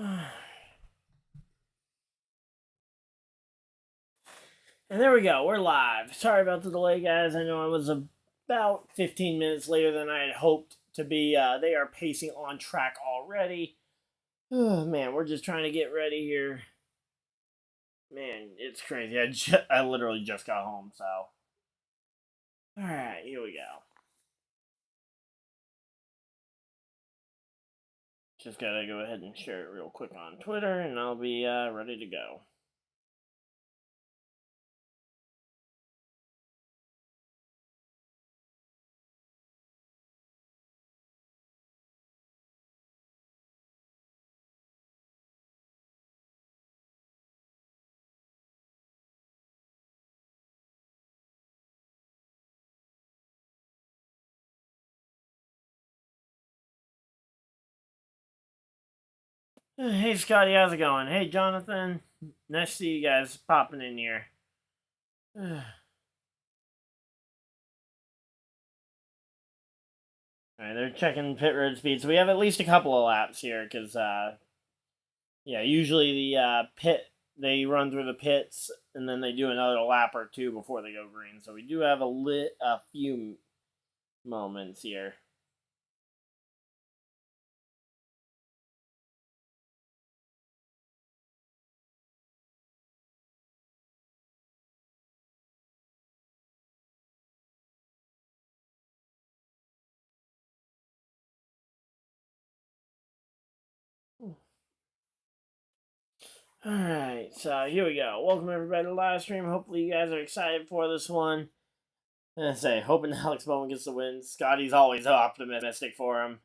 And there we go, we're live. Sorry about the delay, guys. I know I was about 15 minutes later than I had hoped to be. They are pacing on track already. Oh, man, we're just trying to get ready here. Man, it's crazy. I literally just got home, so. Alright, here we go. Just gotta go ahead and share it real quick on Twitter, and I'll be ready to go. Hey, Scotty, how's it going? Hey, Jonathan. Nice to see you guys popping in here. Alright, they're checking pit road speed, so we have at least a couple of laps here, because, yeah, usually the they run through the pits, and then they do another lap or two before they go green, so we do have a few moments here. Alright, so here we go. Welcome everybody to LiveStream. Hopefully you guys are excited for this one. I say, hoping Alex Bowman gets the win. Scotty's always optimistic for him.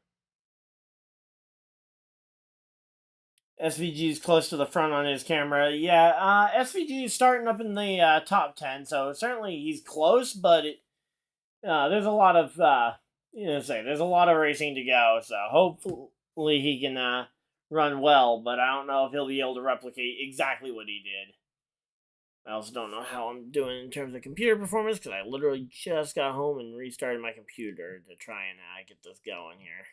SVG's close to the front on his camera. Yeah, SVG is starting up in the top 10, so certainly he's close, but there's a lot of there's a lot of racing to go, so hopefully he can run well, but I don't know if he'll be able to replicate exactly what he did. I also don't know how I'm doing in terms of computer performance, because I literally just got home and restarted my computer to try and get this going here.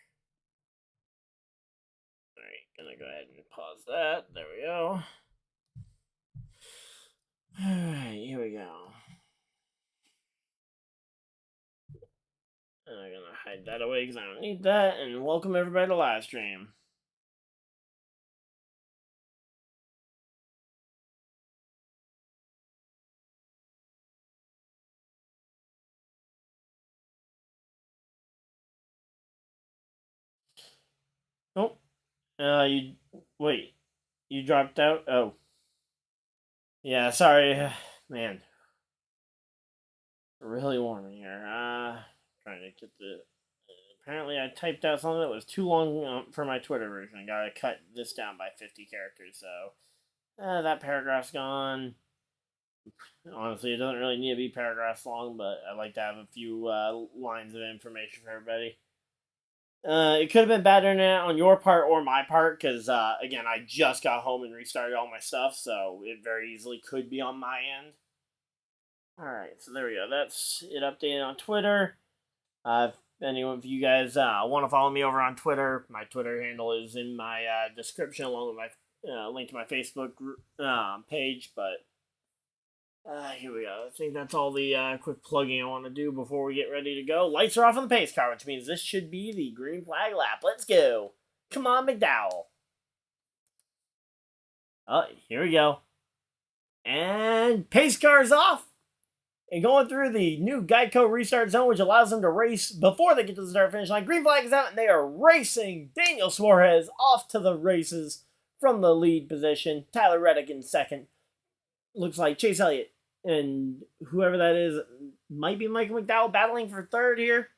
Alright, gonna go ahead and pause that. There we go. Alright, here we go. And I'm gonna hide that away because I don't need that. And welcome everybody to LiveStream. Oh, you dropped out? Oh. Yeah, sorry, man. Really warm in here. Trying to get the... Apparently I typed out something that was too long for my Twitter version. I gotta cut this down by 50 characters, so... that paragraph's gone. Honestly, it doesn't really need to be paragraphs long, but I like to have a few lines of information for everybody. It could have been better than that on your part or my part, because, again, I just got home and restarted all my stuff, so it very easily could be on my end. Alright, so there we go. That's it updated on Twitter. If any of you guys want to follow me over on Twitter, my Twitter handle is in my description, along with my link to my Facebook page, but here we go. I think that's all the quick plugging I want to do before we get ready to go. Lights are off on the pace car, which means this should be the green flag lap. Let's go. Come on, McDowell. Oh, here we go. And pace car's off. And going through the new Geico restart zone, which allows them to race before they get to the start finish line. Green flag is out, and they are racing. Daniel Suarez off to the races from the lead position. Tyler Reddick in second. Looks like Chase Elliott and whoever that is might be Michael McDowell battling for third here.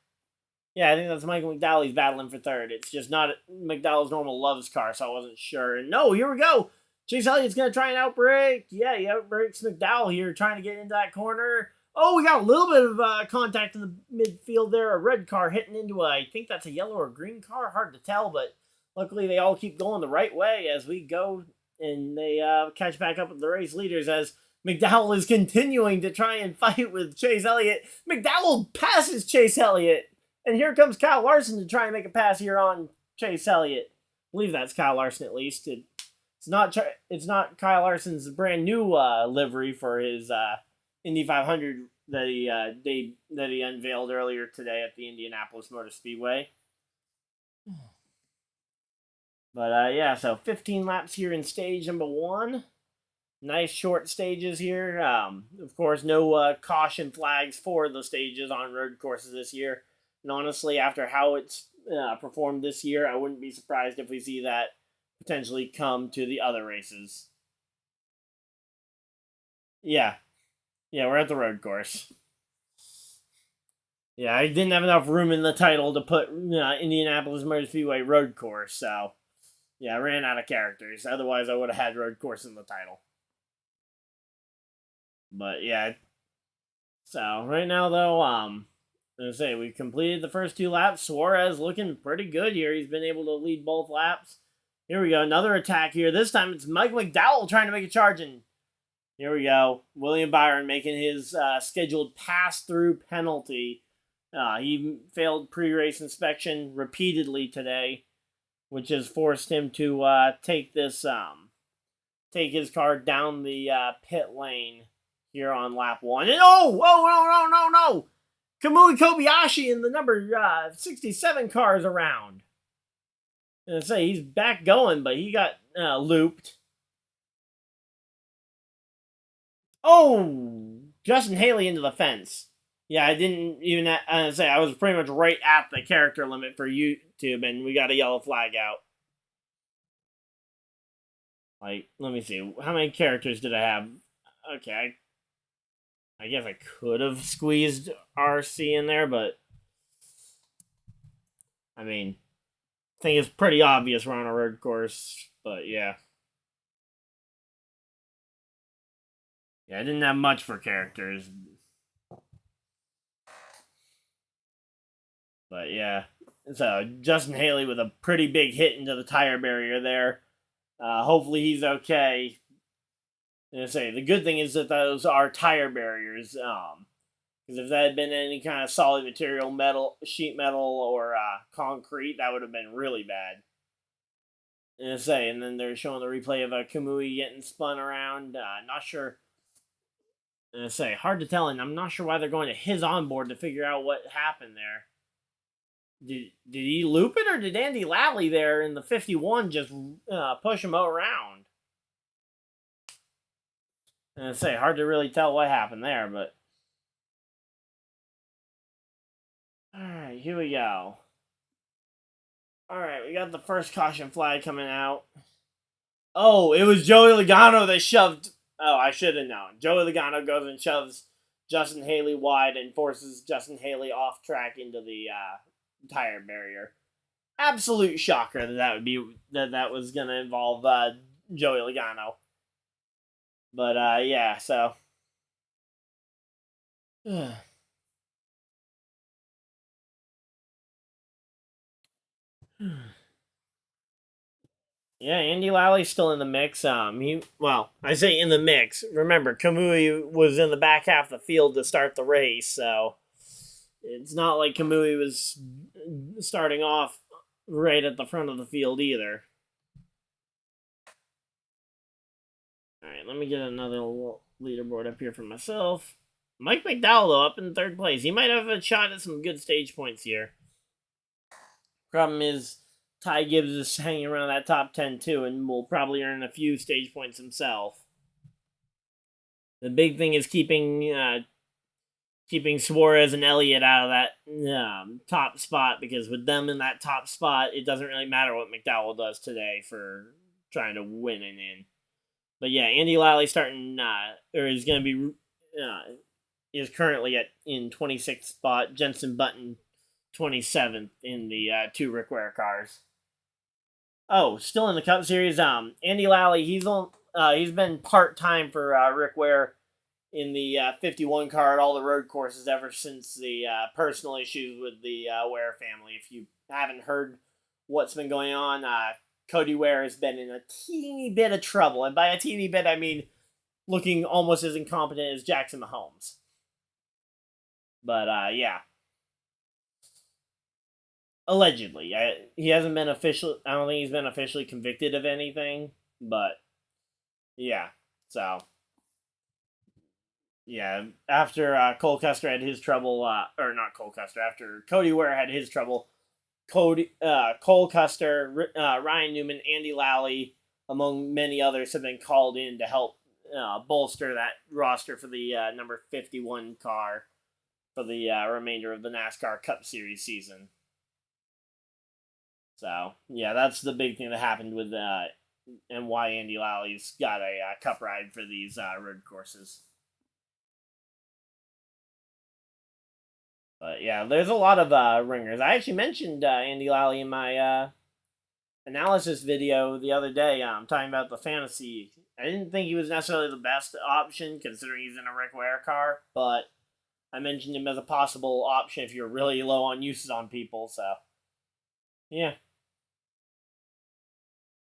Yeah, I think that's Michael McDowell. He's battling for third. It's just not McDowell's normal Loves car, so I wasn't sure. And no, here we go. Chase Elliott's going to try and outbrake. Yeah, he outbrakes McDowell here, trying to get into that corner. Oh, we got a little bit of contact in the midfield there. A red car hitting into I think that's a yellow or green car. Hard to tell, but luckily they all keep going the right way as we go. And they catch back up with the race leaders as McDowell is continuing to try and fight with Chase Elliott. McDowell passes Chase Elliott. And here comes Kyle Larson to try and make a pass here on Chase Elliott. I believe that's Kyle Larson at least. It's not Kyle Larson's brand new livery for his Indy 500 that he unveiled earlier today at the Indianapolis Motor Speedway. But yeah, so 15 laps here in stage number 1. Nice short stages here. Of course, no caution flags for the stages on road courses this year. And honestly, after how it's performed this year, I wouldn't be surprised if we see that potentially come to the other races. Yeah, we're at the road course. Yeah, I didn't have enough room in the title to put Indianapolis Motor Speedway road course, so yeah, I ran out of characters. Otherwise, I would have had road course in the title. But yeah, so right now though, I say we completed the first 2 laps. Suarez looking pretty good here. He's been able to lead both laps. Here we go, another attack here. This time it's Mike McDowell trying to make a charge, and here we go. William Byron making his scheduled pass-through penalty. He failed pre-race inspection repeatedly today, which has forced him to take his car down the pit lane here on lap 1. And no! Kamui Kobayashi in the number 67 car is around. And I say he's back going, but he got looped. Oh! Justin Haley into the fence. Yeah, I didn't even say I was pretty much right at the character limit for YouTube, and we got a yellow flag out. Like, let me see. How many characters did I have? Okay, I guess I could have squeezed RC in there, but I mean, I think it's pretty obvious we're on a road course, but yeah. Yeah, I didn't have much for characters. But yeah, so Justin Haley with a pretty big hit into the tire barrier there. Hopefully he's okay. And I say the good thing is that those are tire barriers. Because if that had been any kind of solid material, sheet metal, or concrete, that would have been really bad. And I say, and then they're showing the replay of Kamui getting spun around. Not sure. And I say, hard to tell, and I'm not sure why they're going to his onboard to figure out what happened there. Did he loop it, or did Andy Lally there in the 51 just push him around? And I say, hard to really tell what happened there, but... Alright, here we go. Alright, we got the first caution flag coming out. Oh, it was Joey Logano that shoved... Oh, I should have known. Joey Logano goes and shoves Justin Haley wide and forces Justin Haley off track into the tire barrier. Absolute shocker that was going to involve Joey Logano. But yeah, so... Yeah, Andy Lally's still in the mix. I say in the mix. Remember, Kamui was in the back half of the field to start the race, so it's not like Kamui was starting off right at the front of the field either. Alright, let me get another leaderboard up here for myself. Mike McDowell, though, up in 3rd place. He might have a shot at some good stage points here. Problem is, Ty Gibbs is hanging around that top 10 too, and will probably earn a few stage points himself. The big thing is keeping Suarez and Elliott out of that top spot, because with them in that top spot, it doesn't really matter what McDowell does today for trying to win and in. But yeah, Andy Lally starting is going to be is currently in 26th spot. Jenson Button 27th in the 2 Rick Ware cars. Oh, still in the Cup Series. Andy Lally, he's been part-time for Rick Ware in the 51 car at all the road courses ever since the personal issues with the Ware family. If you haven't heard what's been going on, Cody Ware has been in a teeny bit of trouble. And by a teeny bit, I mean looking almost as incompetent as Jackson Mahomes. But, yeah. Allegedly. He hasn't been I don't think he's been officially convicted of anything. But yeah, so yeah, after Cole Custer had his trouble, or not Cole Custer, after Cody Ware had his trouble, Cole Custer, Ryan Newman, Andy Lally, among many others, have been called in to help bolster that roster for the number 51 car for the remainder of the NASCAR Cup Series season. So, yeah, that's the big thing that happened with and why Andy Lally's got a cup ride for these road courses. But yeah, there's a lot of ringers. I actually mentioned Andy Lally in my analysis video the other day. Talking about the fantasy. I didn't think he was necessarily the best option considering he's in a Rick Ware car, but I mentioned him as a possible option if you're really low on uses on people. So yeah,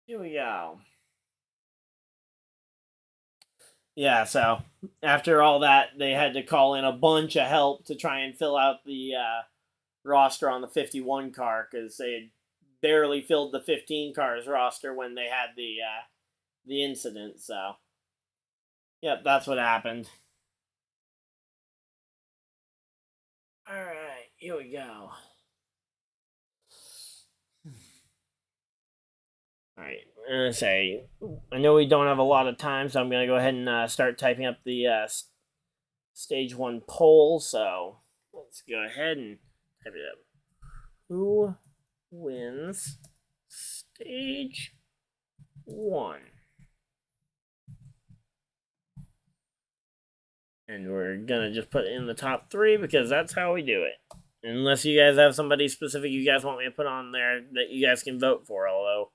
here we go. Yeah, so after all that, they had to call in a bunch of help to try and fill out the roster on the 51 car because they had barely filled the 15 cars roster when they had the incident. So, yep, that's what happened. All right, here we go. All right, I'm gonna say I know we don't have a lot of time, so I'm gonna go ahead and start typing up the stage 1 poll. So let's go ahead and type it up. Who wins stage 1? And we're gonna just put it in the top 3 because that's how we do it. Unless you guys have somebody specific you guys want me to put on there that you guys can vote for, although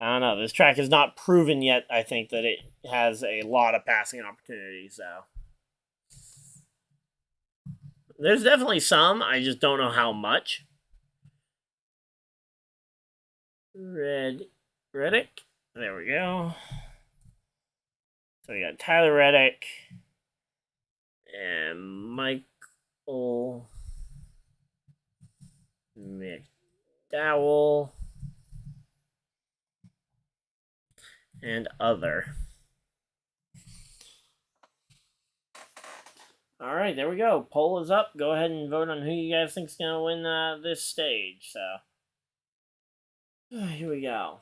I don't know. This track is not proven yet, I think, that it has a lot of passing opportunities, so. There's definitely some, I just don't know how much. Reddick. There we go. So we got Tyler Reddick and Michael McDowell and other. All right, there we go. Poll is up. Go ahead and vote on who you guys think is going to win this stage. So, here we go.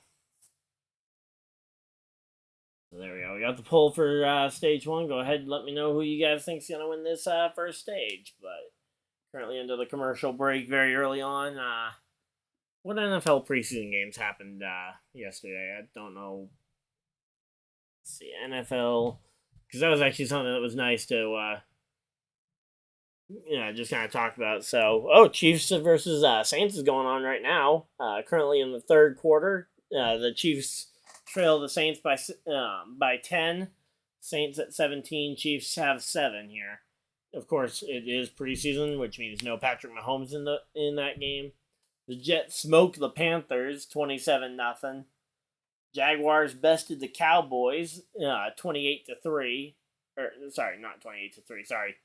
So there we go. We got the poll for stage 1. Go ahead and let me know who you guys think is going to win this first stage. But currently into the commercial break very early on. What NFL preseason games happened yesterday? I don't know. Let's see, NFL, because that was actually something that was nice to just kind of talk about. So, Chiefs versus Saints is going on right now. Currently in the third quarter, the Chiefs trail the Saints by 10. Saints at 17. Chiefs have 7 here. Of course, it is preseason, which means no Patrick Mahomes in that game. The Jets smoked the Panthers 27-0. Jaguars bested the Cowboys 28-3. Or sorry, not 28-3. Sorry.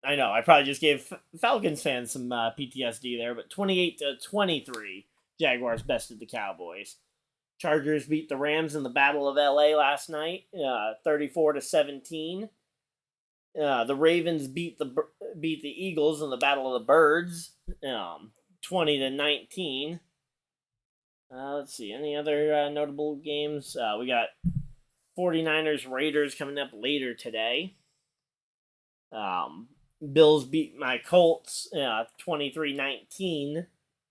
I know, I probably just gave Falcons fans some PTSD there, but 28-23, Jaguars bested the Cowboys. Chargers beat the Rams in the Battle of LA last night, 34-17. The Ravens beat the Eagles in the Battle of the Birds, 20-19. Let's see, any other notable games? We got 49ers Raiders coming up later today. Bills beat my Colts 23-19.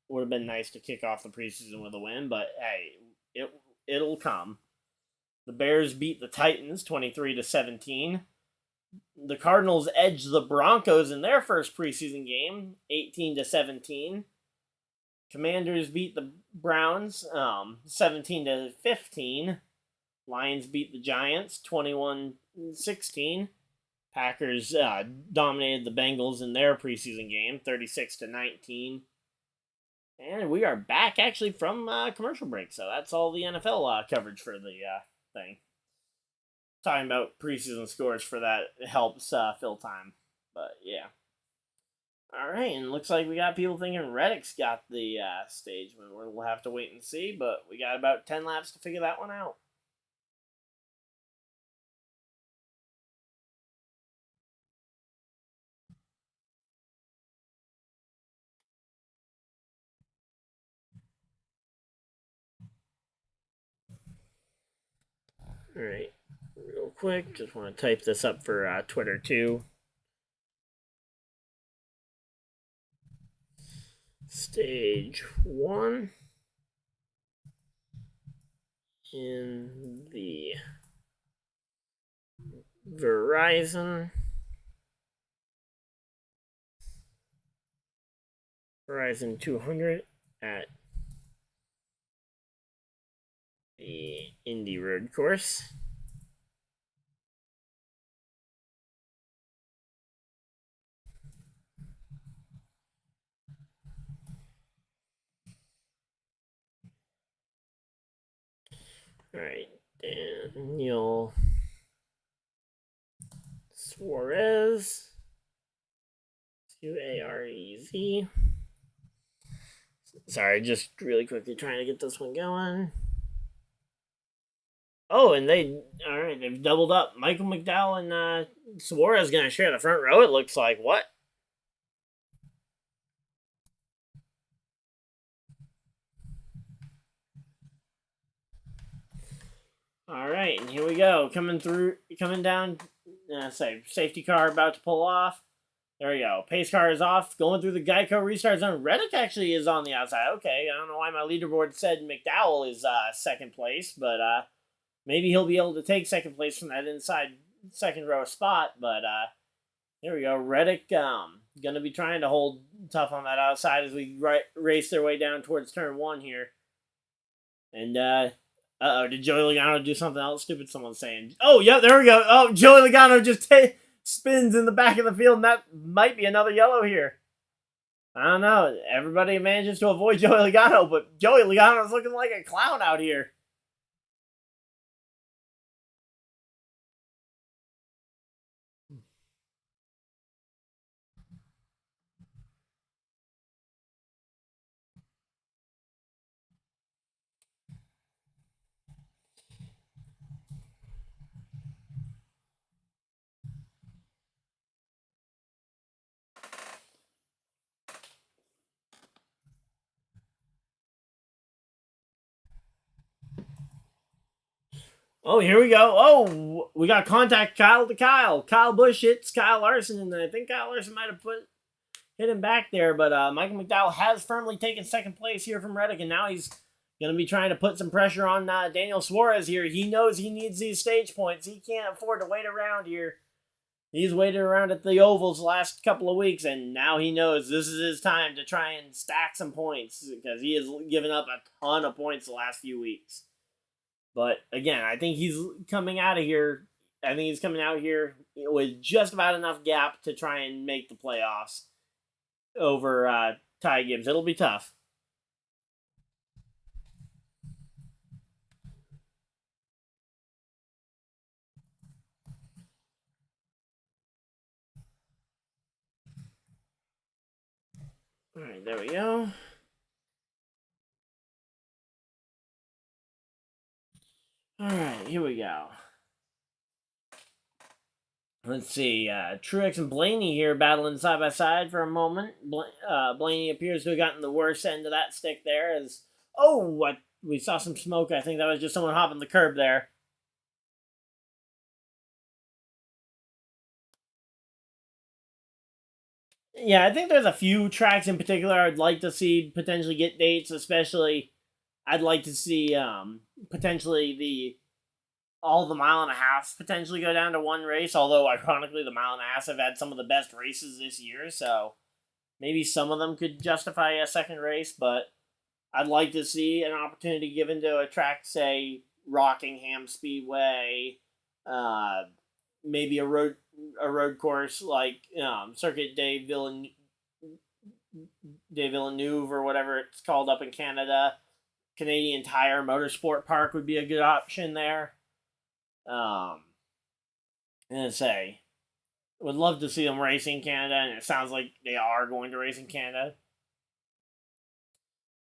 Would have been nice to kick off the preseason with a win, but hey, it'll come. The Bears beat the Titans 23-17. The Cardinals edged the Broncos in their first preseason game 18-17. Commanders beat the Browns 17-15. Lions beat the Giants 21-16. Packers dominated the Bengals in their preseason game, 36-19. And we are back, actually, from commercial break. So that's all the NFL coverage for the thing. Talking about preseason scores for that helps fill time. But, yeah. All right, and looks like we got people thinking Reddick's got the stage. We'll have to wait and see, but we got about 10 laps to figure that one out. All right, real quick, just want to type this up for Twitter too. Stage 1 in the Verizon 200 at the IndyRoadCourse. All right, Daniel Suarez, Suarez. Sorry, just really quickly trying to get this one going. Oh, and they've doubled up. Michael McDowell and Suarez going to share the front row, it looks like. What? All right, and here we go. Coming down, safety car about to pull off. There we go. Pace car is off. Going through the Geico restart zone. Reddick actually is on the outside. Okay, I don't know why my leaderboard said McDowell is second place, but maybe he'll be able to take second place from that inside second row spot. But there we go. Reddick going to be trying to hold tough on that outside as we race their way down towards turn 1 here. And did Joey Logano do something else stupid? Someone's saying, oh, yeah, there we go. Oh, Joey Logano just spins in the back of the field, and that might be another yellow here. I don't know. Everybody manages to avoid Joey Logano, but Joey Logano is looking like a clown out here. Oh, here we go. Oh, we got contact Kyle to Kyle. Kyle Busch hits Kyle Larson, and I think Kyle Larson might have hit him back there, but Michael McDowell has firmly taken second place here from Reddick, and now he's going to be trying to put some pressure on Daniel Suarez here. He knows he needs these stage points. He can't afford to wait around here. He's waited around at the ovals the last couple of weeks, and now he knows this is his time to try and stack some points because he has given up a ton of points the last few weeks. But again, I think he's coming out of here. I think he's coming out here with just about enough gap to try and make the playoffs over Ty Gibbs. It'll be tough. All right, there we go. All right, here we go. Let's see. Truex and Blaney here battling side by side for a moment. Blaney appears to have gotten the worst end of that stick there. We saw some smoke. I think that was just someone hopping the curb there. Yeah, I think there's a few tracks in particular I'd like to see potentially get dates, especially I'd like to see potentially all the mile and a half potentially go down to one race, although ironically the mile and a half have had some of the best races this year, so maybe some of them could justify a second race, but I'd like to see an opportunity given to a track, say Rockingham Speedway, maybe a road course like Circuit de Villeneuve or whatever it's called up in Canada. Canadian Tire Motorsport Park would be a good option there. And say Would love to see them race in Canada, and it sounds like they are going to race in Canada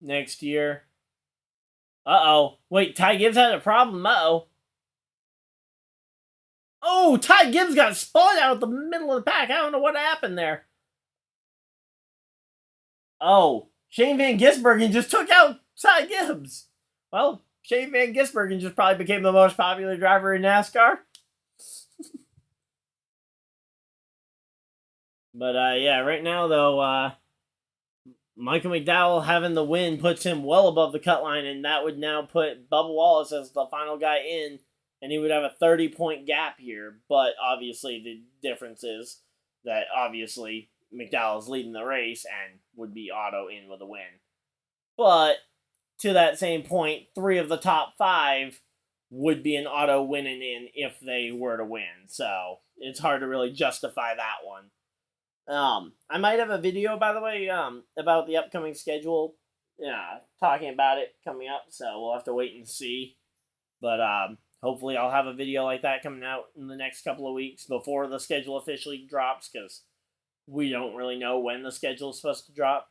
next year. Uh-oh. Wait, Ty Gibbs had a problem. Uh-oh. Oh, Ty Gibbs got spun out the middle of the pack. I don't know what happened there. Oh, Shane Van Gisbergen just took out Ty Gibbs. Well, Shane Van Gisbergen just probably became the most popular driver in NASCAR. But, yeah, right now, though, Michael McDowell having the win puts him well above the cut line, and that would now put Bubba Wallace as the final guy in, and he would have a 30-point gap here. But obviously, the difference is that obviously McDowell's leading the race and would be Otto in with a win. But to that same point, 3 of the top 5 would be an Otto winning in if they were to win. So it's hard to really justify that one. I might have a video, by the way, about the upcoming schedule, talking about it coming up, so we'll have to wait and see. But, hopefully I'll have a video like that coming out in the next couple of weeks before the schedule officially drops, because we don't really know when the schedule is supposed to drop.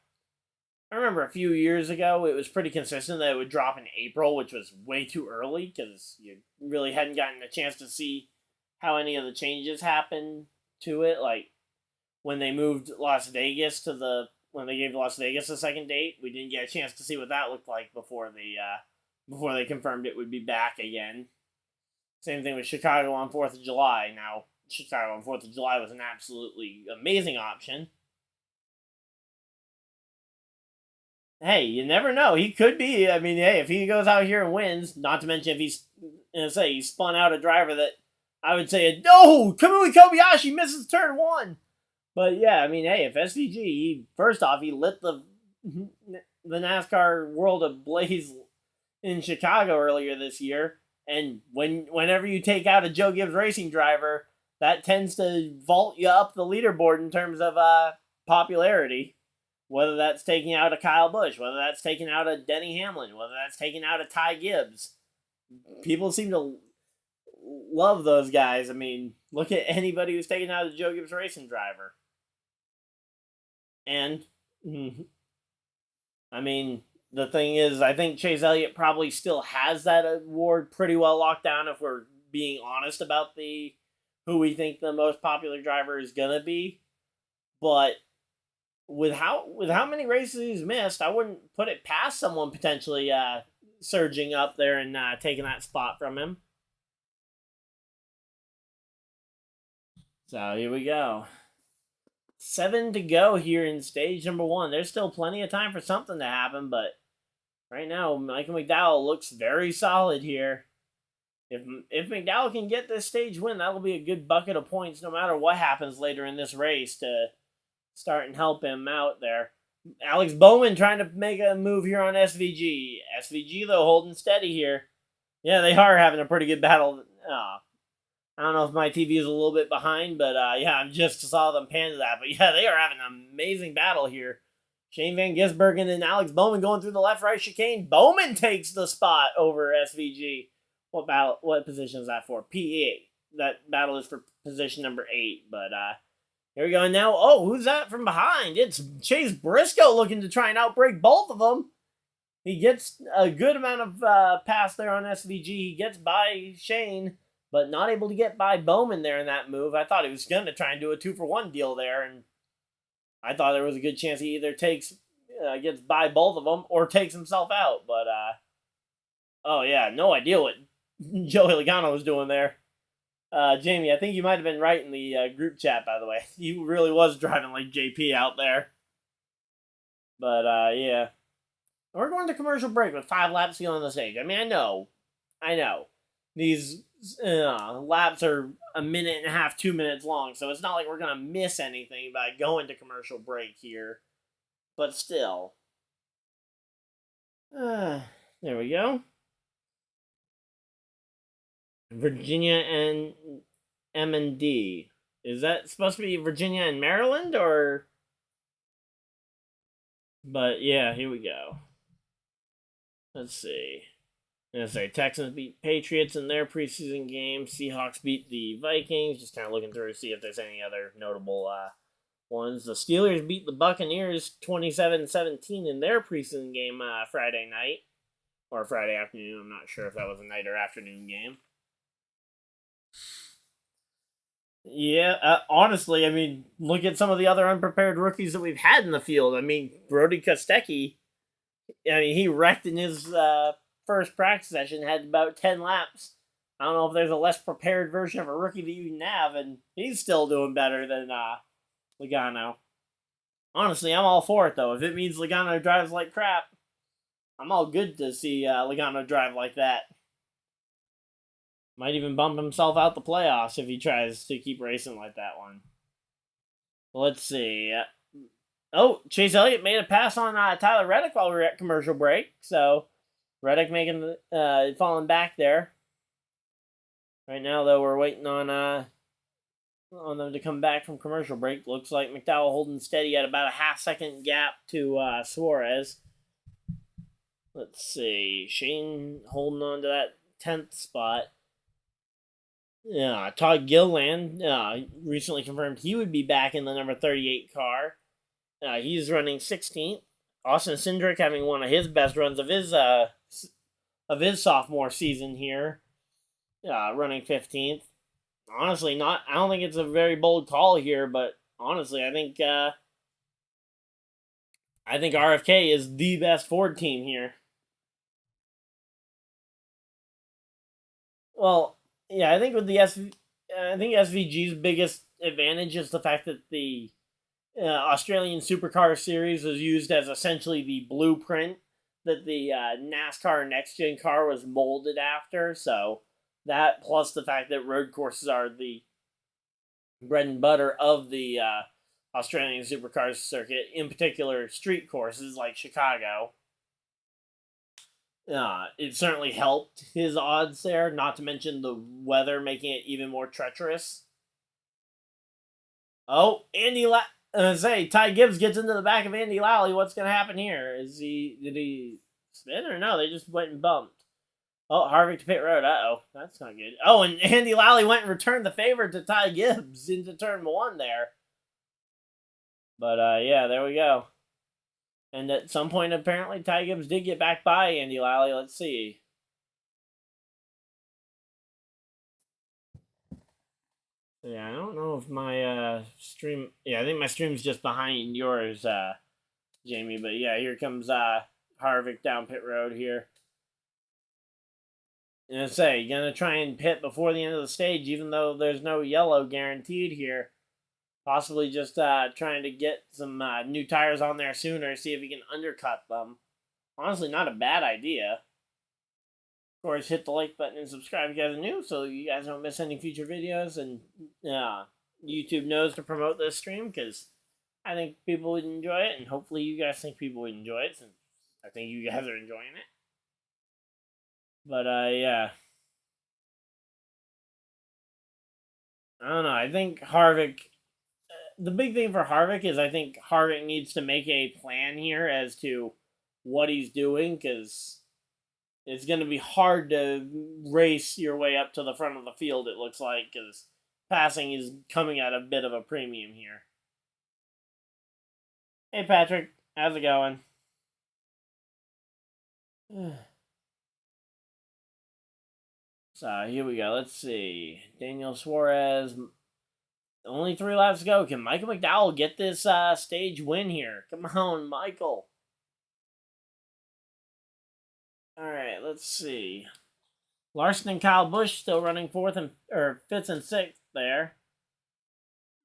I remember a few years ago, it was pretty consistent that it would drop in April, which was way too early, because you really hadn't gotten a chance to see how any of the changes happened to it, like, when they moved Las Vegas when they gave Las Vegas a second date, we didn't get a chance to see what that looked like before they confirmed it would be back again. Same thing with Chicago on 4th of July. Now, Chicago on 4th of July was an absolutely amazing option. Hey, you never know. He could be. I mean, hey, if he goes out here and wins, not to mention if he spun out a driver that I would say, no, Kamui Kobayashi misses turn 1. But yeah, I mean, hey, if SVG, first off, he lit the NASCAR world ablaze in Chicago earlier this year, and whenever you take out a Joe Gibbs Racing driver, that tends to vault you up the leaderboard in terms of popularity. Whether that's taking out a Kyle Busch, whether that's taking out a Denny Hamlin, whether that's taking out a Ty Gibbs. People seem to love those guys. I mean, look at anybody who's taken out a Joe Gibbs Racing driver. And, I mean, the thing is, I think Chase Elliott probably still has that award pretty well locked down if we're being honest about who we think the most popular driver is going to be. But with how many races he's missed, I wouldn't put it past someone potentially surging up there and taking that spot from him. So, here we go. 7 to go here in stage number 1. There's still plenty of time for something to happen, but right now, Michael McDowell looks very solid here. If McDowell can get this stage win, that'll be a good bucket of points no matter what happens later in this race to start and help him out there. Alex Bowman trying to make a move here on SVG. SVG, though, holding steady here. Yeah, they are having a pretty good battle. I don't know if my TV is a little bit behind, but yeah, I just saw them pan to that. But yeah, they are having an amazing battle here. Shane Van Gisbergen and Alex Bowman going through the left-right chicane. Bowman takes the spot over SVG. What position is that for? P8. That battle is for position number 8. But here we go. And now, who's that from behind? It's Chase Briscoe looking to try and outbreak both of them. He gets a good amount of pass there on SVG. He gets by Shane, but not able to get by Bowman there in that move. I thought he was going to try and do a 2-for-1 deal there, and I thought there was a good chance he either gets by both of them or takes himself out. But, yeah, no idea what Joey Logano was doing there. Jamie, I think you might have been right in the group chat, by the way. He really was driving like JP out there. But, yeah. We're going to commercial break with 5 laps to go on the stage. I mean, I know. These laps are a minute and a half, 2 minutes long, so it's not like we're going to miss anything by going to commercial break here. But still. There we go. Virginia and M&D. Is that supposed to be Virginia and Maryland, or? But yeah, here we go. Let's see. I'm gonna say Texans beat Patriots in their preseason game. Seahawks beat the Vikings. Just kind of looking through to see if there's any other notable ones. The Steelers beat the Buccaneers 27-17 in their preseason game Friday night. Or Friday afternoon. I'm not sure if that was a night or afternoon game. Yeah, honestly, I mean, look at some of the other unprepared rookies that we've had in the field. I mean, Brody Kostecki, I mean, he wrecked in his first practice session, had about 10 laps. I don't know if there's a less prepared version of a rookie that you can have, and he's still doing better than Logano. Honestly, I'm all for it, though. If it means Logano drives like crap, I'm all good to see Logano drive like that. Might even bump himself out the playoffs if he tries to keep racing like that one. Let's see. Oh, Chase Elliott made a pass on Tyler Reddick while we were at commercial break. So, Reddick making falling back there. Right now, though, we're waiting on them to come back from commercial break. Looks like McDowell holding steady at about a half-second gap to Suarez. Let's see. Shane holding on to that 10th spot. Todd Gilliland recently confirmed he would be back in the number 38 car. He's running 16th. Austin Cindric having one of his best runs of his sophomore season here, running 15th. Honestly, I don't think it's a very bold call here, but honestly, I think RFK is the best Ford team here. Well, yeah, I think with the SVG's biggest advantage is the fact that the Australian Supercar Series was used as essentially the blueprint that the NASCAR Next Gen car was molded after. So that plus the fact that road courses are the bread and butter of the Australian Supercars circuit, in particular street courses like Chicago. It certainly helped his odds there, not to mention the weather making it even more treacherous. Oh, Ty Gibbs gets into the back of Andy Lally. What's going to happen here? Did he spin or no? They just went and bumped. Oh, Harvick to pit road. Uh-oh. That's not good. Oh, and Andy Lally went and returned the favor to Ty Gibbs into turn 1 there. But, yeah, there we go. And at some point, apparently, Ty Gibbs did get back by Andy Lally. Let's see. Yeah, I don't know if my stream... Yeah, I think my stream's just behind yours, Jamie. But yeah, here comes Harvick down pit road here. And gonna try and pit before the end of the stage, even though there's no yellow guaranteed here. Possibly just trying to get some new tires on there sooner, see if he can undercut them. Honestly, not a bad idea. Of course, hit the like button and subscribe if you guys are new so you guys don't miss any future videos. And YouTube knows to promote this stream because I think people would enjoy it. And hopefully you guys think people would enjoy it since I think you guys are enjoying it. But, yeah. I don't know. I think Harvick... The big thing for Harvick is I think Harvick needs to make a plan here as to what he's doing, because it's going to be hard to race your way up to the front of the field, it looks like, because passing is coming at a bit of a premium here. Hey, Patrick. How's it going? So, here we go. Let's see. Daniel Suarez... Only 3 laps to go. Can Michael McDowell get this stage win here? Come on, Michael. Alright, let's see. Larson and Kyle Busch still running 5th and 6th there.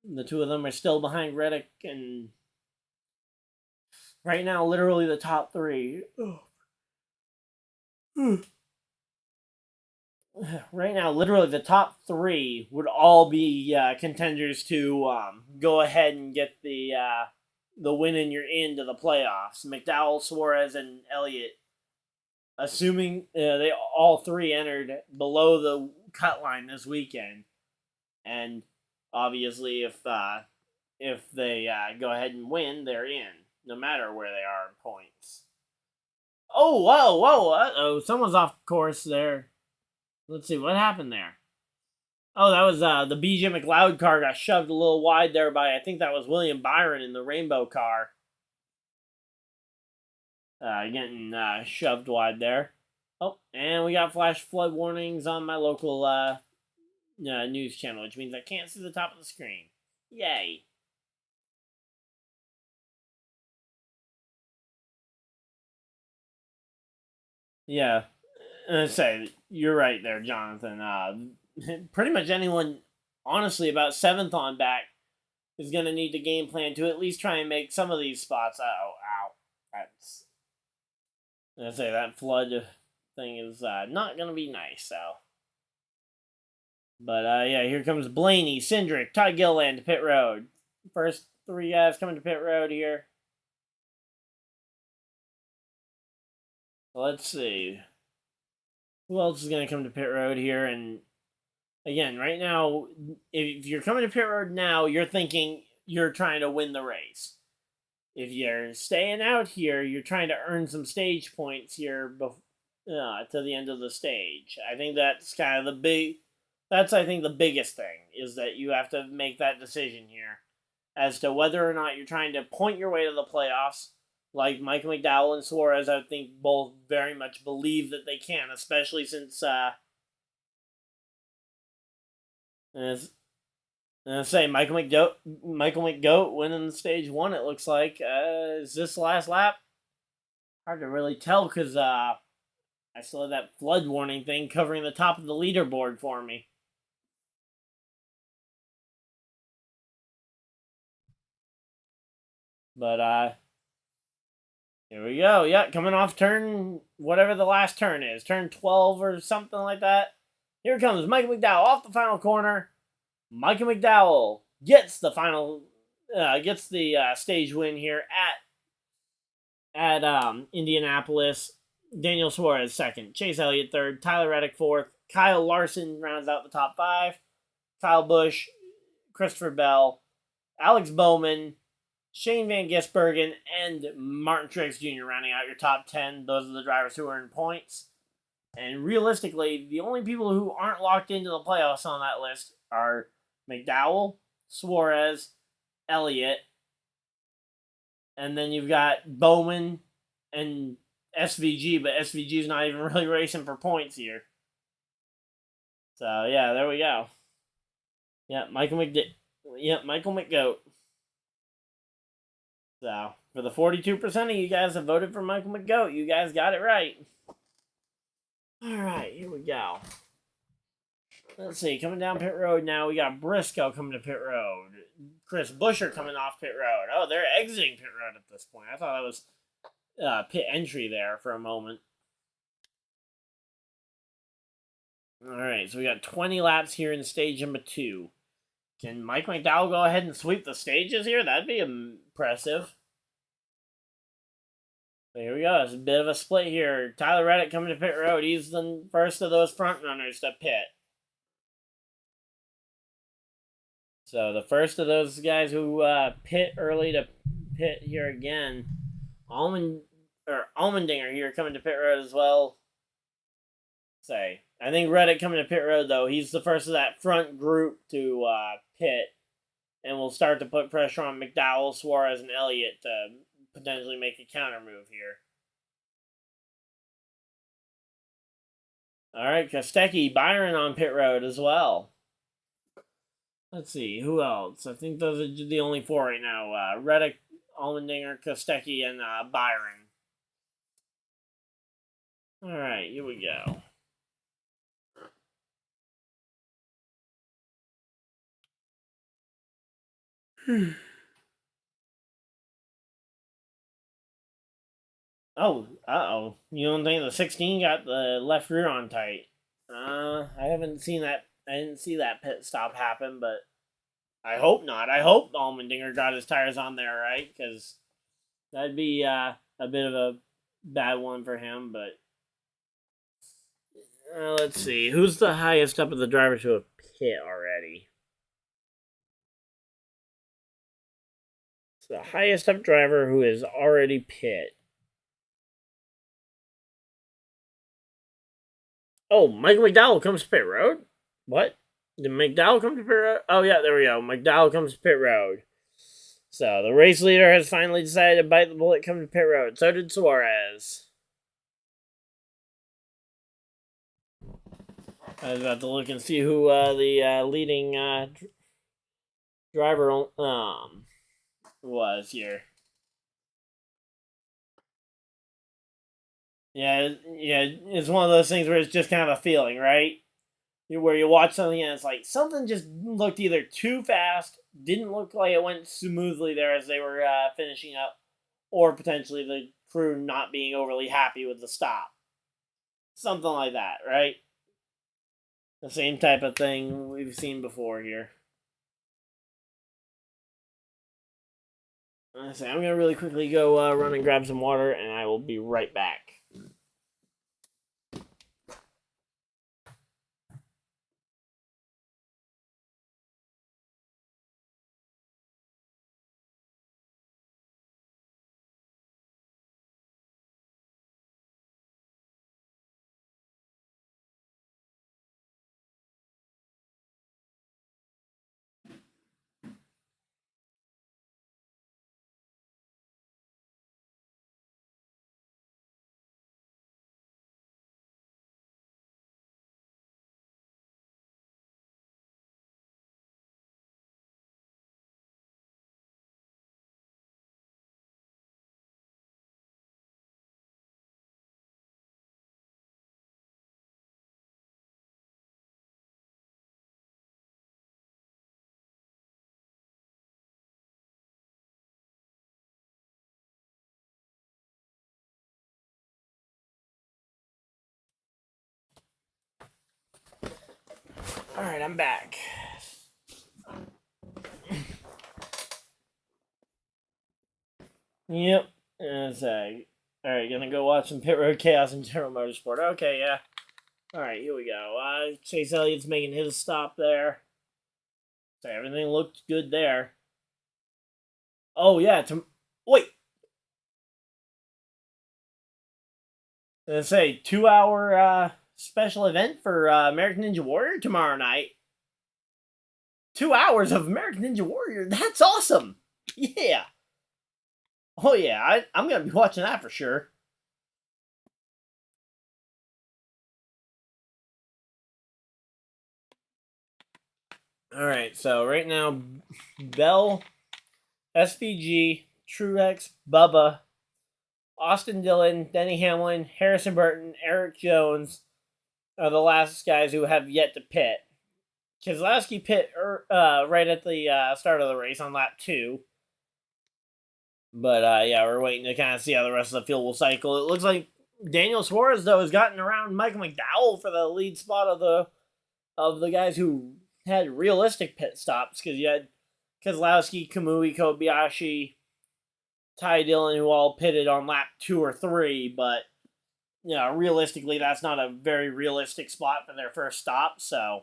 The two of them are still behind Reddick and right now literally the top 3. Right now, literally the top 3 would all be contenders to go ahead and get the win and you're into the playoffs. McDowell, Suarez, and Elliott. Assuming they all 3 entered below the cut line this weekend, and obviously if they go ahead and win, they're in, no matter where they are in points. Oh, whoa, whoa. Uh-oh, someone's off course there. Let's see, what happened there? Oh, that was the BJ McLeod car got shoved a little wide there by, I think that was William Byron in the rainbow car. Getting shoved wide there. Oh, and we got flash flood warnings on my local news channel, which means I can't see the top of the screen. Yay. Yeah, and say you're right there, Jonathan. Pretty much anyone, honestly, about 7th on back is going to need to game plan to at least try and make some of these spots. Ow. That's. I say that flood thing is not going to be nice, so. But yeah, here comes Blaney, Cindric, Todd Gilliland to pit road. First 3 guys coming to pit road here. Let's see. Who else is going to come to pit road here? And again, right now, if you're coming to pit road now, you're thinking you're trying to win the race. If you're staying out here, you're trying to earn some stage points here to the end of the stage. I think that's kind of I think the biggest thing is that you have to make that decision here as to whether or not you're trying to point your way to the playoffs, like Michael McDowell and Suarez. I think both very much believe that they can, especially since I say Michael McGoat winning stage 1. It looks like is this the last lap? Hard to really tell because I still have that flood warning thing covering the top of the leaderboard for me. But here we go. Yeah, coming off turn whatever the last turn is, turn 12 or something like that. Here comes Michael McDowell off the final corner. Michael McDowell gets the stage win here at Indianapolis. Daniel Suarez second, Chase Elliott third, Tyler Reddick fourth, Kyle Larson rounds out the top 5, Kyle Busch, Christopher Bell, Alex Bowman, Shane Van Gisbergen, and Martin Truex Jr. rounding out your top 10. Those are the drivers who earn points. And realistically, the only people who aren't locked into the playoffs on that list are McDowell, Suarez, Elliott, and then you've got Bowman and SVG, but SVG's not even really racing for points here. So, yeah, there we go. Yeah, Michael McGoat. So, for the 42% of you guys that voted for Michael McGoat, you guys got it right. Alright, here we go. Let's see, coming down pit road now, we got Briscoe coming to pit road. Chris Buescher coming off pit road. Oh, they're exiting pit road at this point. I thought that was pit entry there for a moment. Alright, so we got 20 laps here in stage number 2. Can Mike McDowell go ahead and sweep the stages here? That'd be impressive. So here we go. It's a bit of a split here. Tyler Reddick coming to pit road. He's the first of those front runners to pit. So the first of those guys who pit early to pit here again. Allmendinger here coming to pit road as well. I think Reddick coming to pit road though. He's the first of that front group to pit, and will start to put pressure on McDowell, Suarez, and Elliott to potentially make a counter move here. All right, Kostecki, Byron on pit road as well. Let's see, who else? I think those are the only 4 right now. Reddick, Allmendinger, Kostecki, and Byron. All right, here we go. Oh, you don't think the 16 got the left rear on tight? I haven't seen that. I didn't see that pit stop happen, but I hope not. I hope Allmendinger got his tires on there, right? Because that'd be a bit of a bad one for him, but let's see. Who's the highest up of the driver to a pit already? So the highest up driver who is already pit. Oh, Michael McDowell comes to pit road? What? Did McDowell come to pit road? Oh, yeah, there we go. McDowell comes to pit road. So, the race leader has finally decided to bite the bullet, come to pit road. So did Suarez. I was about to look and see who the leading driver was here. Yeah, it's one of those things where it's just kind of a feeling, right? Where you watch something and it's like something just looked either too fast, didn't look like it went smoothly there as they were finishing up, or potentially the crew not being overly happy with the stop. Something like that, right? The same type of thing we've seen before here. I'm going to really quickly go run and grab some water, and I will be right back. Alright, I'm back. Yep. Alright, gonna go watch some Pit Road Chaos and General Motorsport. Okay, yeah. Alright, here we go. Chase Elliott's making his stop there. So everything looked good there. Oh, yeah. Wait. I say 2-hour special event for American Ninja Warrior tomorrow night. 2 hours of American Ninja Warrior. That's awesome. Yeah. Oh, yeah. I'm going to be watching that for sure. Alright, so right now, Bell, SVG, Truex, Bubba, Austin Dillon, Denny Hamlin, Harrison Burton, Eric Jones are the last guys who have yet to pit. Keselowski pit right at the start of the race on lap 2. But yeah, we're waiting to kind of see how the rest of the field will cycle. It looks like Daniel Suarez, though, has gotten around Michael McDowell for the lead spot of the guys who had realistic pit stops, because you had Keselowski, Kamui, Kobayashi, Ty Dillon, who all pitted on lap 2 or 3, but realistically, that's not a very realistic spot for their first stop, so.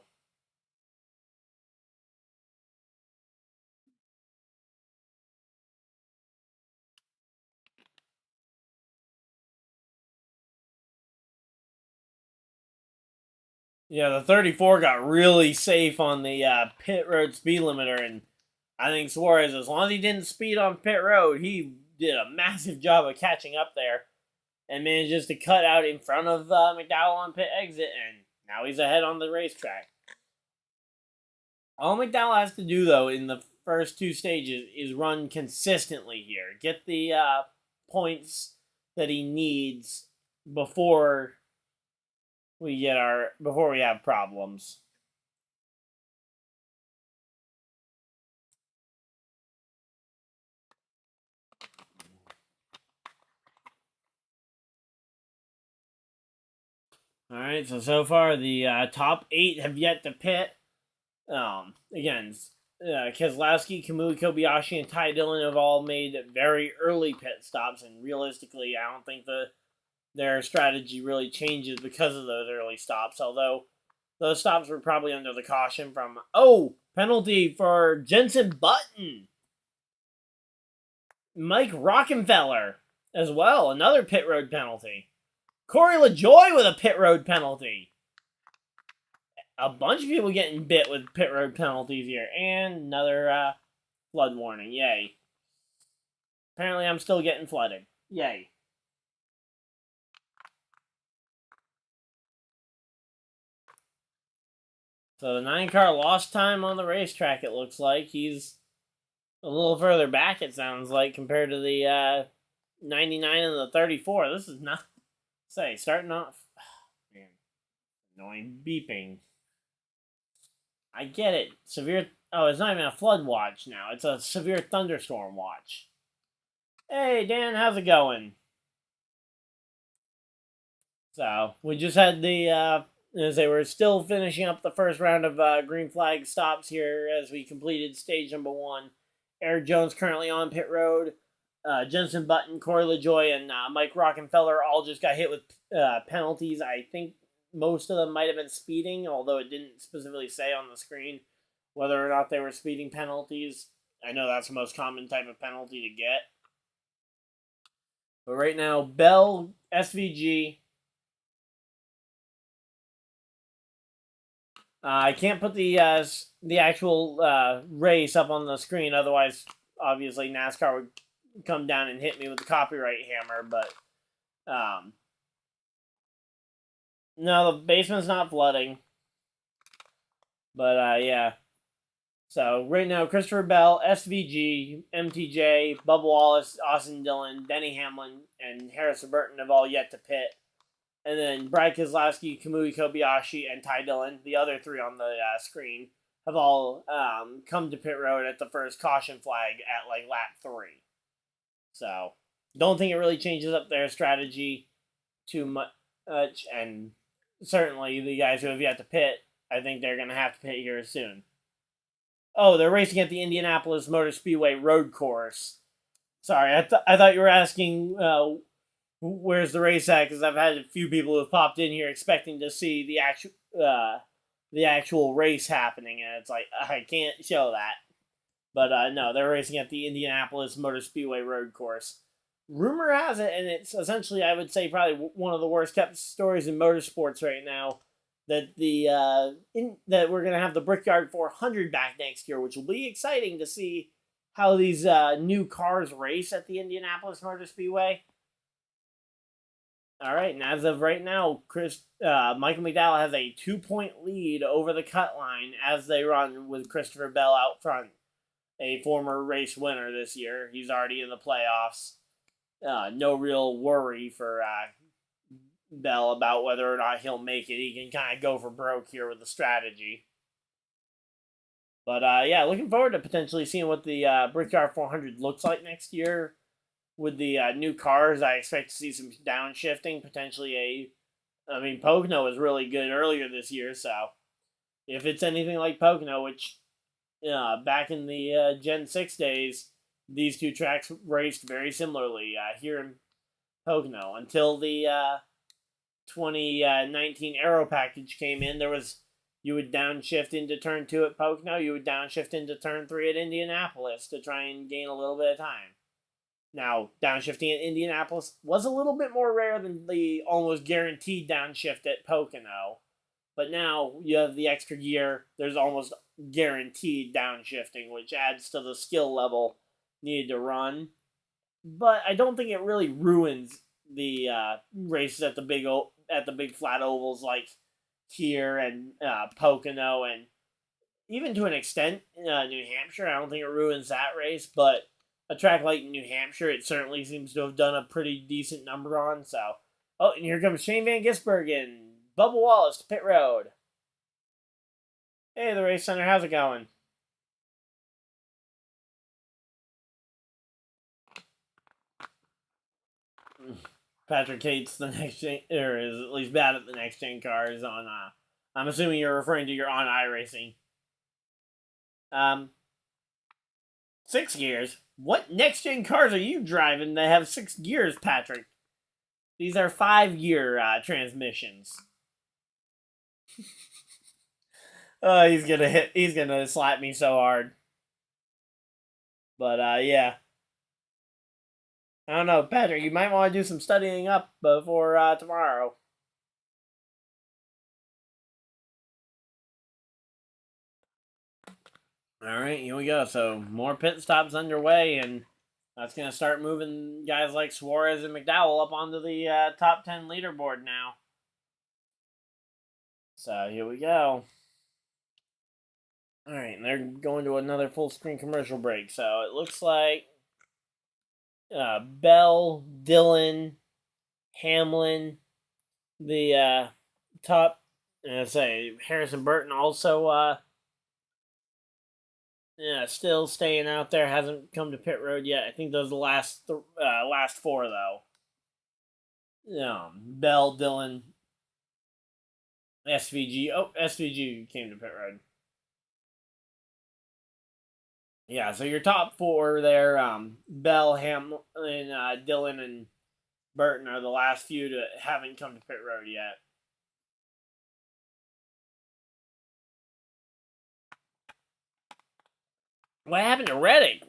Yeah, the 34 got really safe on the pit road speed limiter, and I think Suarez, as long as he didn't speed on pit road, he did a massive job of catching up there and manages to cut out in front of McDowell on pit exit, and now he's ahead on the racetrack. All McDowell has to do, though, in the first 2 stages is run consistently here. Get the points that he needs before we have problems. All right, so far the top 8 have yet to pit. Again, Keselowski, Kamui, Kobayashi, and Ty Dillon have all made very early pit stops, and realistically, I don't think their strategy really changes because of those early stops. Although those stops were probably under the caution from penalty for Jensen Button, Mike Rockenfeller as well, another pit road penalty. Corey LaJoie with a pit road penalty. a bunch of people getting bit with pit road penalties here. And another flood warning. Yay. Apparently I'm still getting flooded. Yay. So the 9-car lost time on the racetrack, it looks like. He's a little further back, it sounds like, compared to the 99 and the 34. This is not... Say, starting off... Man, annoying beeping. I get it. Severe... Oh, it's not even a flood watch now. It's a severe thunderstorm watch. Hey, Dan, how's it going? So, we just had the... as they were still finishing up the first round of green flag stops here as we completed stage number 1. Eric Jones currently on pit road. Jensen Button, Corey LaJoie, and Mike Rockenfeller all just got hit with penalties. I think most of them might have been speeding, although it didn't specifically say on the screen whether or not they were speeding penalties. I know that's the most common type of penalty to get. But right now, Bell, SVG. I can't put the actual race up on the screen, otherwise, obviously, NASCAR would come down and hit me with the copyright hammer, but no, the basement's not flooding. But yeah. So right now, Christopher Bell, SVG, MTJ, Bubba Wallace, Austin Dillon, Denny Hamlin, and Harrison Burton have all yet to pit. And then Brad Keselowski, Kamui Kobayashi, and Ty Dillon, the other three on the screen, have all come to pit road at the first caution flag at like lap 3. So, don't think it really changes up their strategy too much. And certainly the guys who have yet to pit, I think they're going to have to pit here soon. Oh, they're racing at the Indianapolis Motor Speedway road course. Sorry, I thought you were asking where's the race at, because I've had a few people who have popped in here expecting to see the actual race happening, and it's like, I can't show that. But no, they're racing at the Indianapolis Motor Speedway road course. Rumor has it, and it's essentially, I would say, probably one of the worst kept stories in motorsports right now, that that we're gonna have the Brickyard 400 back next year, which will be exciting to see how these new cars race at the Indianapolis Motor Speedway. All right, and as of right now, Michael McDowell has a 2-point lead over the cut line as they run with Christopher Bell out front, a former race winner this year. He's already in the playoffs. No real worry for Bell about whether or not he'll make it. He can kind of go for broke here with the strategy. But yeah, looking forward to potentially seeing what the Brickyard 400 looks like next year. With the new cars, I expect to see some downshifting. Potentially Pocono was really good earlier this year, so if it's anything like Pocono, which back in the Gen 6 days, these two tracks raced very similarly here in Pocono. Until the 2019 Aero package came in, you would downshift into turn 2 at Pocono, you would downshift into turn 3 at Indianapolis to try and gain a little bit of time. Now, downshifting at Indianapolis was a little bit more rare than the almost guaranteed downshift at Pocono. But now you have the extra gear. There's almost guaranteed downshifting, which adds to the skill level needed to run. But I don't think it really ruins the races at the big flat ovals like here and Pocono, and even to an extent New Hampshire. I don't think it ruins that race, but a track like New Hampshire, it certainly seems to have done a pretty decent number on. So, oh, and here comes Shane Van Gisbergen, Bubba Wallace to pit road. Hey, the race center, how's it going? Patrick hates the next gen, or is at least bad at the next gen cars on. I'm assuming you're referring to your on iRacing. 6 gears. What next gen cars are you driving that have 6 gears, Patrick? These are 5-gear transmissions. Oh, he's gonna slap me so hard. But yeah. I don't know, Patrick, you might want to do some studying up before tomorrow. All right, here we go. So more pit stops underway, and that's going to start moving guys like Suarez and McDowell up onto the top 10 leaderboard now. So here we go. All right, and they're going to another full screen commercial break. So it looks like Bell, Dillon, Hamlin, the top, I say Harrison Burton also still staying out there, hasn't come to pit road yet. I think those are the last four though. Bell, Dillon, SVG. Oh, SVG came to pit road. Yeah, so your top four there, Bell, Hamlin, Dillon, and Burton are the last few that haven't come to pit road yet. What happened to Reddick?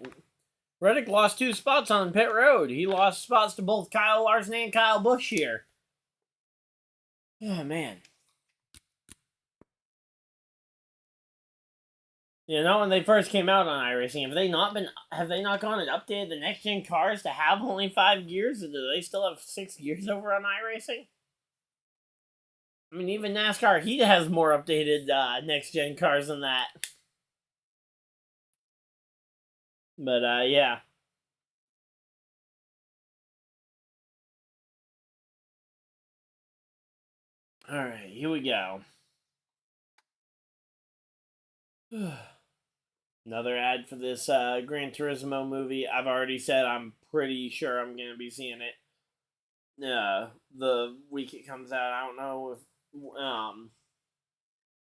Reddick lost 2 spots on pit road. He lost spots to both Kyle Larson and Kyle Busch here. Oh, man. You know, when they first came out on iRacing, have they not gone and updated the next gen cars to have only 5 gears? Or do they still have 6 gears over on iRacing? I mean, even NASCAR Heat has more updated next gen cars than that. But yeah. All right, here we go. Another ad for this Gran Turismo movie. I've already said I'm pretty sure I'm going to be seeing it the week it comes out. I don't know if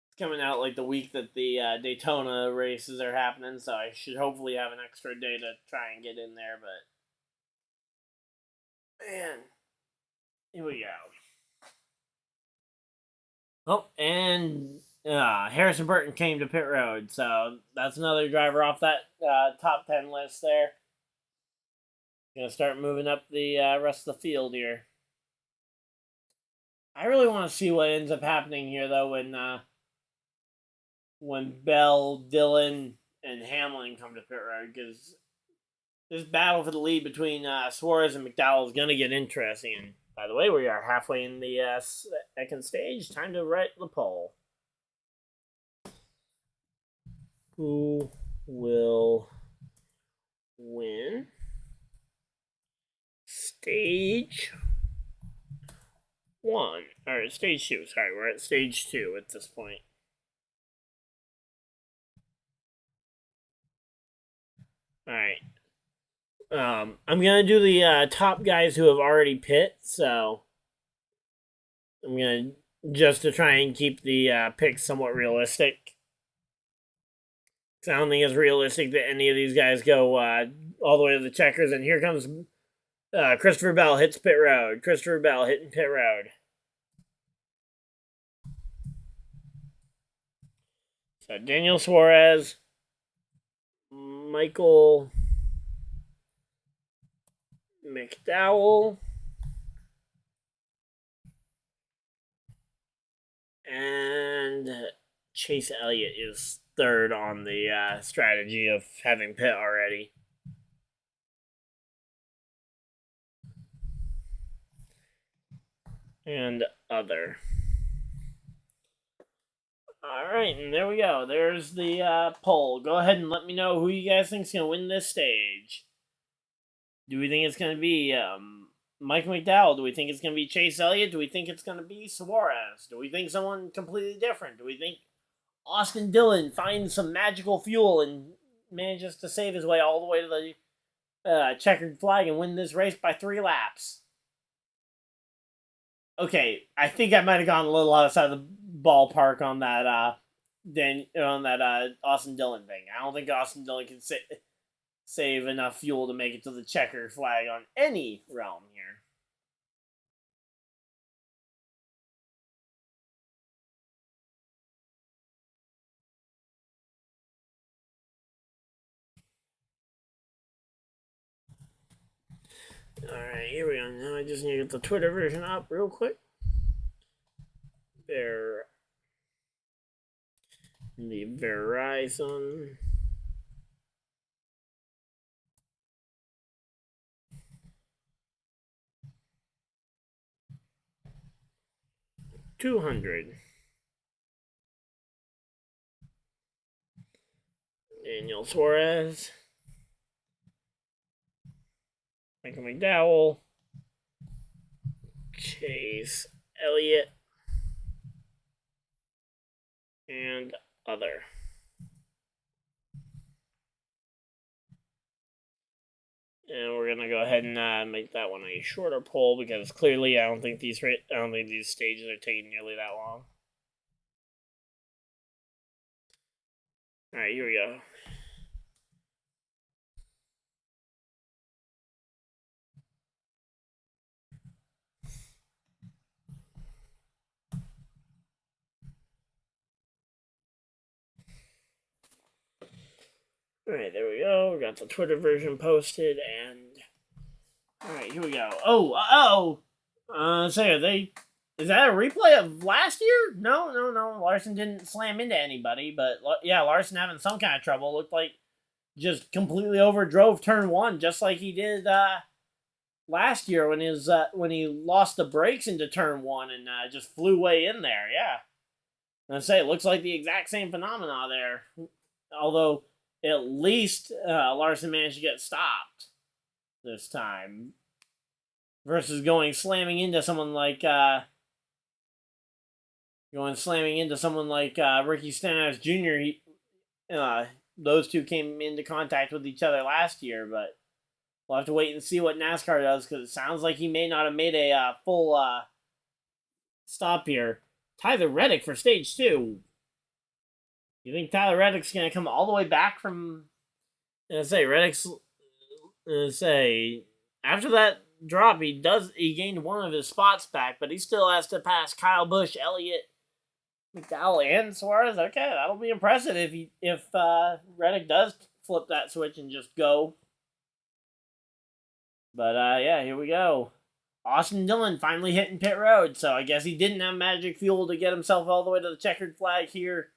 it's coming out like the week that the Daytona races are happening, so I should hopefully have an extra day to try and get in there, but man, here we go. Oh, and Harrison Burton came to pit road, so that's another driver off that top 10 list there. Gonna start moving up the rest of the field here. I really want to see what ends up happening here, though, when Bell, Dillon, and Hamlin come to pit road, because this battle for the lead between Suarez and McDowell is gonna get interesting. And by the way, we are halfway in the second stage. Time to write the poll. Who will win stage 1? Or stage 2. Sorry, we're at stage 2 at this point. Alright. I'm going to do the top guys who have already pit, so I'm going to, just to try and keep the picks somewhat realistic. I don't think it's realistic that any of these guys go all the way to the checkers. And here comes Christopher Bell hits pit road. Christopher Bell hitting pit road. So Daniel Suarez, Michael McDowell, and Chase Elliott is third on the strategy of having pit already. And other. Alright, and there we go. There's the poll. Go ahead and let me know who you guys think is going to win this stage. Do we think it's going to be Mike McDowell? Do we think it's going to be Chase Elliott? Do we think it's going to be Suarez? Do we think someone completely different? Do we think Austin Dillon finds some magical fuel and manages to save his way all the way to the checkered flag and win this race by 3 laps? Okay, I think I might have gone a little outside the ballpark on that Austin Dillon thing. I don't think Austin Dillon can save enough fuel to make it to the checkered flag on any realm here. Alright, here we go. Now I just need to get the Twitter version up real quick. There. The Verizon. 200. Daniel Suarez. Michael McDowell. Chase Elliott. And other. And we're gonna go ahead and make that one a shorter poll because clearly I don't think these stages are taking nearly that long. All right, here we go. All right, there we go. We got the Twitter version posted, and all right, here we go. So is that a replay of last year? No. Larson didn't slam into anybody, but yeah, Larson having some kind of trouble. Looked like just completely overdrove turn one, just like he did last year when he lost the brakes into turn one and just flew way in there. Yeah, and I say it looks like the exact same phenomena there, although at least Larson managed to get stopped this time versus going slamming into someone like Ricky Stenhouse Jr. Those two came into contact with each other last year, but we'll have to wait and see what NASCAR does because it sounds like he may not have made a full stop here. Tyler Reddick for stage 2. You think Tyler Reddick's going to come all the way back from... Reddick's... after that drop, he gained one of his spots back, but he still has to pass Kyle Busch, Elliott, McDowell, and Suarez. Okay, that'll be impressive if Reddick does flip that switch and just go. But yeah, here we go. Austin Dillon finally hitting pit road, so I guess he didn't have magic fuel to get himself all the way to the checkered flag here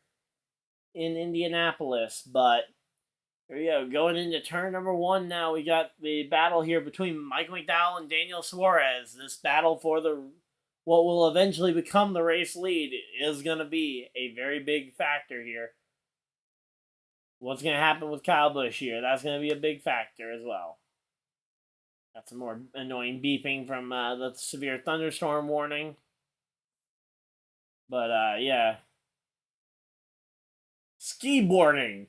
in Indianapolis. But here we go, going into turn number 1 now. We got the battle here between Michael McDowell and Daniel Suarez. This battle for what will eventually become the race lead is going to be a very big factor here. What's going to happen with Kyle Busch here? That's going to be a big factor as well. Got some more annoying beeping from the severe thunderstorm warning. But, yeah. Ski boarding.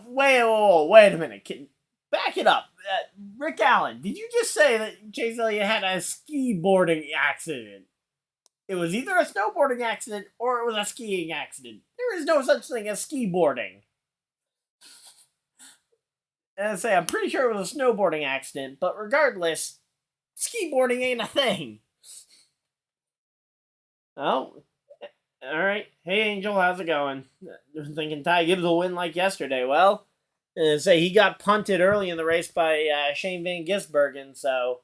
Wait a minute. Back it up. Rick Allen, did you just say that Chase Elliott had a ski boarding accident? It was either a snowboarding accident or it was a skiing accident. There is no such thing as ski boarding. And I'm pretty sure it was a snowboarding accident, but regardless, ski boarding ain't a thing. Oh, all right. Hey, Angel, how's it going? Thinking Ty Gibbs will win like yesterday. Well, he got punted early in the race by Shane Van Gisbergen, so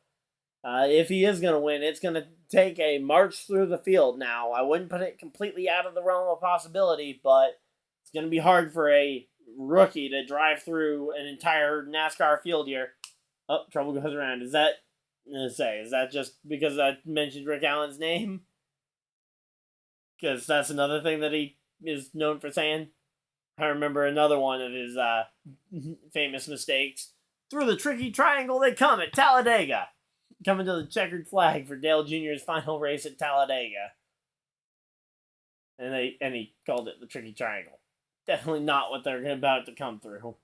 if he is going to win, it's going to take a march through the field now. I wouldn't put it completely out of the realm of possibility, but it's going to be hard for a rookie to drive through an entire NASCAR field here. Oh, trouble goes around. Is that just because I mentioned Rick Allen's name? Because that's another thing that he is known for saying. I remember another one of his famous mistakes. Through the tricky triangle they come at Talladega. Coming to the checkered flag for Dale Jr.'s final race at Talladega. And he called it the tricky triangle. Definitely not what they're about to come through.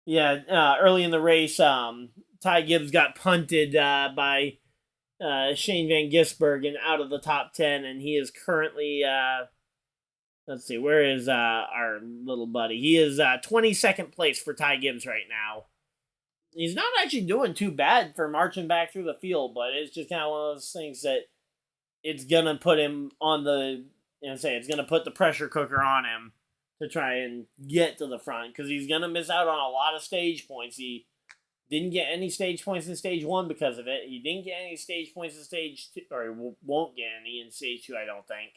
Yeah, early in the race, Ty Gibbs got punted by Shane Van Gisbergen out of the top 10, and he is currently, let's see, where is our little buddy? He is 22nd place for Ty Gibbs right now. He's not actually doing too bad for marching back through the field, but it's just kind of one of those things that it's going to put him on it's going to put the pressure cooker on him to try and get to the front, because he's going to miss out on a lot of stage points. He didn't get any stage points in stage 1 because of it. He didn't get any stage points in stage 2, or he won't get any in stage 2, I don't think.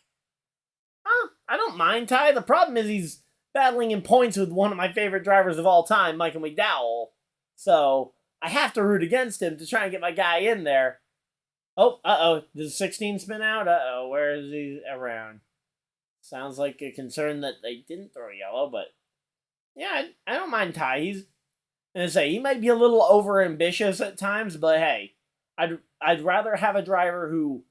I don't mind Ty. The problem is he's battling in points with one of my favorite drivers of all time, Michael McDowell. So I have to root against him to try and get my guy in there. Oh, uh-oh. Does 16 spin out? Uh-oh. Where is he around? Sounds like a concern that they didn't throw yellow, but yeah, I don't mind Ty. He's gonna say he might be a little over ambitious at times, but hey, I'd rather have a driver who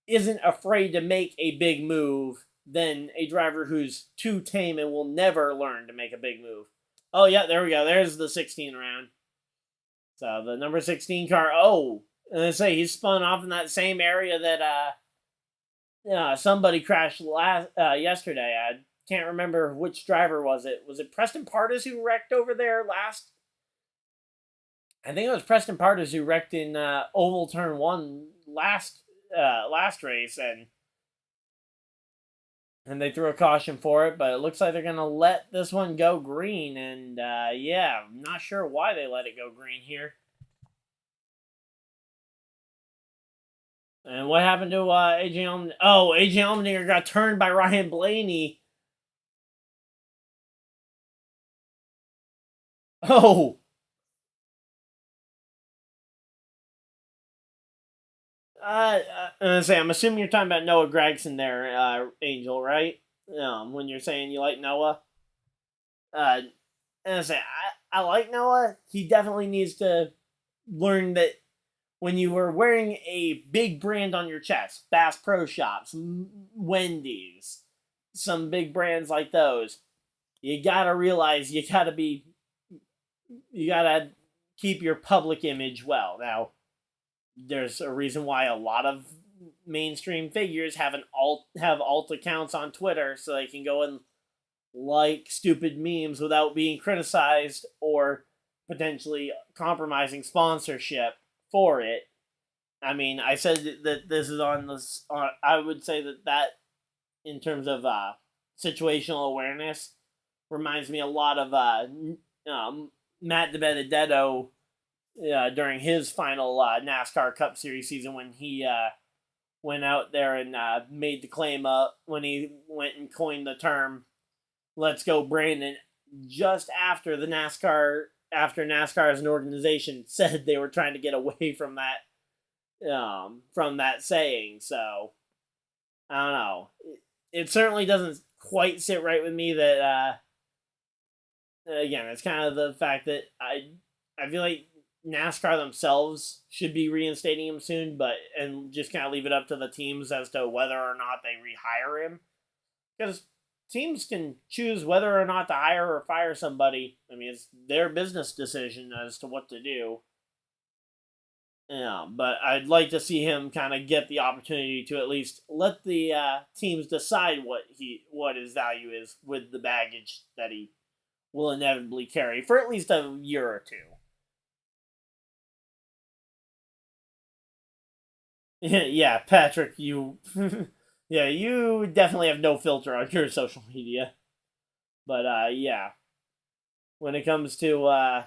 isn't afraid to make a big move than a driver who's too tame and will never learn to make a big move. Oh yeah, there we go. There's the 16 round. So the number 16 car. Oh, and I say he's spun off in that same area that somebody crashed yesterday. I can't remember which driver was it. Was it Preston Pardus who wrecked over there last? I think it was Preston Pardus who wrecked in Oval Turn 1 last race, and they threw a caution for it, but it looks like they're going to let this one go green, and yeah, I'm not sure why they let it go green here. And what happened to AJ Allmendinger? Oh, AJ Allmendinger got turned by Ryan Blaney. Oh. I'm assuming you're talking about Noah Gragson there, Angel, right? When you're saying you like Noah. I like Noah. He definitely needs to learn that when you are wearing a big brand on your chest, Bass Pro Shops, Wendy's, some big brands like those, you gotta realize you gotta keep your public image well. Now, there's a reason why a lot of mainstream figures have alt accounts on Twitter so they can go and like stupid memes without being criticized or potentially compromising sponsorship for it. I mean, I said that this is on this. I would say that in terms of situational awareness reminds me a lot of Matt DiBenedetto during his final NASCAR Cup Series season when he went out there and made the claim when he went and coined the term "Let's go Brandon" just after NASCAR as an organization said they were trying to get away from that saying. So I don't know. It certainly doesn't quite sit right with me that again, it's kind of the fact that I feel like NASCAR themselves should be reinstating him soon, and just kind of leave it up to the teams as to whether or not they rehire him, because teams can choose whether or not to hire or fire somebody. I mean, it's their business decision as to what to do. Yeah, but I'd like to see him kind of get the opportunity to at least let the teams decide what his value is with the baggage that he will inevitably carry for at least a year or two. Yeah, Patrick, you yeah, you definitely have no filter on your social media. But yeah. When it comes to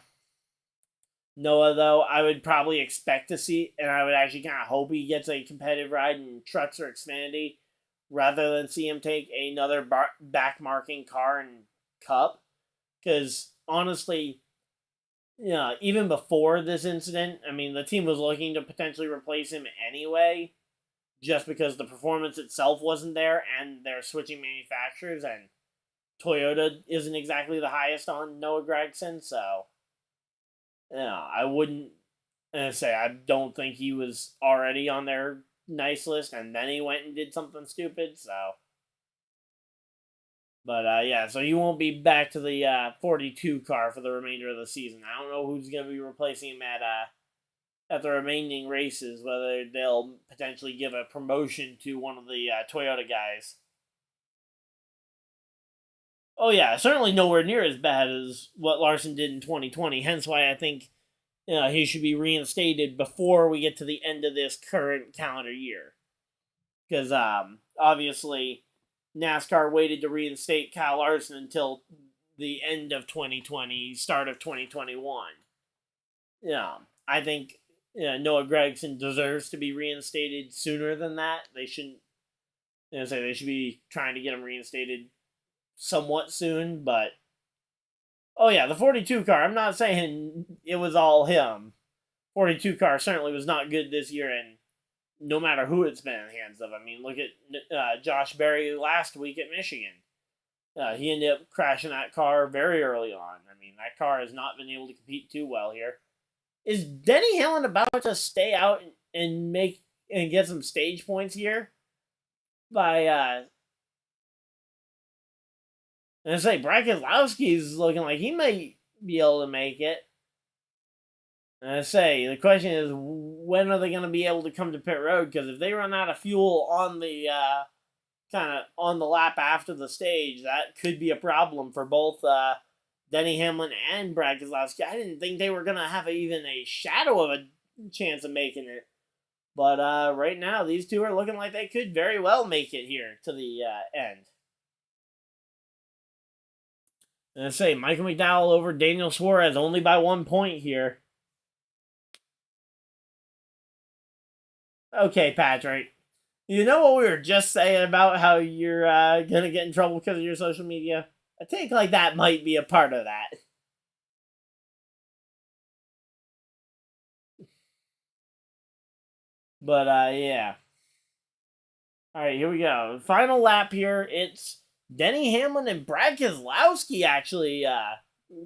Noah, though, I would probably expect to see, and I would actually kind of hope he gets a competitive ride in trucks or Xfinity, rather than see him take another backmarking car in Cup. Because honestly, even before this incident, I mean, the team was looking to potentially replace him anyway, just because the performance itself wasn't there, and they're switching manufacturers, and Toyota isn't exactly the highest on Noah Gragson, so I wouldn't say I don't think he was already on their nice list, and then he went and did something stupid. So, but yeah, so he won't be back to the 42 car for the remainder of the season. I don't know who's going to be replacing him at the remaining races. Whether they'll potentially give a promotion to one of the Toyota guys. Oh yeah, certainly nowhere near as bad as what Larson did in 2020. Hence why I think he should be reinstated before we get to the end of this current calendar year. Because obviously NASCAR waited to reinstate Kyle Larson until the end of 2020, start of 2021. Yeah, I think Noah Gragson deserves to be reinstated sooner than that. They shouldn't. They should be trying to get him reinstated somewhat soon, but oh yeah, the 42 car, I'm not saying it was all him. 42 car certainly was not good this year, and no matter who it's been in the hands of. I mean, look at Josh Berry last week at Michigan. He ended up crashing that car very early on. I mean, that car has not been able to compete too well here. Is Denny Hamlin about to stay out and get some stage points here? By and say Brad Keselowski's looking like he may be able to make it. And I say the question is, when are they going to be able to come to pit road? Because if they run out of fuel on the kind of on the lap after the stage, that could be a problem for both Denny Hamlin and Brad Keselowski. I didn't think they were going to have even a shadow of a chance of making it. But right now, these two are looking like they could very well make it here to the end. And I say Michael McDowell over Daniel Suarez only by 1 point here. Okay, Patrick. You know what we were just saying about how you're going to get in trouble because of your social media? A take like that might be a part of that. But, yeah. Alright, here we go. Final lap here. It's Denny Hamlin and Brad Keselowski actually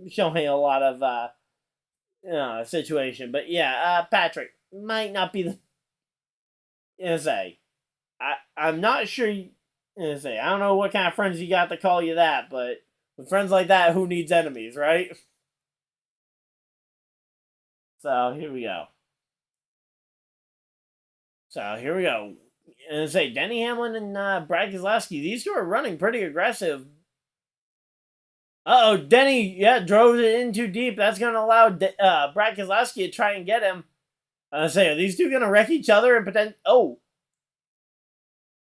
showing a lot of situation. But, yeah, Patrick, might not be the... I'm not sure... I don't know what kind of friends you got to call you that, but with friends like that, who needs enemies, right? So, here we go. And Denny Hamlin and Brad Keselowski, these two are running pretty aggressive. Uh-oh, Denny, drove it in too deep. That's going to allow Brad Keselowski to try and get him. Are these two going to wreck each other and pretend... Oh.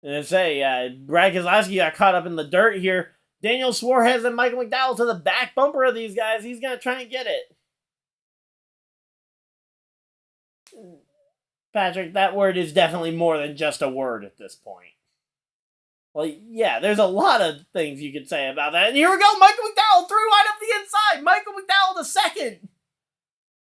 And Brad Keselowski got caught up in the dirt here. Daniel Suarez and Michael McDowell to the back bumper of these guys. He's going to try and get it. Patrick, that word is definitely more than just a word at this point. Well, yeah, there's a lot of things you could say about that. And here we go, Michael McDowell threw right up the inside. Michael McDowell to second.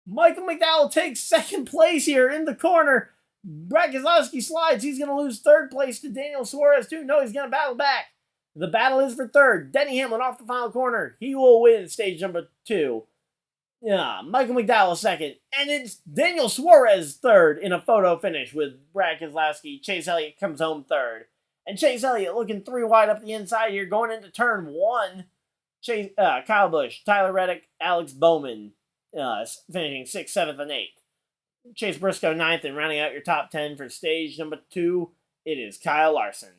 Michael McDowell takes second place here in the corner. Brad Keselowski slides. He's going to lose third place to Daniel Suarez, too. No, he's going to battle back. The battle is for third. Denny Hamlin off the final corner. He will win stage number 2. Yeah, Michael McDowell second. And it's Daniel Suarez third in a photo finish with Brad Keselowski. Chase Elliott comes home third. And Chase Elliott looking 3 wide up the inside here going into turn 1. Kyle Busch, Tyler Reddick, Alex Bowman finishing 6th, 7th, and 8th. Chase Briscoe 9th, and rounding out your top 10 for stage number 2, it is Kyle Larson.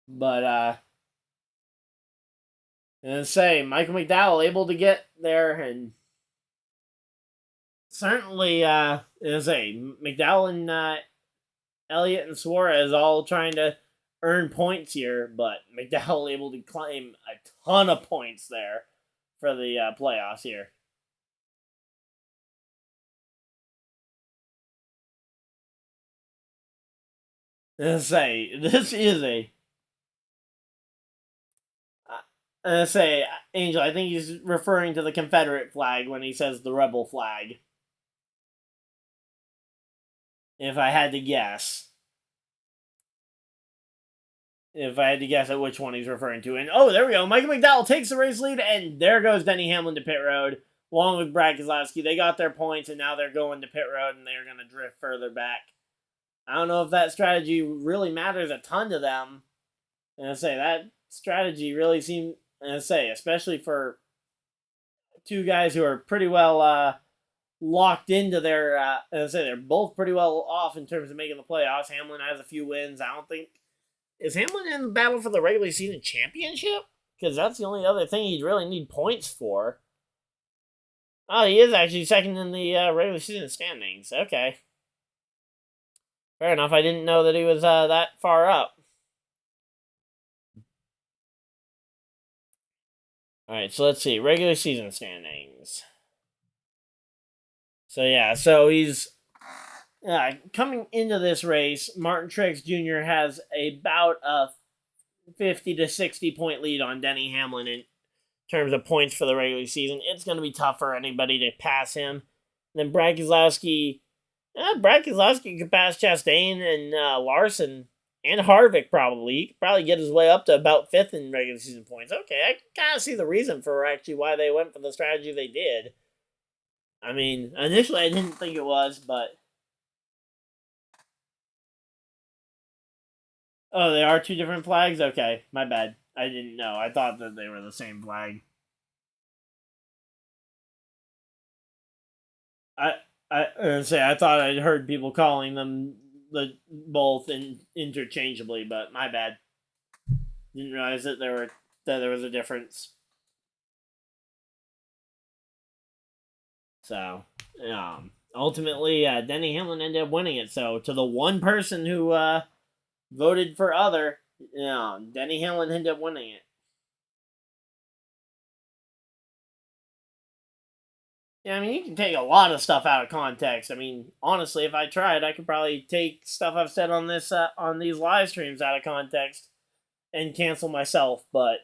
But, Michael McDowell able to get there, and certainly, McDowell and Elliott and Suarez all trying to earn points here, but McDowell able to claim a ton of points there for the playoffs here. This is a... Angel, I think he's referring to the Confederate flag when he says the rebel flag. If I had to guess. At which one he's referring to. And, oh, there we go. Michael McDowell takes the race lead, and there goes Denny Hamlin to pit road, along with Brad Keselowski. They got their points, and now they're going to pit road, and they're going to drift further back. I don't know if that strategy really matters a ton to them. And that strategy really seemed, especially for two guys who are pretty well locked into their, they're both pretty well off in terms of making the playoffs. Hamlin has a few wins. I don't think... Is Hamlin in the battle for the regular season championship? Because that's the only other thing he'd really need points for. Oh, he is actually second in the regular season standings. Okay. Fair enough. I didn't know that he was that far up. Alright, so let's see. Regular season standings. So he's... coming into this race, Martin Truex Jr. has about a 50 to 60 point lead on Denny Hamlin in terms of points for the regular season. It's going to be tough for anybody to pass him. And then Brad Keselowski could pass Chastain and Larson and Harvick probably. He could probably get his way up to about 5th in regular season points. Okay, I can kind of see the reason for actually why they went for the strategy they did. I mean, initially I didn't think it was, but... Oh, they are 2 different flags? Okay, my bad. I didn't know. I thought that they were the same flag. I thought I'd heard people calling them both interchangeably, but my bad. Didn't realize that there was a difference. So, ultimately, Denny Hamlin ended up winning it. So, to the one person who voted for other, Denny Hamlin ended up winning it. Yeah, I mean, you can take a lot of stuff out of context. I mean, honestly, if I tried, I could probably take stuff I've said on this on these live streams out of context and cancel myself. But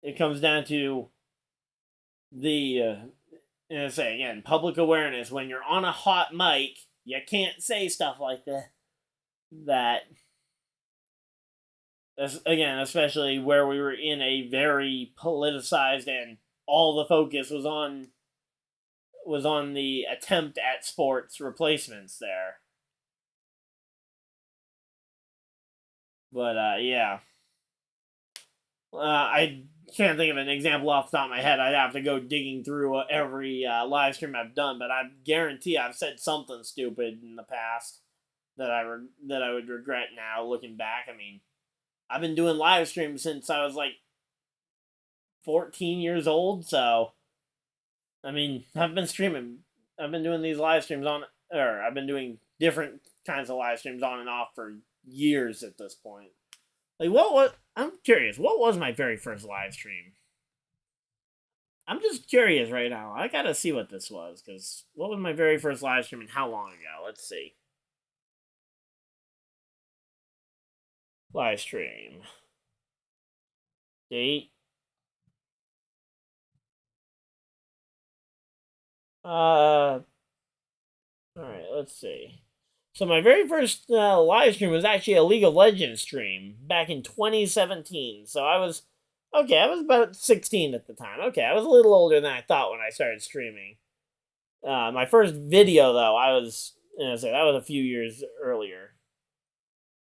it comes down to the, say again, public awareness. When you're on a hot mic, you can't say stuff like that. Again, especially where we were in a very politicized and all the focus was on the attempt at sports replacements there. But yeah, I can't think of an example off the top of my head. I'd have to go digging through every live stream I've done, but I guarantee I've said something stupid in the past that I would regret now looking back. I mean, I've been doing live streams since I was like 14 years old, so I mean, I've been streaming. I've been doing these live streams I've been doing different kinds of live streams on and off for years at this point. Like, I'm curious, what was my very first live stream? I'm just curious right now. I gotta see what this was, because what was my very first live stream and how long ago? Let's see. Live stream. Date. Alright, let's see. So my very first live stream was actually a League of Legends stream back in 2017. So I was about 16 at the time. Okay, I was a little older than I thought when I started streaming. My first video, though, that was a few years earlier.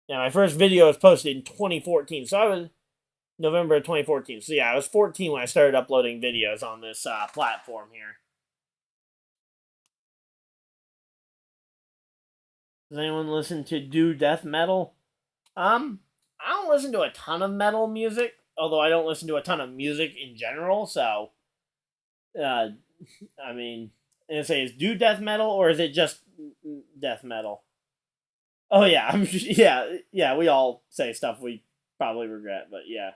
Yeah, my first video was posted in 2014. So I was November of 2014. So yeah, I was 14 when I started uploading videos on this platform here. Does anyone listen to death metal? I don't listen to a ton of metal music, although I don't listen to a ton of music in general. So, I mean, is death metal or is it just death metal? Oh yeah, yeah. We all say stuff we probably regret, but yeah.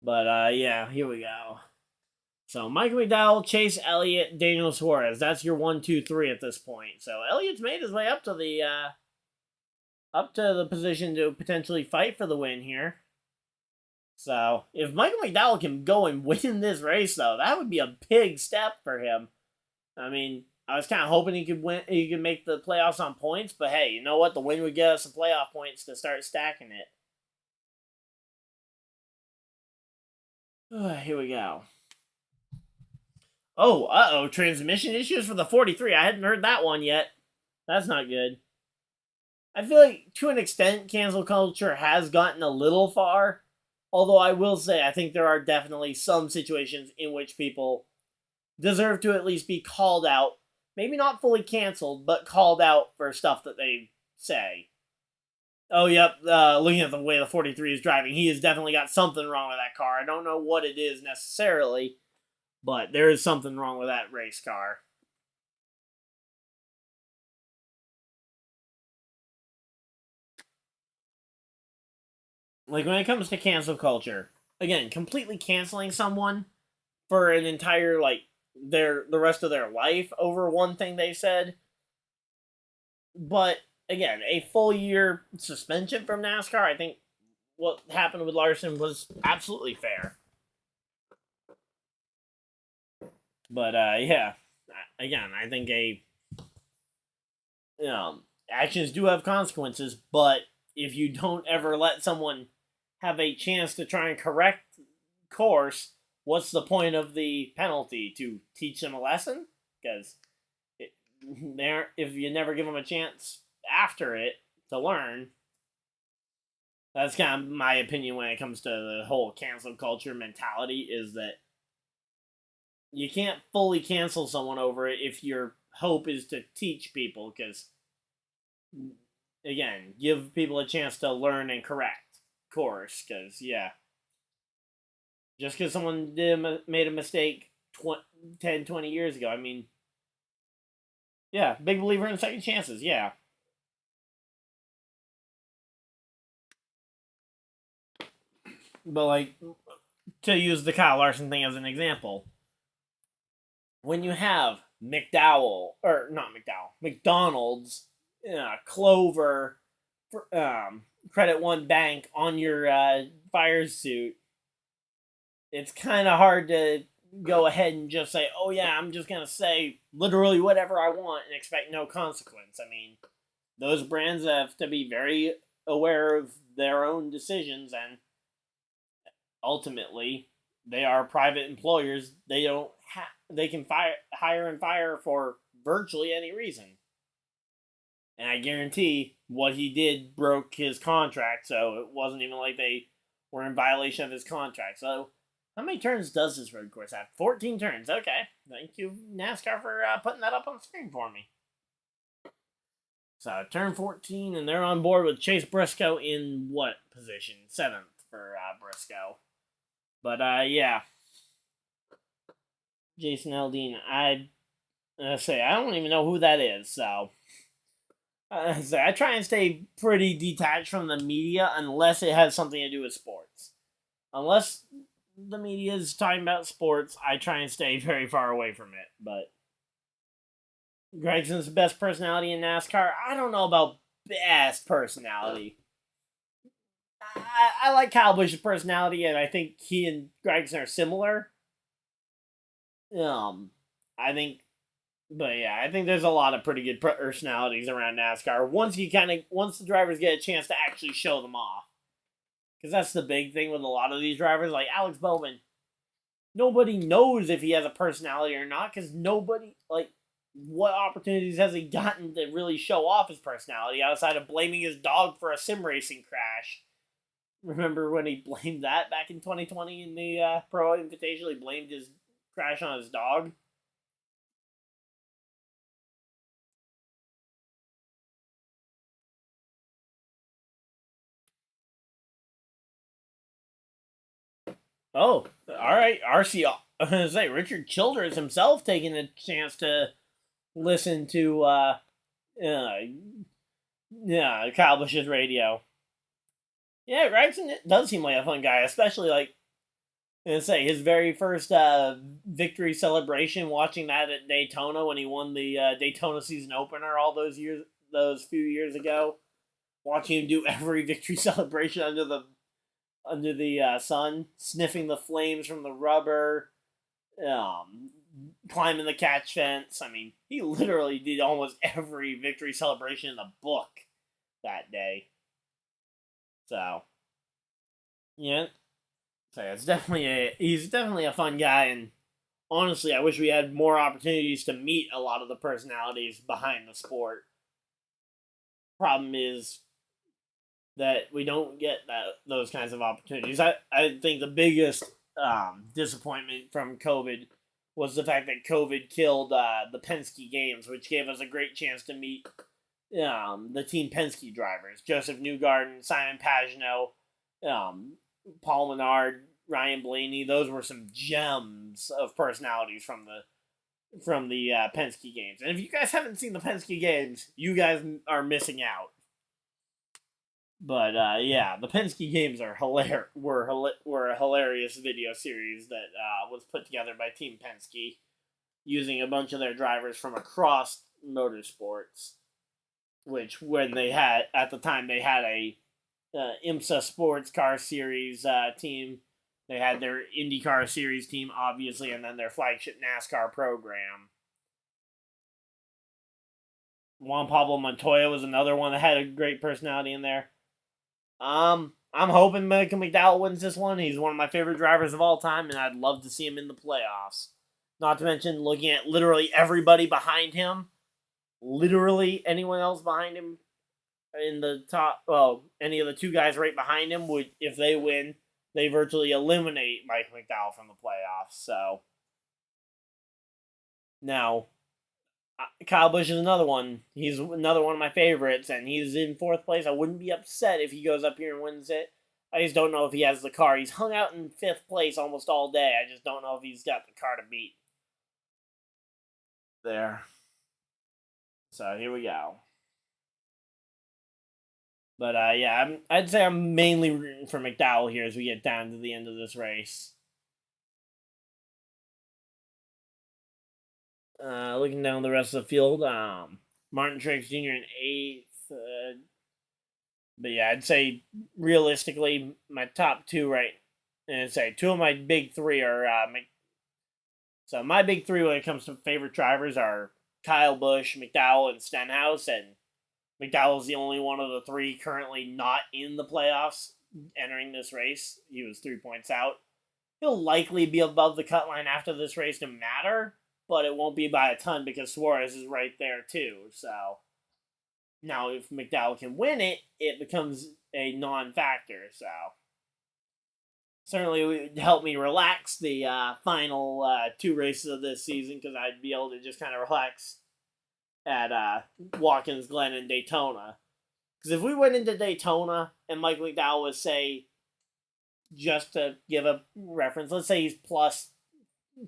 But yeah, here we go. So, Michael McDowell, Chase Elliott, Daniel Suarez. That's your 1, 2, 3 at this point. So, Elliott's made his way up to the position to potentially fight for the win here. So, if Michael McDowell can go and win this race, though, that would be a big step for him. I mean, I was kind of hoping he could make the playoffs on points, but hey, you know what? The win would get us some playoff points to start stacking it. Here we go. Oh, transmission issues for the 43. I hadn't heard that one yet. That's not good. I feel like, to an extent, cancel culture has gotten a little far. Although I will say, I think there are definitely some situations in which people deserve to at least be called out. Maybe not fully canceled, but called out for stuff that they say. Oh, yep, looking at the way the 43 is driving, he has definitely got something wrong with that car. I don't know what it is necessarily, but there is something wrong with that race car. Like, when it comes to cancel culture, again, completely canceling someone for an entire, like, the rest of their life over one thing they said. But again, a full year suspension from NASCAR, I think what happened with Larson was absolutely fair. But yeah, again, I think actions do have consequences, but if you don't ever let someone have a chance to try and correct course, what's the point of the penalty? To teach them a lesson? Because if you never give them a chance after it to learn, that's kind of my opinion when it comes to the whole cancel culture mentality, is that you can't fully cancel someone over it if your hope is to teach people, because, again, give people a chance to learn and correct course, because, yeah, just because someone made a mistake 10, 20 years ago, I mean, yeah, big believer in second chances, yeah. But, like, to use the Kyle Larson thing as an example, when you have McDonald's, Clover, Credit One Bank on your fire suit, it's kind of hard to go ahead and just say, oh yeah, I'm just going to say literally whatever I want and expect no consequence. I mean, those brands have to be very aware of their own decisions, and ultimately, they are private employers. They can hire and fire for virtually any reason. And I guarantee what he did broke his contract, so it wasn't even like they were in violation of his contract. So, how many turns does this road course have? 14 turns. Okay. Thank you, NASCAR, for putting that up on the screen for me. So, turn 14, and they're on board with Chase Briscoe in what position? 7th for Briscoe. But, yeah. Jason Aldean, I don't even know who that is, so. I try and stay pretty detached from the media unless it has something to do with sports. Unless the media is talking about sports, I try and stay very far away from it. But Gregson's the best personality in NASCAR. I don't know about best personality. I like Kyle Busch's personality, and I think he and Gregson are similar. I think there's a lot of pretty good personalities around NASCAR. Once the drivers get a chance to actually show them off, because that's the big thing with a lot of these drivers, like Alex Bowman. Nobody knows if he has a personality or not, because what opportunities has he gotten to really show off his personality outside of blaming his dog for a sim racing crash? Remember when he blamed that back in 2020 in the Pro Invitational? He blamed his crash on his dog. Oh, all right. RC, I was going to say, Richard Childress himself taking a chance to listen to Kyle Busch's radio. Yeah, Gregson does seem like a fun guy, especially his very first victory celebration, watching that at Daytona when he won the Daytona season opener all those few years ago. Watching him do every victory celebration under the sun, sniffing the flames from the rubber, climbing the catch fence. I mean, he literally did almost every victory celebration in the book that day. So, yeah. So he's definitely a fun guy, and honestly, I wish we had more opportunities to meet a lot of the personalities behind the sport. Problem is that we don't get those kinds of opportunities. I think the biggest disappointment from COVID was the fact that COVID killed the Penske Games, which gave us a great chance to meet the Team Penske drivers. Joseph Newgarden, Simon Pagenaud, Paul Menard, Ryan Blaney. Those were some gems of personalities from the Penske Games. And if you guys haven't seen the Penske Games, you guys are missing out. But yeah, the Penske Games were a hilarious video series that was put together by Team Penske using a bunch of their drivers from across motorsports. which when they had, at the time, they had a IMSA Sports Car Series team. They had their IndyCar Series team, obviously, and then their flagship NASCAR program. Juan Pablo Montoya was another one that had a great personality in there. I'm hoping Michael McDowell wins this one. He's one of my favorite drivers of all time, and I'd love to see him in the playoffs. Not to mention looking at literally everybody behind him. Literally anyone else behind him in the top, well, any of the two guys right behind him would, if they win, they virtually eliminate Mike McDowell from the playoffs. So now, Kyle Busch is another one. He's another one of my favorites, and he's in fourth place. I wouldn't be upset if he goes up here and wins it. I just don't know if he has the car. He's hung out in fifth place almost all day. I just don't know if he's got the car to beat. There. So here we go. But yeah, I'd say I'm mainly rooting for McDowell here as we get down to the end of this race. Looking down the rest of the field, Martin Truex Jr. in 8th. But yeah, I'd say realistically, my top two, right? And I'd say two of my big three are so my big three when it comes to favorite drivers are Kyle Busch, McDowell, and Stenhouse, and McDowell's the only one of the three currently not in the playoffs entering this race. He was 3 points out. He'll likely be above the cut line after this race no matter, but it won't be by a ton because Suarez is right there too. So now if McDowell can win it, it becomes a non-factor. So certainly would help me relax the final two races of this season because I'd be able to just kind of relax at Watkins Glen and Daytona. Because if we went into Daytona and Mike McDowell was, say, just to give a reference, let's say he's plus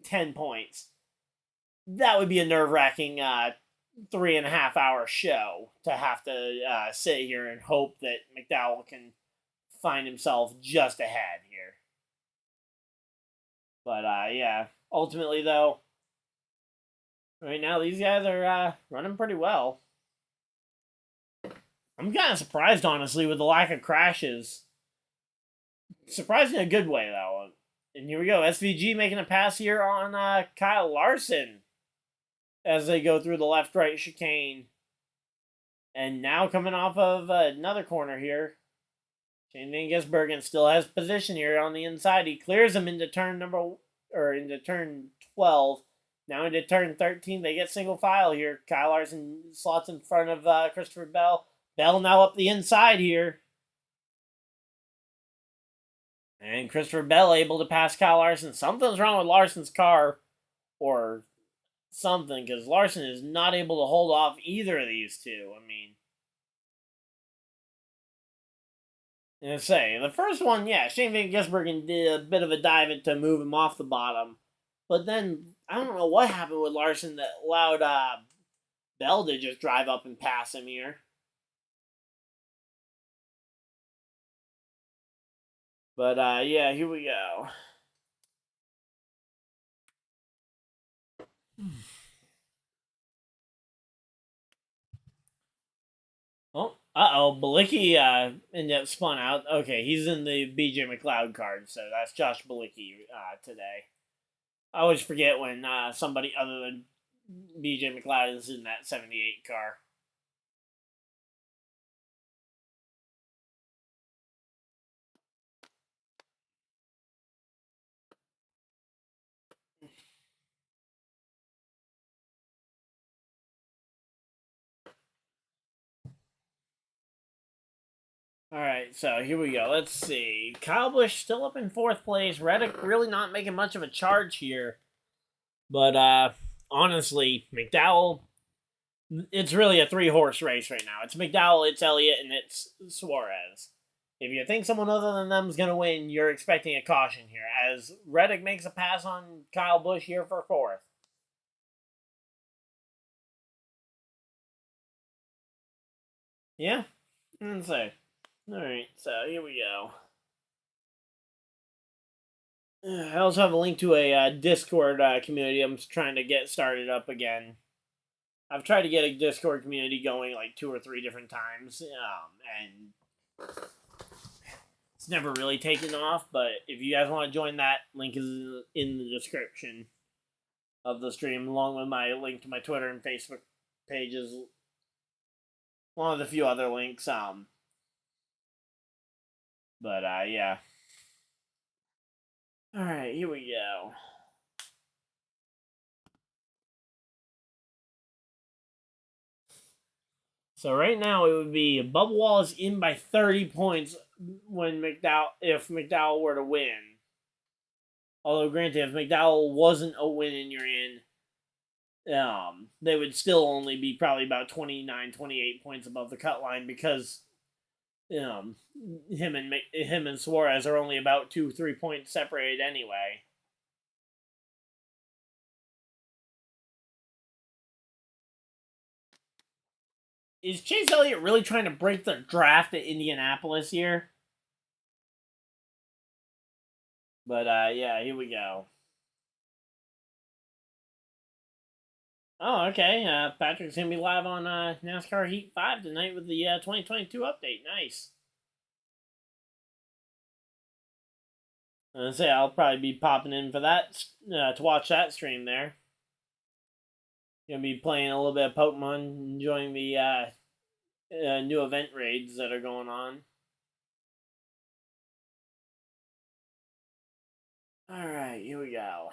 10 points, that would be a nerve-wracking 3.5 hour show to have to sit here and hope that McDowell can find himself just ahead here. But yeah, ultimately though, right now these guys are running pretty well. I'm kind of surprised, honestly, with the lack of crashes. Surprised in a good way, though. And here we go. SVG making a pass here on Kyle Larson as they go through the left-right chicane. And now coming off of another corner here. Shane Van Gisbergen still has position here on the inside. He clears him into turn 12. Now into turn 13. They get single file here. Kyle Larson slots in front of Christopher Bell. Bell now up the inside here. And Christopher Bell able to pass Kyle Larson. Something's wrong with Larson's car. Or something. Because Larson is not able to hold off either of these two. I mean. And say, the first one, yeah, Shane Van Gisbergen did a bit of a dive to move him off the bottom. But then, I don't know what happened with Larson that allowed Bell to just drive up and pass him here. But, yeah, here we go. Oh, Balicki ended up spun out. Okay, he's in the BJ McLeod card, so that's Josh Balicki today. I always forget when somebody other than BJ McLeod is in that 78 car. Alright, so here we go. Let's see. Kyle Busch still up in fourth place. Reddick really not making much of a charge here. But, honestly, McDowell, it's really a three-horse race right now. It's McDowell, it's Elliott, and it's Suarez. If you think someone other than them is going to win, you're expecting a caution here, as Reddick makes a pass on Kyle Busch here for fourth. Yeah, let's see. Alright, so here we go. I also have a link to a Discord community I'm trying to get started up again. I've tried to get a Discord community going like 2 or 3 different times, and it's never really taken off. But if you guys want to join that, link is in the description of the stream, along with my link to my Twitter and Facebook pages, along with a few other links. But yeah. All right, here we go. So right now it would be Bubba Wallace in by 30 points when if McDowell were to win. Although granted, if McDowell wasn't a win and you're in, they would still only be probably about 29, 28 points above the cut line because him and Suarez are only about 2-3 points separated anyway. Is Chase Elliott really trying to break the draft at Indianapolis here? But yeah, here we go. Oh, okay. Patrick's gonna be live on NASCAR Heat 5 tonight with the 2022 update. Nice. I'll probably be popping in for that to watch that stream there. Gonna be playing a little bit of Pokemon, enjoying the new event raids that are going on. Alright, here we go.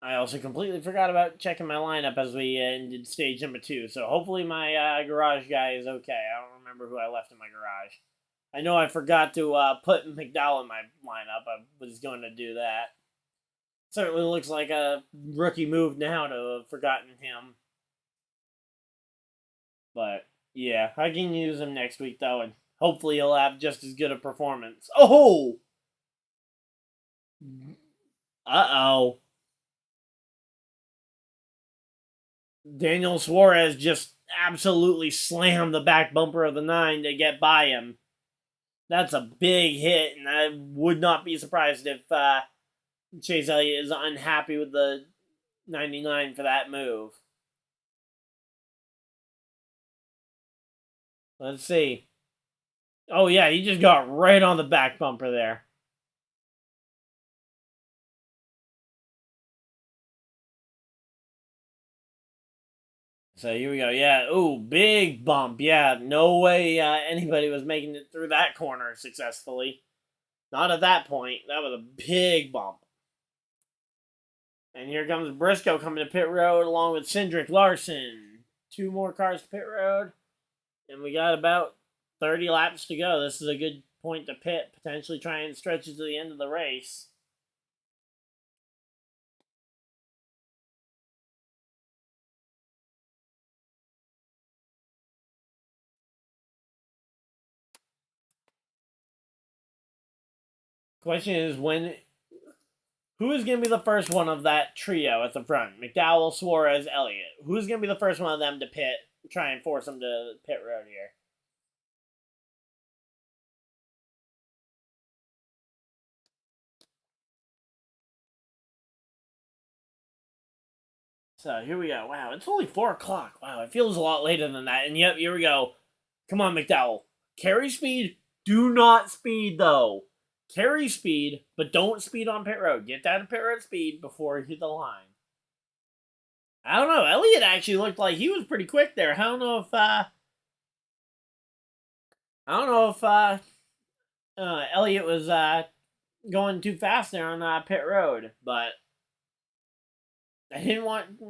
I also completely forgot about checking my lineup as we ended stage number 2, so hopefully my garage guy is okay. I don't remember who I left in my garage. I know I forgot to put McDowell in my lineup. I was going to do that. Certainly looks like a rookie move now to have forgotten him. But, yeah, I can use him next week, though, and hopefully he'll have just as good a performance. Oh! Uh-oh. Daniel Suarez just absolutely slammed the back bumper of the 9 to get by him. That's a big hit, and I would not be surprised if Chase Elliott is unhappy with the 99 for that move. Let's see. Oh, yeah, he just got right on the back bumper there. So here we go. Yeah. Ooh, big bump. Yeah, no way anybody was making it through that corner successfully. Not at that point. That was a big bump. And here comes Briscoe coming to pit road along with Cindric Larson. 2 more cars to pit road. And we got about 30 laps to go. This is a good point to pit. Potentially try and stretch it to the end of the race. Question is who is going to be the first one of that trio at the front? McDowell, Suarez, Elliott. Who's going to be the first one of them to pit? Try and force them to pit road here. So here we go. Wow, it's only 4 o'clock. Wow, it feels a lot later than that. And yep, here we go. Come on, McDowell. Carry speed. Do not speed, though. Carry speed, but don't speed on pit road. Get down to pit road speed before you hit the line. I don't know. Elliott actually looked like he was pretty quick there. I don't know if Elliott was going too fast there on pit road, but I didn't want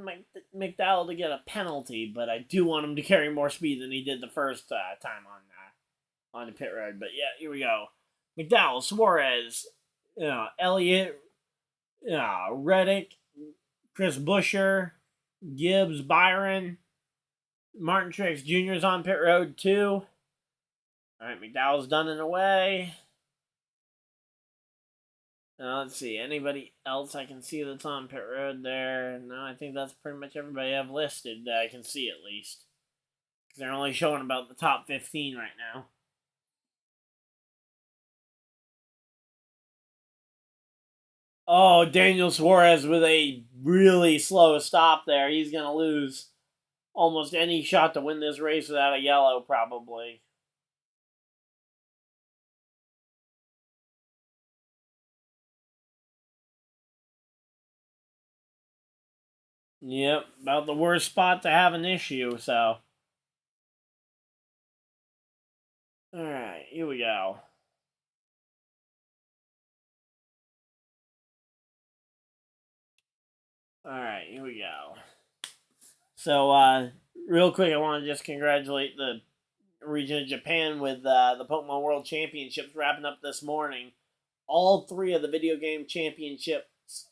McDowell to get a penalty, but I do want him to carry more speed than he did the first time on the pit road. But yeah, here we go. McDowell, Suarez, Elliott, Reddick, Chris Buescher, Gibbs, Byron, Martin Truex Jr. is on pit road too. All right, McDowell's done and away. Let's see. Anybody else I can see that's on pit road there? No, I think that's pretty much everybody I've listed that I can see at least. Because they're only showing about the top 15 right now. Oh, Daniel Suarez with a really slow stop there. He's going to lose almost any shot to win this race without a yellow, probably. Yep, about the worst spot to have an issue, so. Alright, here we go. Alright, here we go. So, real quick, I want to just congratulate the region of Japan with the Pokemon World Championships wrapping up this morning. All 3 of the video game championships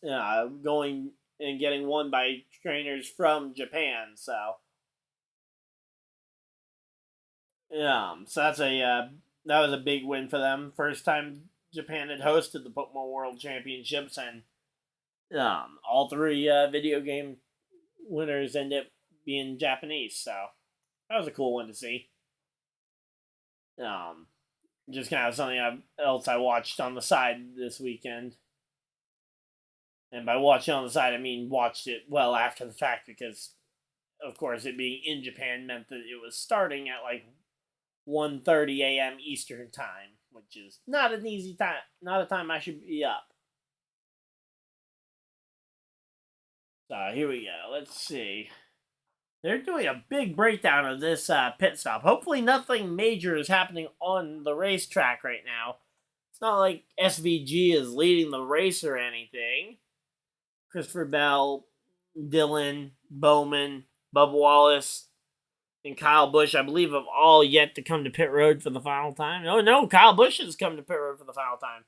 going and getting won by trainers from Japan. So that's that was a big win for them. First time Japan had hosted the Pokemon World Championships, and all 3 video game winners ended up being Japanese. So that was a cool one to see. Just kind of something else I watched on the side this weekend. And by watching on the side, I mean watched it well after the fact, because, of course, it being in Japan meant that it was starting at like 1:30 a.m. Eastern Time, which is not an easy time, not a time I should be up. So here we go. Let's see. They're doing a big breakdown of this pit stop. Hopefully nothing major is happening on the racetrack right now. It's not like SVG is leading the race or anything. Christopher Bell, Dylan, Bowman, Bubba Wallace, and Kyle Busch, I believe, have all yet to come to pit road for the final time. Oh, no, Kyle Busch has come to pit road for the final time.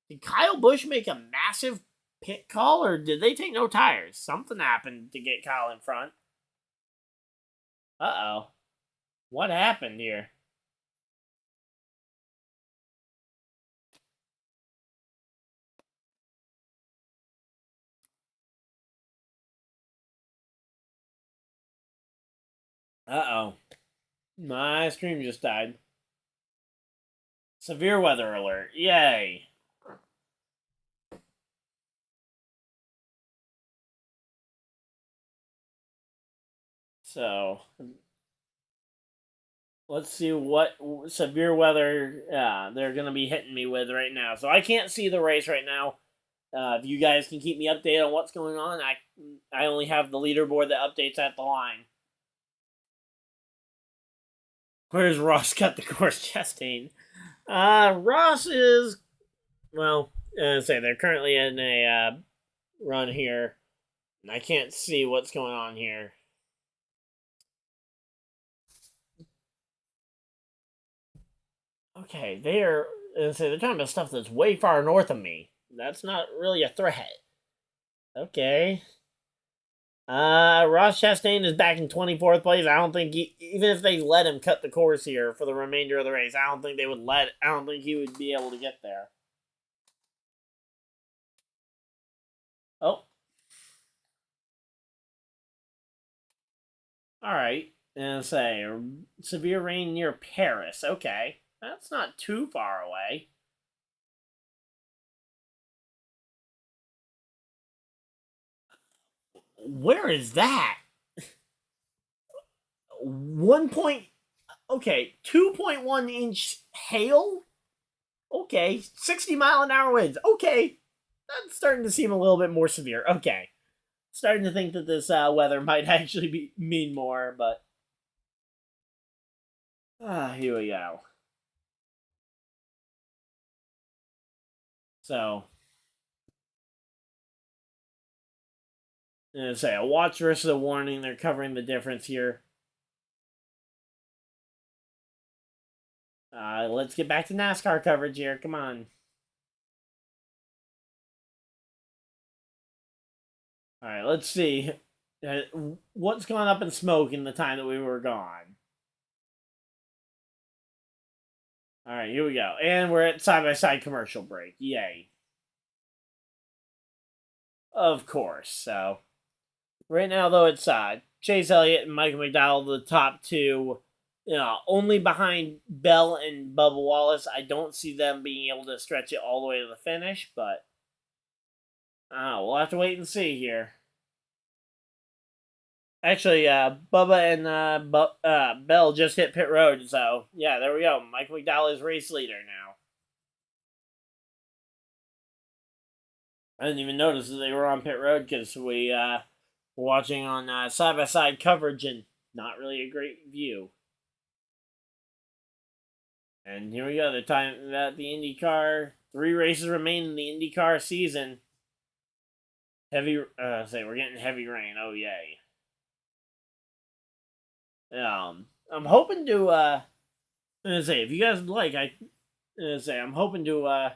Did Kyle Busch make a massive pit call, or did they take no tires? Something happened to get Kyle in front. Uh-oh. What happened here? Uh-oh. My stream just died. Severe weather alert. Yay. So, let's see what severe weather they're going to be hitting me with right now. So I can't see the race right now. If you guys can keep me updated on what's going on, I only have the leaderboard that updates at the line. Where's Ross cut the course, Chastain? Ross is, well, say they're currently in a run here, and I can't see what's going on here. Okay, they're talking about stuff that's way far north of me. That's not really a threat. Okay. Ross Chastain is back in 24th place. I don't think even if they let him cut the course here for the remainder of the race, I don't think he would be able to get there. Oh. Alright. And say, severe rain near Paris. Okay. That's not too far away. Where is that? 2.1 inch hail? Okay. 60-mile-an-hour winds. Okay. That's starting to seem a little bit more severe. Okay. Starting to think that this weather might actually mean more, but here we go. So, I'm gonna say a watch versus a warning. They're covering the difference here. Let's get back to NASCAR coverage here. Come on. All right, let's see what's going up in smoke in the time that we were gone. All right, here we go. And we're at side-by-side commercial break. Yay. Of course. So, right now, though, it's Chase Elliott and Michael McDowell, the top 2. Only behind Bell and Bubba Wallace. I don't see them being able to stretch it all the way to the finish, but we'll have to wait and see here. Actually, Bubba and Bell just hit pit road, so yeah, there we go. Michael McDowell is race leader now. I didn't even notice that they were on pit road because we were watching on side-by-side coverage and not really a great view. And here we go. The time that the IndyCar, 3 races remain in the IndyCar season. We're getting heavy rain. Oh yay. I'm hoping to if you guys would like, I'm hoping to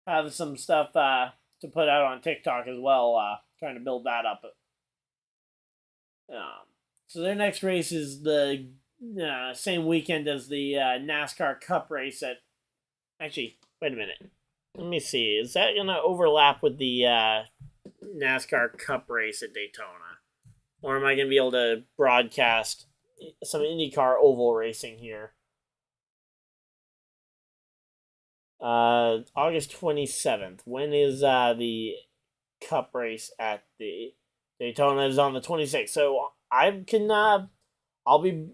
have some stuff to put out on TikTok as well. Trying to build that up. So their next race is the same weekend as the NASCAR Cup race at. Actually, wait a minute. Let me see. Is that gonna overlap with the NASCAR Cup race at Daytona, or am I gonna be able to broadcast some IndyCar oval racing here? August 27th. When is the Cup race at the Daytona? Is on the 26th. So I can I'll be,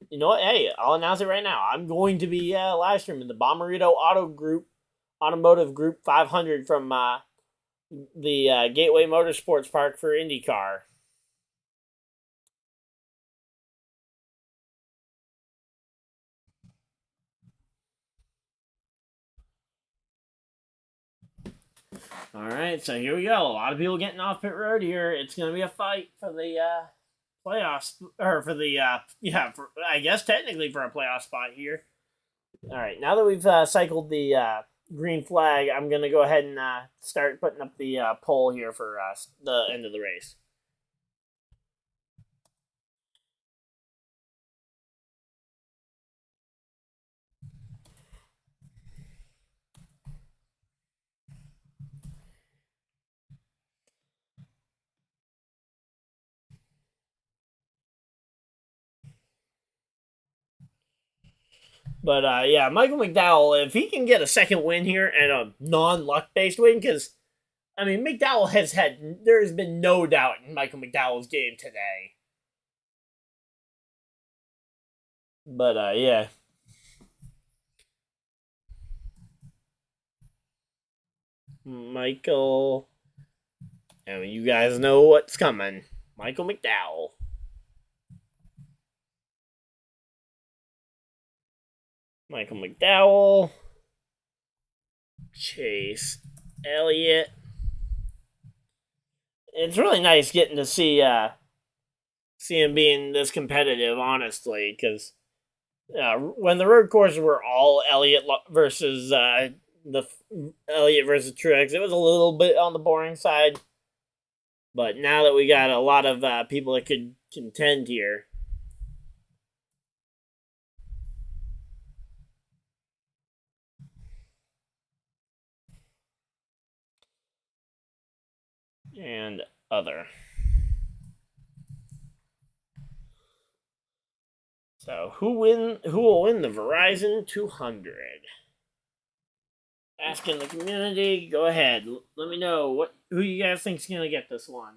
you know what? Hey, I'll announce it right now. I'm going to be live streaming the Bommarito Automotive Group 500 from the Gateway Motorsports Park for IndyCar. All right, so here we go. A lot of people getting off pit road here. It's going to be a fight for the playoffs, or for the I guess technically for a playoff spot here. All right, now that we've cycled the green flag, I'm gonna go ahead and start putting up the poll here for the end of the race. But yeah, Michael McDowell, if he can get a second win here and a non-luck based win, because I mean McDowell there has been no doubt in Michael McDowell's game today. But yeah. Michael, I mean, you guys know what's coming. Michael McDowell. Michael McDowell. Chase Elliott. It's really nice getting to see him being this competitive, honestly, because when the road courses were all Elliott versus the Elliott versus Truex, it was a little bit on the boring side. But now that we got a lot of people that could contend here. And other. So who will win the Verizon 200? Asking the community, go ahead. Let me know who you guys think's gonna get this one.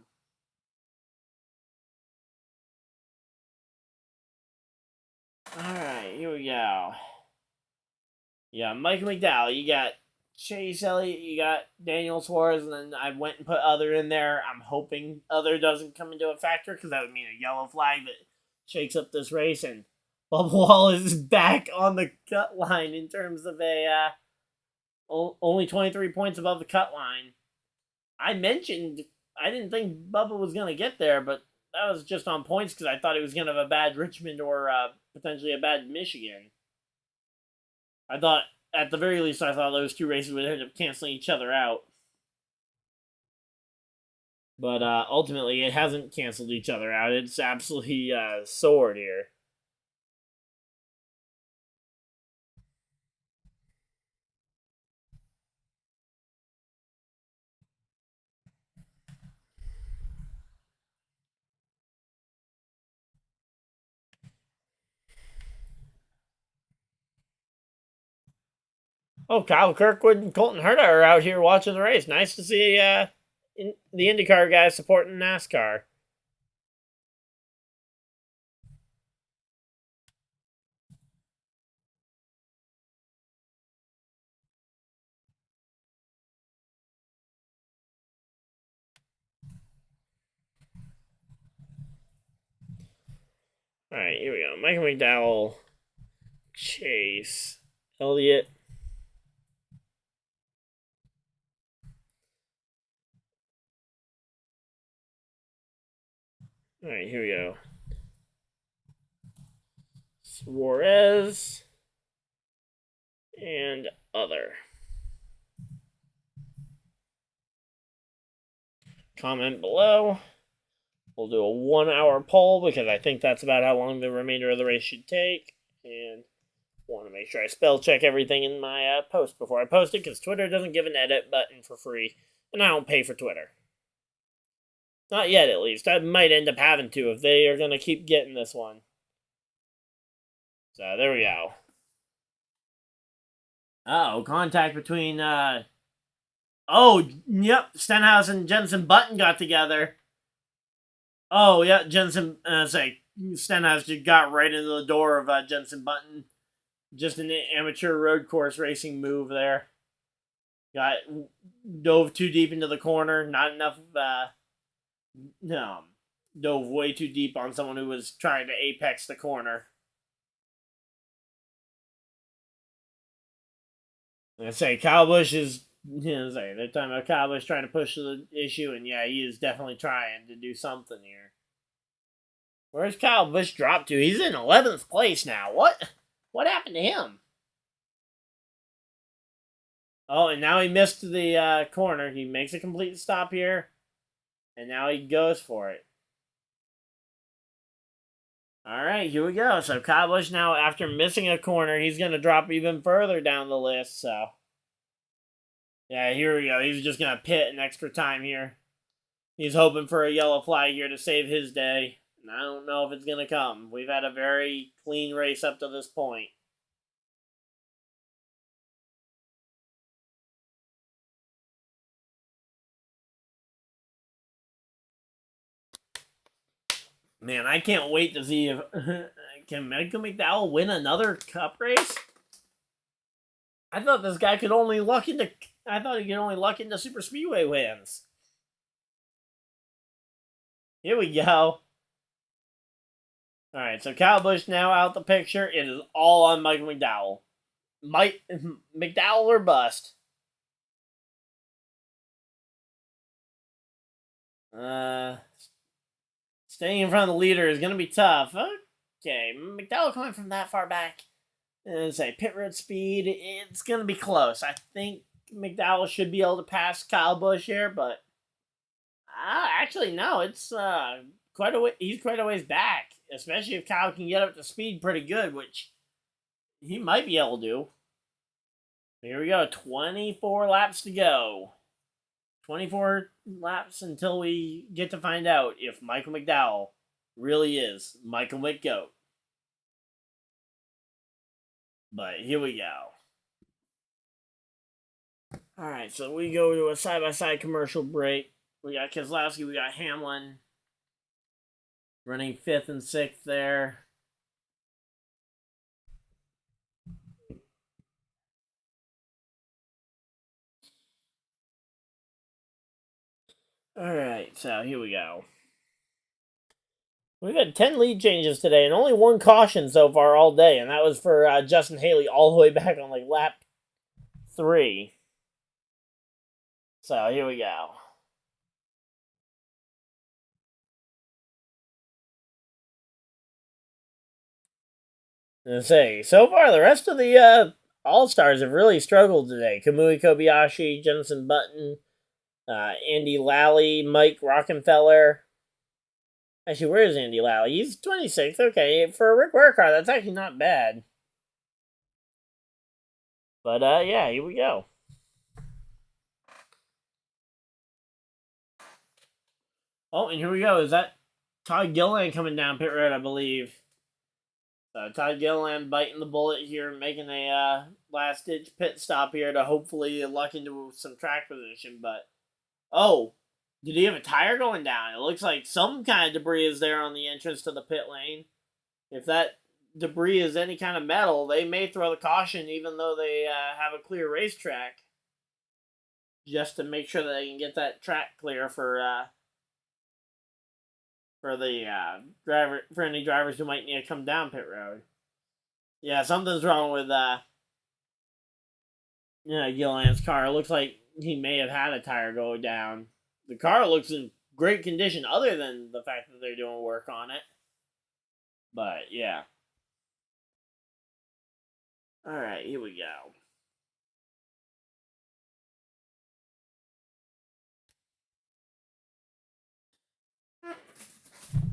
Alright, here we go. Yeah, Michael McDowell, you got Chase Elliott, you got Daniel Suarez, and then I went and put other in there. I'm hoping other doesn't come into a factor because that would mean a yellow flag that shakes up this race. And Bubba Wallace is back on the cut line in terms of a only 23 points above the cut line. I mentioned I didn't think Bubba was going to get there, but that was just on points because I thought he was going to have a bad Richmond or potentially a bad Michigan. I thought, at the very least, I thought those two races would end up canceling each other out. But ultimately, it hasn't canceled each other out. It's absolutely soared here. Oh, Kyle Kirkwood and Colton Herta are out here watching the race. Nice to see the IndyCar guys supporting NASCAR. Alright, here we go. Michael McDowell, Chase, Elliott. Alright, here we go. Suarez and other. Comment below. We'll do a 1 hour poll because I think that's about how long the remainder of the race should take. And want to make sure I spell check everything in my post before I post it because Twitter doesn't give an edit button for free. And I don't pay for Twitter. Not yet, at least. I might end up having to if they are going to keep getting this one. So, there we go. Oh, contact between, oh, yep, Stenhouse and Jenson Button got together. Oh, yeah, Jenson, Stenhouse just got right into the door of Jenson Button. Just an amateur road course racing move there. Dove too deep into the corner. Not enough, dove way too deep on someone who was trying to apex the corner. I say Kyle Busch is, they're talking about Kyle Busch trying to push the issue, and yeah, he is definitely trying to do something here. Where's Kyle Busch dropped to? He's in 11th place now. What happened to him? Oh, and now he missed the corner. He makes a complete stop here, and now he goes for it. All right, here we go. So Kyle Busch now, after missing a corner, he's going to drop even further down the list. So, yeah, here we go. He's just going to pit an extra time here. He's hoping for a yellow flag here to save his day. And I don't know if it's going to come. We've had a very clean race up to this point. Man, I can't wait to see if can Michael McDowell win another Cup race. I thought this guy could only luck into. I thought he could only luck into Super Speedway wins. Here we go. All right, so Kyle Busch now out the picture. It is all on Michael McDowell. McDowell or bust. Staying in front of the leader is going to be tough. Okay, McDowell coming from that far back. And say pit road speed, it's going to be close. I think McDowell should be able to pass Kyle Busch here, but actually no, it's quite a way. He's quite a ways back, especially if Kyle can get up to speed pretty good, which he might be able to do. Here we go, 24 laps to go. 24 laps until we get to find out if Michael McDowell really is Michael McGoat. But here we go. Alright, so we go to a side-by-side commercial break. We got Keselowski, we got Hamlin running 5th and 6th there. Alright, so here we go. We've had 10 lead changes today and only 1 caution so far all day, and that was for Justin Haley all the way back on like lap 3. So here we go. And say, so far the rest of the All-Stars have really struggled today. Kamui Kobayashi, Jenson Button, Andy Lally, Mike Rockefeller. Actually, where is Andy Lally? He's 26th. Okay, for a Rick Ware that's actually not bad. But, yeah, here we go. Oh, and here we go. Is that Todd Gilliland coming down pit road, I believe? Todd Gilliland biting the bullet here, making a last-ditch pit stop here to hopefully luck into some track position. But, oh, did he have a tire going down? It looks like some kind of debris is there on the entrance to the pit lane. If that debris is any kind of metal, they may throw the caution even though they have a clear racetrack. Just to make sure that they can get that track clear for for the for any drivers who might need to come down pit road. Yeah, something's wrong with Gilliland's car. It looks like he may have had a tire go down. The car looks in great condition, other than the fact that they're doing work on it. But yeah. All right, here we go.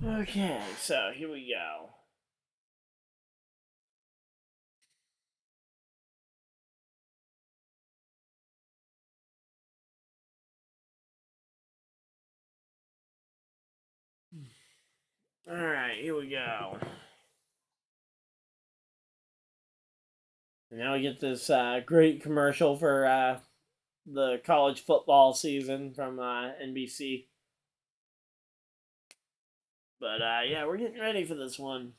Okay, so here we go. All right, here we go. And now we get this great commercial for the college football season from NBC. But yeah, we're getting ready for this one.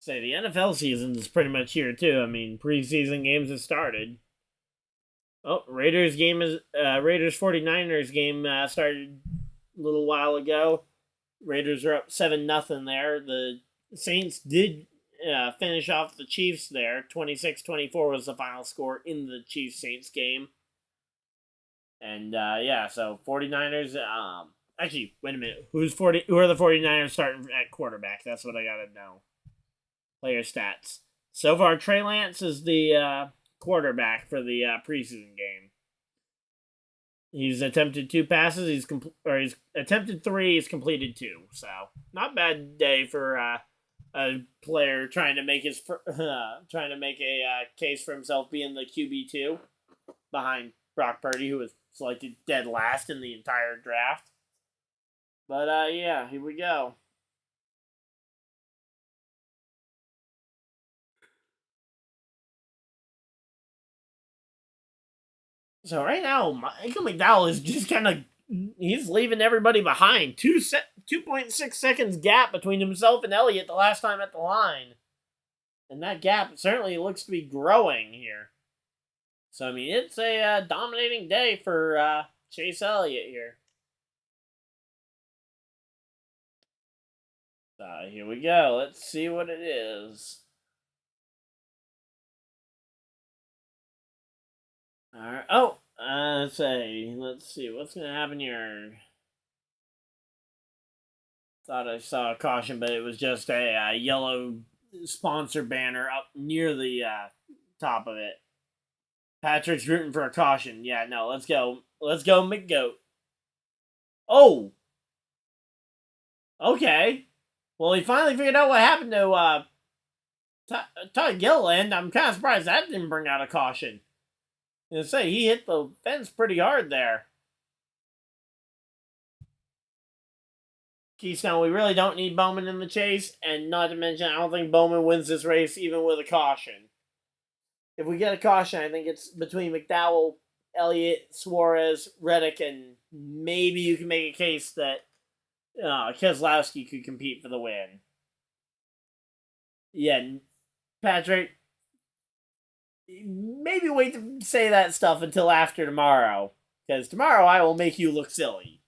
Say the NFL season is pretty much here too. I mean, preseason games have started. Oh, Raiders 49ers game started a little while ago. Raiders are up 7-0 there. The Saints did finish off the Chiefs there. 26-24 was the final score in the Chiefs-Saints game. And yeah, so 49ers. Actually, wait a minute. Who are the 49ers starting at quarterback? That's what I gotta know. Player stats. So far, Trey Lance is the quarterback for the preseason game. He's attempted 2 passes. He's attempted 3. He's completed 2. So not bad day for a player trying to make a case for himself being the QB2 behind Brock Purdy, who was selected dead last in the entire draft. But yeah, here we go. So right now, Michael McDowell is just kind of he's leaving everybody behind. 2.6 seconds gap between himself and Elliott the last time at the line, and that gap certainly looks to be growing here. So I mean, it's a dominating day for Chase Elliott here. Here we go. Let's see what it is. All right. Oh, let's see what's gonna happen here. Thought I saw a caution, but it was just a yellow sponsor banner up near the top of it. Patrick's rooting for a caution. Yeah, no, let's go. Let's go, McGoat. Oh! Okay. Well, he finally figured out what happened to Todd Gilliland. I'm kind of surprised that didn't bring out a caution. I was gonna say, he hit the fence pretty hard there. Keystone, we really don't need Bowman in the chase, and not to mention, I don't think Bowman wins this race even with a caution. If we get a caution, I think it's between McDowell, Elliott, Suarez, Reddick, and maybe you can make a case that Keselowski could compete for the win. Yeah, Patrick, maybe wait to say that stuff until after tomorrow, because tomorrow I will make you look silly.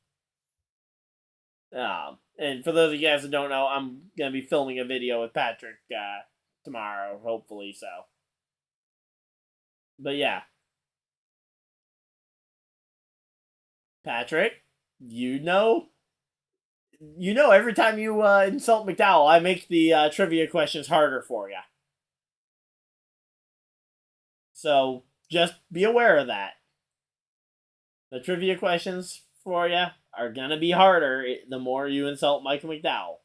And for those of you guys that don't know, I'm going to be filming a video with Patrick tomorrow, hopefully so. But yeah. Patrick, you know every time you insult McDowell, I make the trivia questions harder for you. So just be aware of that. The trivia questions for you are going to be harder the more you insult Michael McDowell.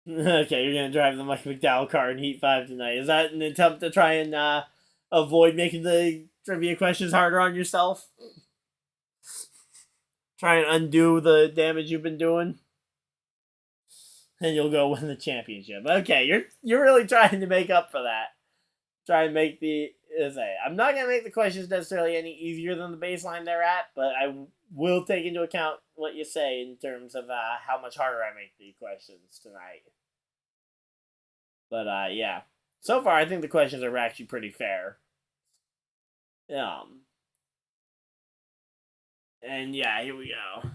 Okay, you're going to drive the Michael McDowell car in Heat 5 tonight. Is that an attempt to try and avoid making the trivia questions harder on yourself? Try and undo the damage you've been doing? And you'll go win the championship. Okay, you're really trying to make up for that. Try and make I'm not going to make the questions necessarily any easier than the baseline they're at, but I will take into account what you say in terms of how much harder I make the questions tonight. But yeah, so far I think the questions are actually pretty fair. And yeah, here we go.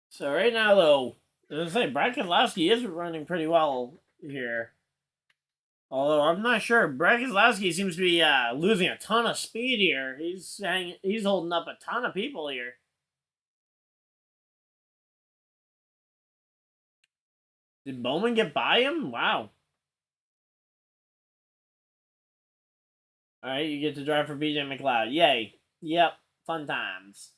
So right now, though, as I say, Brad Keselowski is running pretty well here. Although I'm not sure, Brad Keselowski seems to be losing a ton of speed here. He's holding up a ton of people here. Did Bowman get by him? Wow. All right, you get to drive for BJ McLeod. Yay. Yep. Fun times.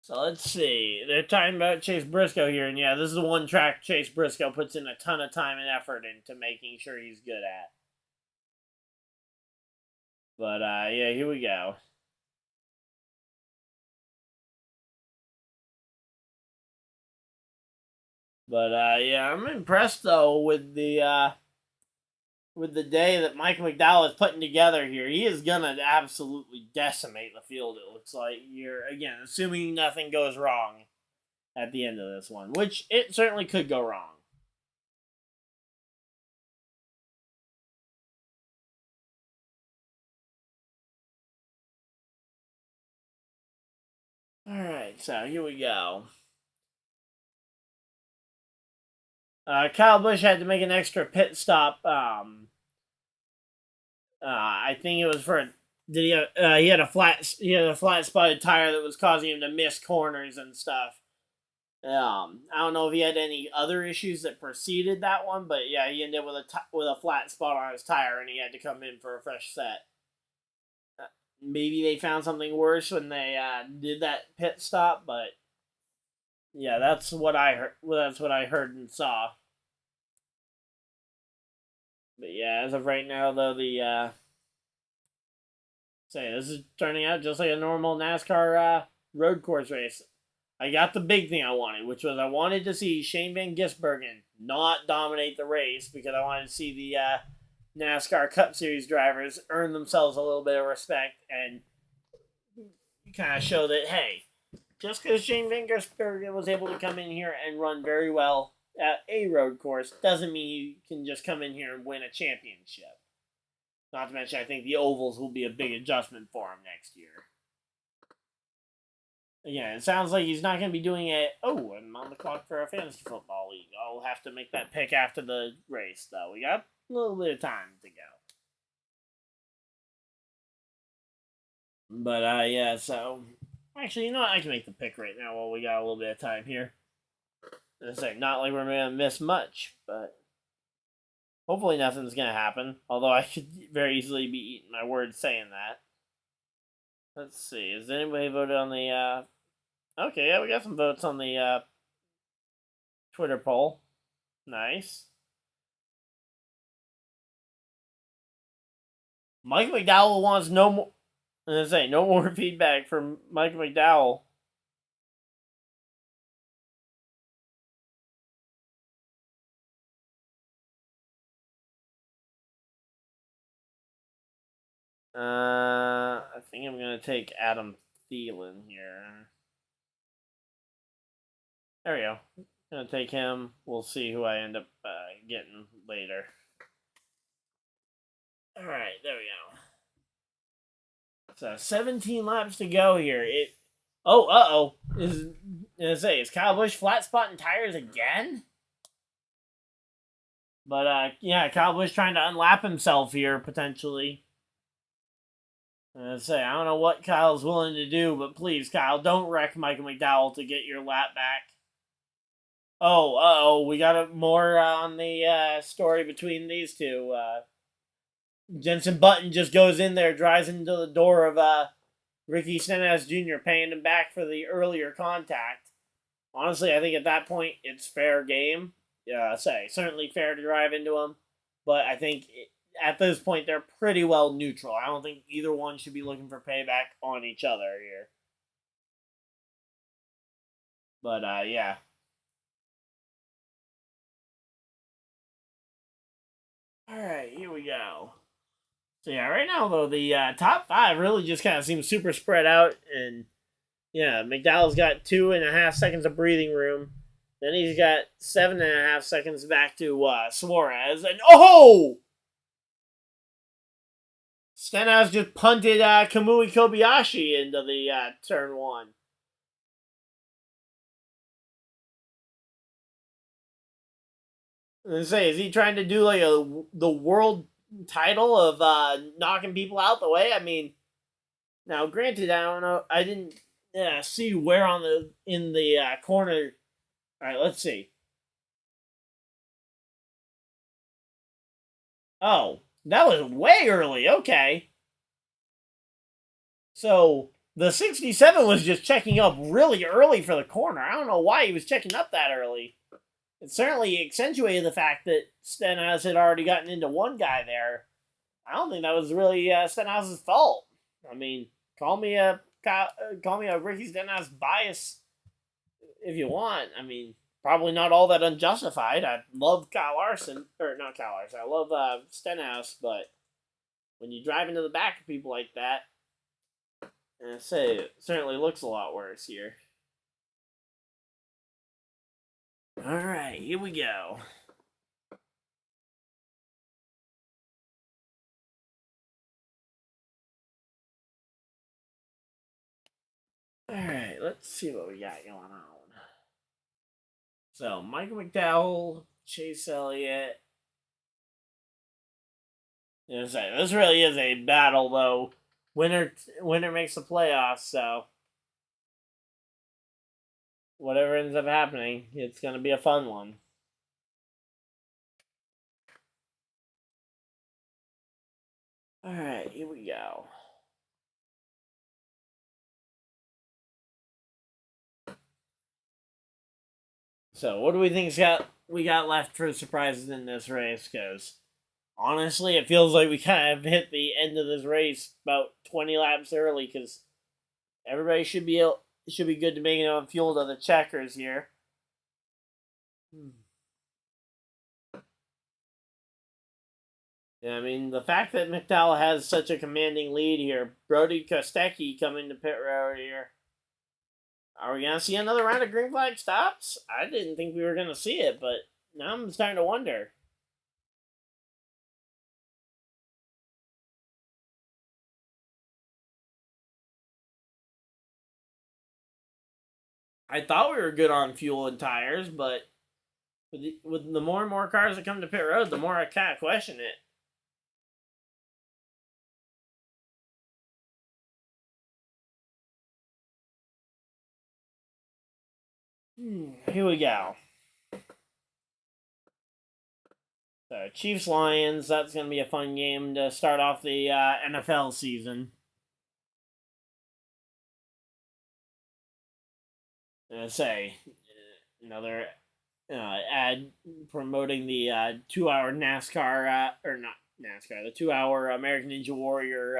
So let's see. They're talking about Chase Briscoe here, and yeah, this is the one track Chase Briscoe puts in a ton of time and effort into making sure he's good at. But yeah, here we go. But yeah, I'm impressed though with the day that Michael McDowell is putting together here. He is gonna absolutely decimate the field. It looks like you're again assuming nothing goes wrong at the end of this one, which it certainly could go wrong. All right, so here we go. Kyle Busch had to make an extra pit stop. I think it was for he had a flat spotted tire that was causing him to miss corners and stuff. I don't know if he had any other issues that preceded that one, but yeah, he ended up with a flat spot on his tire, and he had to come in for a fresh set. Maybe they found something worse when they did that pit stop, but yeah, that's what I heard. Well, that's what I heard and saw. But yeah, as of right now, though, this is turning out just like a normal NASCAR road course race. I got the big thing I wanted, which was I wanted to see Shane Van Gisbergen not dominate the race because I wanted to see the NASCAR Cup Series drivers earn themselves a little bit of respect and kind of show that, hey, just because Shane Van Gisbergen was able to come in here and run very well at a road course doesn't mean you can just come in here and win a championship. Not to mention, I think the ovals will be a big adjustment for him next year. Yeah, it sounds like he's not going to be doing it. Oh, I'm on the clock for a fantasy football league. I'll have to make that pick after the race, though. We got a little bit of time to go. But, yeah, so... Actually, you know what? I can make the pick right now while we got a little bit of time here. I say, not like we're going to miss much, but... Hopefully nothing's going to happen. Although I could very easily be eating my words saying that. Let's see. Has anybody voted on the... Okay, yeah, we got some votes on the Twitter poll. Nice. Mike McDowell wants no more... no more feedback from Mike McDowell. I think I'm going to take Adam Thielen here. There we go. I'm going to take him. We'll see who I end up getting later. Alright, there we go. So 17 laps to go here. Is Kyle Busch flat spotting tires again? But yeah, Kyle Busch trying to unlap himself here potentially. I don't know what Kyle's willing to do, but please, Kyle, don't wreck Michael McDowell to get your lap back. We got more on the story between these two. Jenson Button just goes in there, drives into the door of Ricky Stenhouse Jr., paying him back for the earlier contact. Honestly, I think at that point, it's fair game. Certainly fair to drive into him, but I think at this point, they're pretty well neutral. I don't think either one should be looking for payback on each other here. But, yeah. Alright, here we go. So, yeah, right now, though, the top five really just kind of seems super spread out. And, yeah, McDowell's got 2.5 seconds of breathing room. Then he's got 7.5 seconds back to Suarez. And oh! Stenhouse just punted Kamui Kobayashi into the turn one. I say, is he trying to do like the world title of knocking people out the way? I mean, now granted, I don't know. I didn't see where in the corner. All right, let's see. Oh, that was way early. Okay. So the 67 was just checking up really early for the corner. I don't know why he was checking up that early. It certainly accentuated the fact that Stenhouse had already gotten into one guy there. I don't think that was really Stenhouse's fault. I mean, call me a Ricky Stenhouse bias if you want. I mean, probably not all that unjustified. I love Kyle Larson, or not Kyle Larson. I love Stenhouse, but when you drive into the back of people like that, I say it certainly looks a lot worse here. All right, here we go. All right, let's see what we got going on. So, Michael McDowell, Chase Elliott. This really is a battle, though. Winner makes the playoffs, so whatever ends up happening, it's going to be a fun one. All right, here we go. So, what do we think we got left for surprises in this race? Because honestly, it feels like we kind of hit the end of this race about 20 laps early. Because everybody should be good to make it on fuel to the checkers here. Yeah, I mean, the fact that McDowell has such a commanding lead here, Brody Kostecki coming to pit road here. Are we going to see another round of green flag stops? I didn't think we were going to see it, but now I'm starting to wonder. I thought we were good on fuel and tires, but with the more and more cars that come to pit road, the more I kind of question it. Here we go. So, Chiefs Lions, that's going to be a fun game to start off the NFL season. Say, another ad promoting the 2-hour NASCAR, or not NASCAR, the 2-hour American Ninja Warrior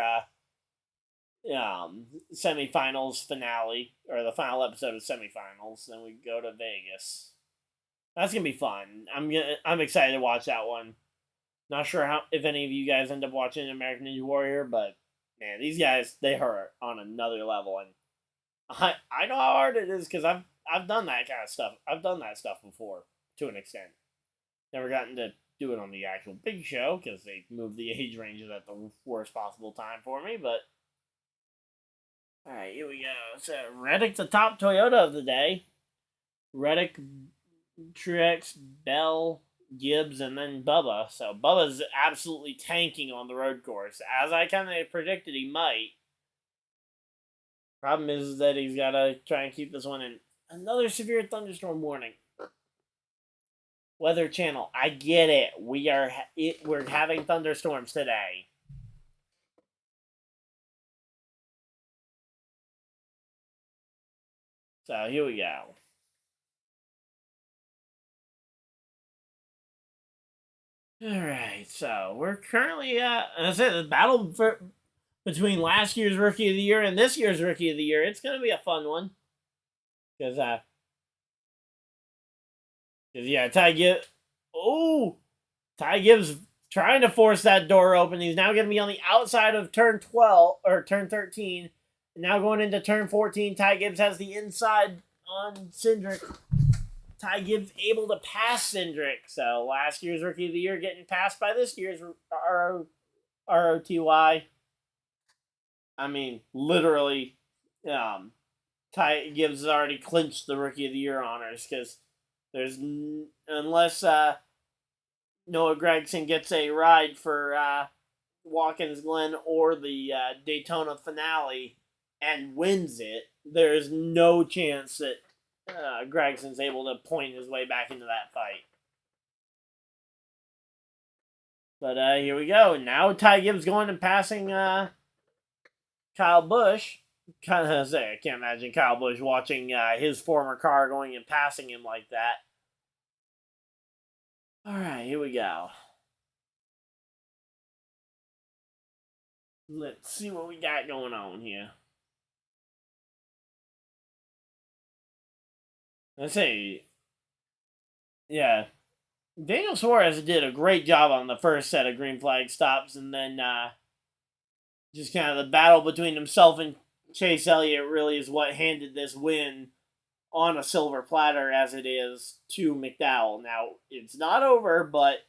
semifinals finale, or the final episode of semifinals. Then we go to Vegas. That's gonna be fun. I'm excited to watch that one. Not sure if any of you guys end up watching American Ninja Warrior, but man, these guys, they are on another level, and I know how hard it is because I've done that kind of stuff. I've done that stuff before to an extent. Never gotten to do it on the actual big show because they moved the age ranges at the worst possible time for me, but all right, here we go. So, Reddick, the top Toyota of the day. Reddick, Truex, Bell, Gibbs, and then Bubba. So, Bubba's absolutely tanking on the road course. As I kind of predicted he might. Problem is that he's got to try and keep this one in. Another severe thunderstorm warning. Weather Channel, I get it. We're having thunderstorms today. So here we go. All right, so we're currently as I said, the battle between last year's Rookie of the Year and this year's Rookie of the Year. It's gonna be a fun one because Ty Gibbs trying to force that door open. He's now going to be on the outside of turn 12 or turn 13. Now going into turn 14, Ty Gibbs has the inside on Cindric. Ty Gibbs able to pass Cindric. So last year's Rookie of the Year getting passed by this year's ROTY. I mean, literally, Ty Gibbs has already clinched the Rookie of the Year honors because there's unless Noah Gragson gets a ride for Watkins Glen or the Daytona finale and wins it, there's no chance that Gregson's able to point his way back into that fight. But here we go. Now Ty Gibbs going and passing Kyle Busch. Kind of say, I can't imagine Kyle Busch watching his former car going and passing him like that. All right, here we go. Let's see what we got going on here. Let's see. Yeah. Daniel Suarez did a great job on the first set of green flag stops, and then just kind of the battle between himself and Chase Elliott really is what handed this win on a silver platter as it is to McDowell. Now, it's not over, but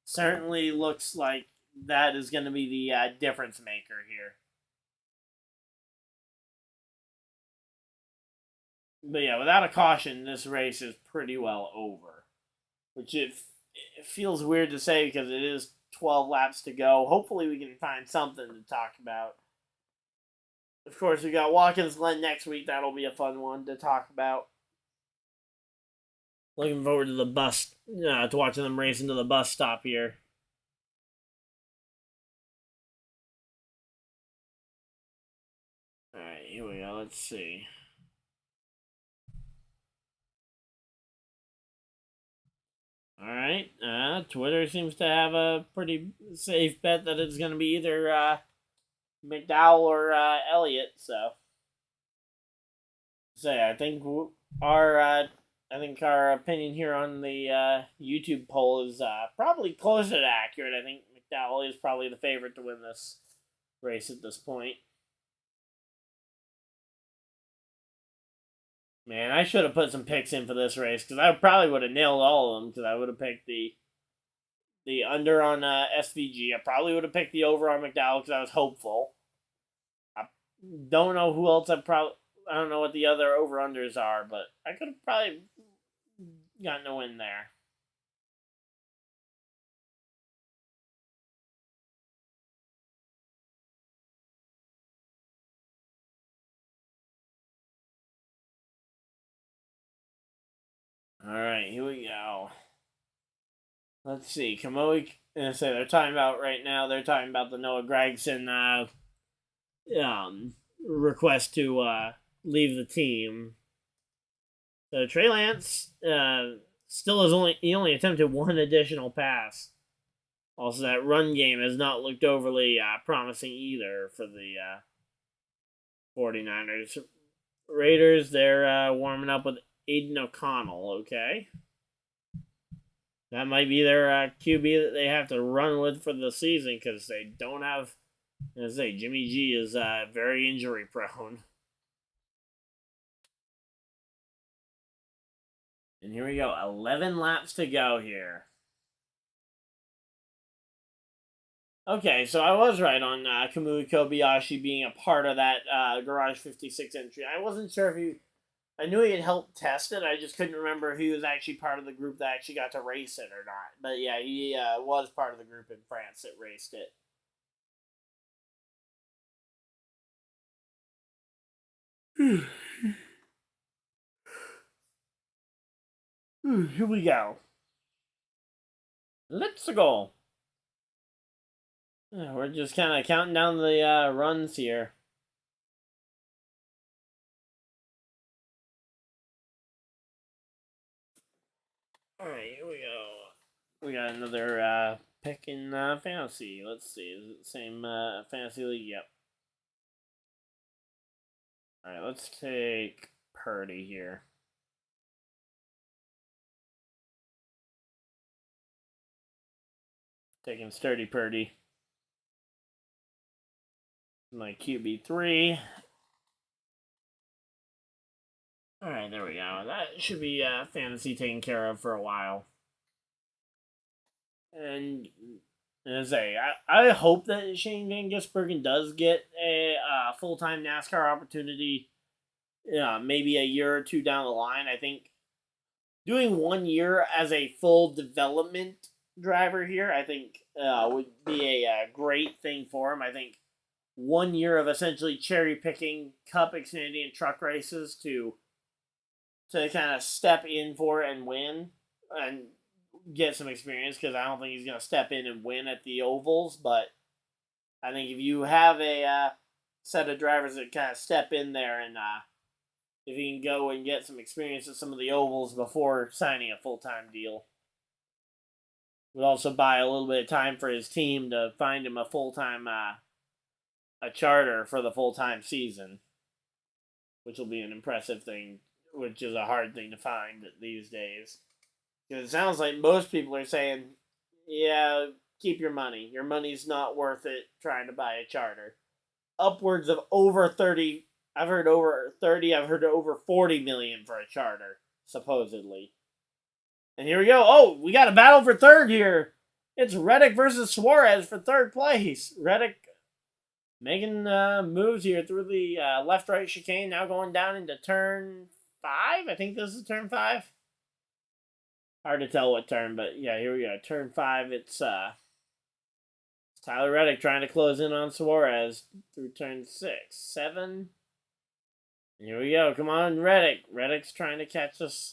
certainly looks like that is going to be the difference maker here. But yeah, without a caution, this race is pretty well over. Which it feels weird to say because it is 12 laps to go. Hopefully we can find something to talk about. Of course, we got Watkins Glen next week. That'll be a fun one to talk about. Looking forward to the bus, to watching them race into the bus stop here. Alright, here we go. Let's see. Alright, Twitter seems to have a pretty safe bet that it's going to be either McDowell or Elliott, so. I think our opinion here on the YouTube poll is probably closer to accurate. I think McDowell is probably the favorite to win this race at this point. Man, I should have put some picks in for this race because I probably would have nailed all of them because I would have picked the under on SVG. I probably would have picked the over on McDowell because I was hopeful. I don't know who else I don't know what the other over-unders are, but I could have probably gotten a win there. Alright, here we go. Let's see. Kamui, they're talking about right now, they're talking about the Noah Gragson request to leave the team. So Trey Lance still he only attempted one additional pass. Also, that run game has not looked overly promising either for the 49ers. Raiders, they're warming up with Aiden O'Connell, okay? That might be their QB that they have to run with for the season because they don't have, Jimmy G is very injury prone. And here we go, 11 laps to go here. Okay, so I was right on Kamui Kobayashi being a part of that Garage 56 entry. I wasn't sure if I knew he had helped test it. I just couldn't remember if he was actually part of the group that actually got to race it or not. But yeah, he was part of the group in France that raced it. Here we go. Let's go. We're just kind of counting down the runs here. Alright, here we go. We got another pick in fantasy. Let's see. Is it the same fantasy league? Yep. Alright, let's take Purdy here. Taking Sturdy Purdy. My QB3. Alright, there we go. That should be fantasy taken care of for a while. And as I hope that Shane Van Gisbergen does get a full-time NASCAR opportunity, maybe a year or two down the line. I think doing 1 year as a full development driver here, I think would be a great thing for him. I think 1 year of essentially cherry picking Cup, Xfinity, and truck races to kind of step in for and win and get some experience, because I don't think he's going to step in and win at the ovals. But I think if you have a set of drivers that kind of step in there, and if he can go and get some experience at some of the ovals before signing a full-time deal, would also buy a little bit of time for his team to find him a full-time a charter for the full-time season, which will be an impressive thing, which is a hard thing to find these days. Because it sounds like most people are saying, yeah, keep your money. Your money's not worth it trying to buy a charter. Upwards of over 30, I've heard over 30, I've heard over 40 million for a charter, supposedly. And here we go. Oh, we got a battle for third here. It's Reddick versus Suarez for third place. Reddick making moves here through the left-right chicane, now going down into turn 5. I think this is turn 5. Hard to tell what turn, but yeah, here we go. Turn 5, it's Tyler Reddick trying to close in on Suarez through turn 6, 7. And here we go. Come on, Reddick. Reddick's trying to catch us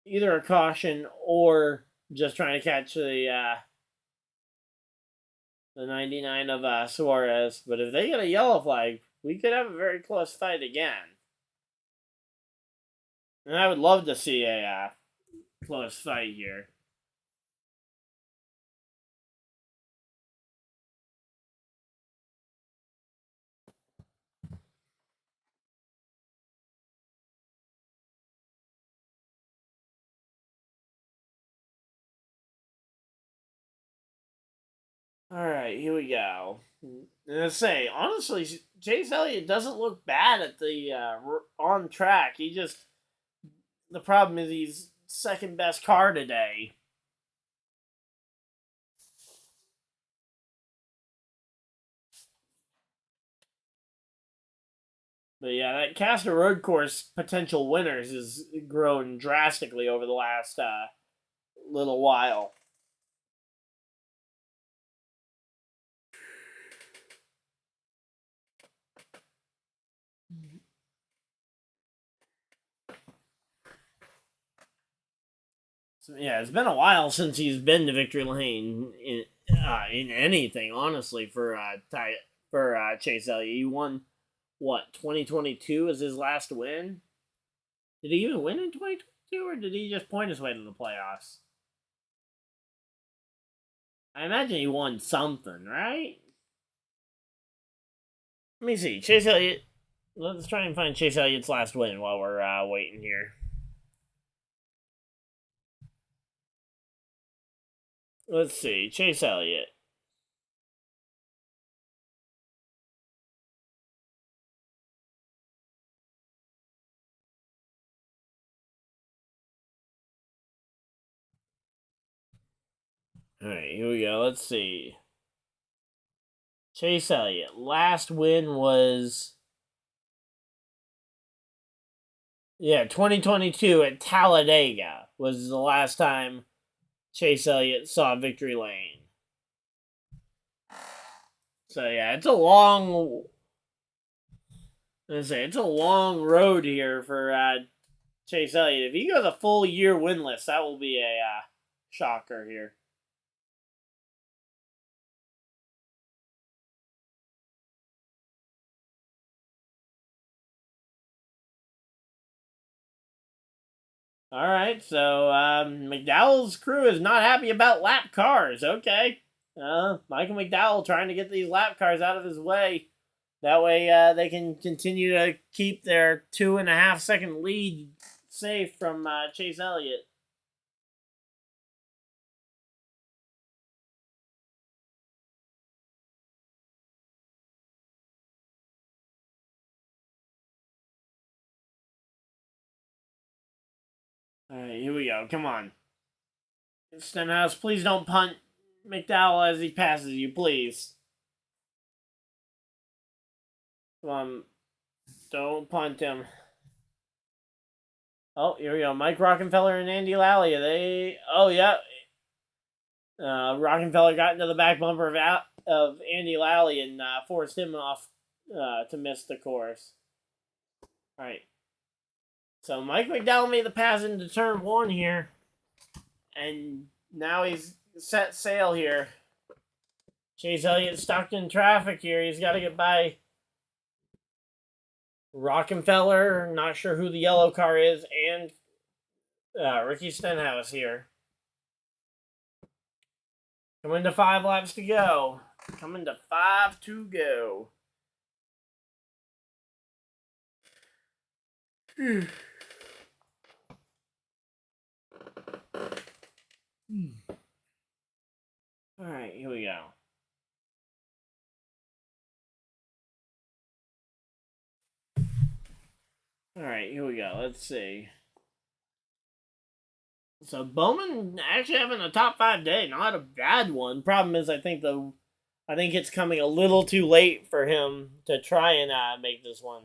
either a caution or just trying to catch the 99 of Suarez. But if they get a yellow flag, we could have a very close fight again. And I would love to see a close fight here. All right, here we go. And I say, honestly, Chase Elliott doesn't look bad at the on track. The problem is he's second best car today. But yeah, that cast of road course potential winners has grown drastically over the last little while. So yeah, it's been a while since he's been to victory lane in anything, honestly, for Chase Elliott. He won what, 2022 is his last win? Did he even win in 2022, or did he just point his way to the playoffs? I imagine he won something, right? Let me see. Chase Elliott. Let's try and find Chase Elliott's last win while we're waiting here. Let's see. Chase Elliott. Alright, here we go. Let's see. Chase Elliott. Last win was... yeah, 2022 at Talladega was the last time Chase Elliott saw victory lane. So yeah, it's a long... it's a long road here for Chase Elliott. If he goes a full year winless, that will be a shocker here. All right, so McDowell's crew is not happy about lap cars. Okay. Michael McDowell trying to get these lap cars out of his way. That way they can continue to keep their 2.5 second lead safe from Chase Elliott. Alright, here we go. Come on. Stenhouse, please don't punt McDowell as he passes you, please. Come on. Don't punt him. Oh, here we go. Mike Rockenfeller and Andy Lally. Oh, yeah. Rockenfeller got into the back bumper of Andy Lally and forced him off to miss the course. All right. So Mike McDowell made the pass into turn 1 here. And now he's set sail here. Chase Elliott stuck in traffic here. He's got to get by Rockenfeller. Not sure who the yellow car is. And Ricky Stenhouse here. Coming to 5 laps to go. Coming to 5 to go. Alright, here we go. Alright, here we go. Let's see. So Bowman actually having a top 5 day, not a bad one. Problem is, I think it's coming a little too late for him to try and make this one.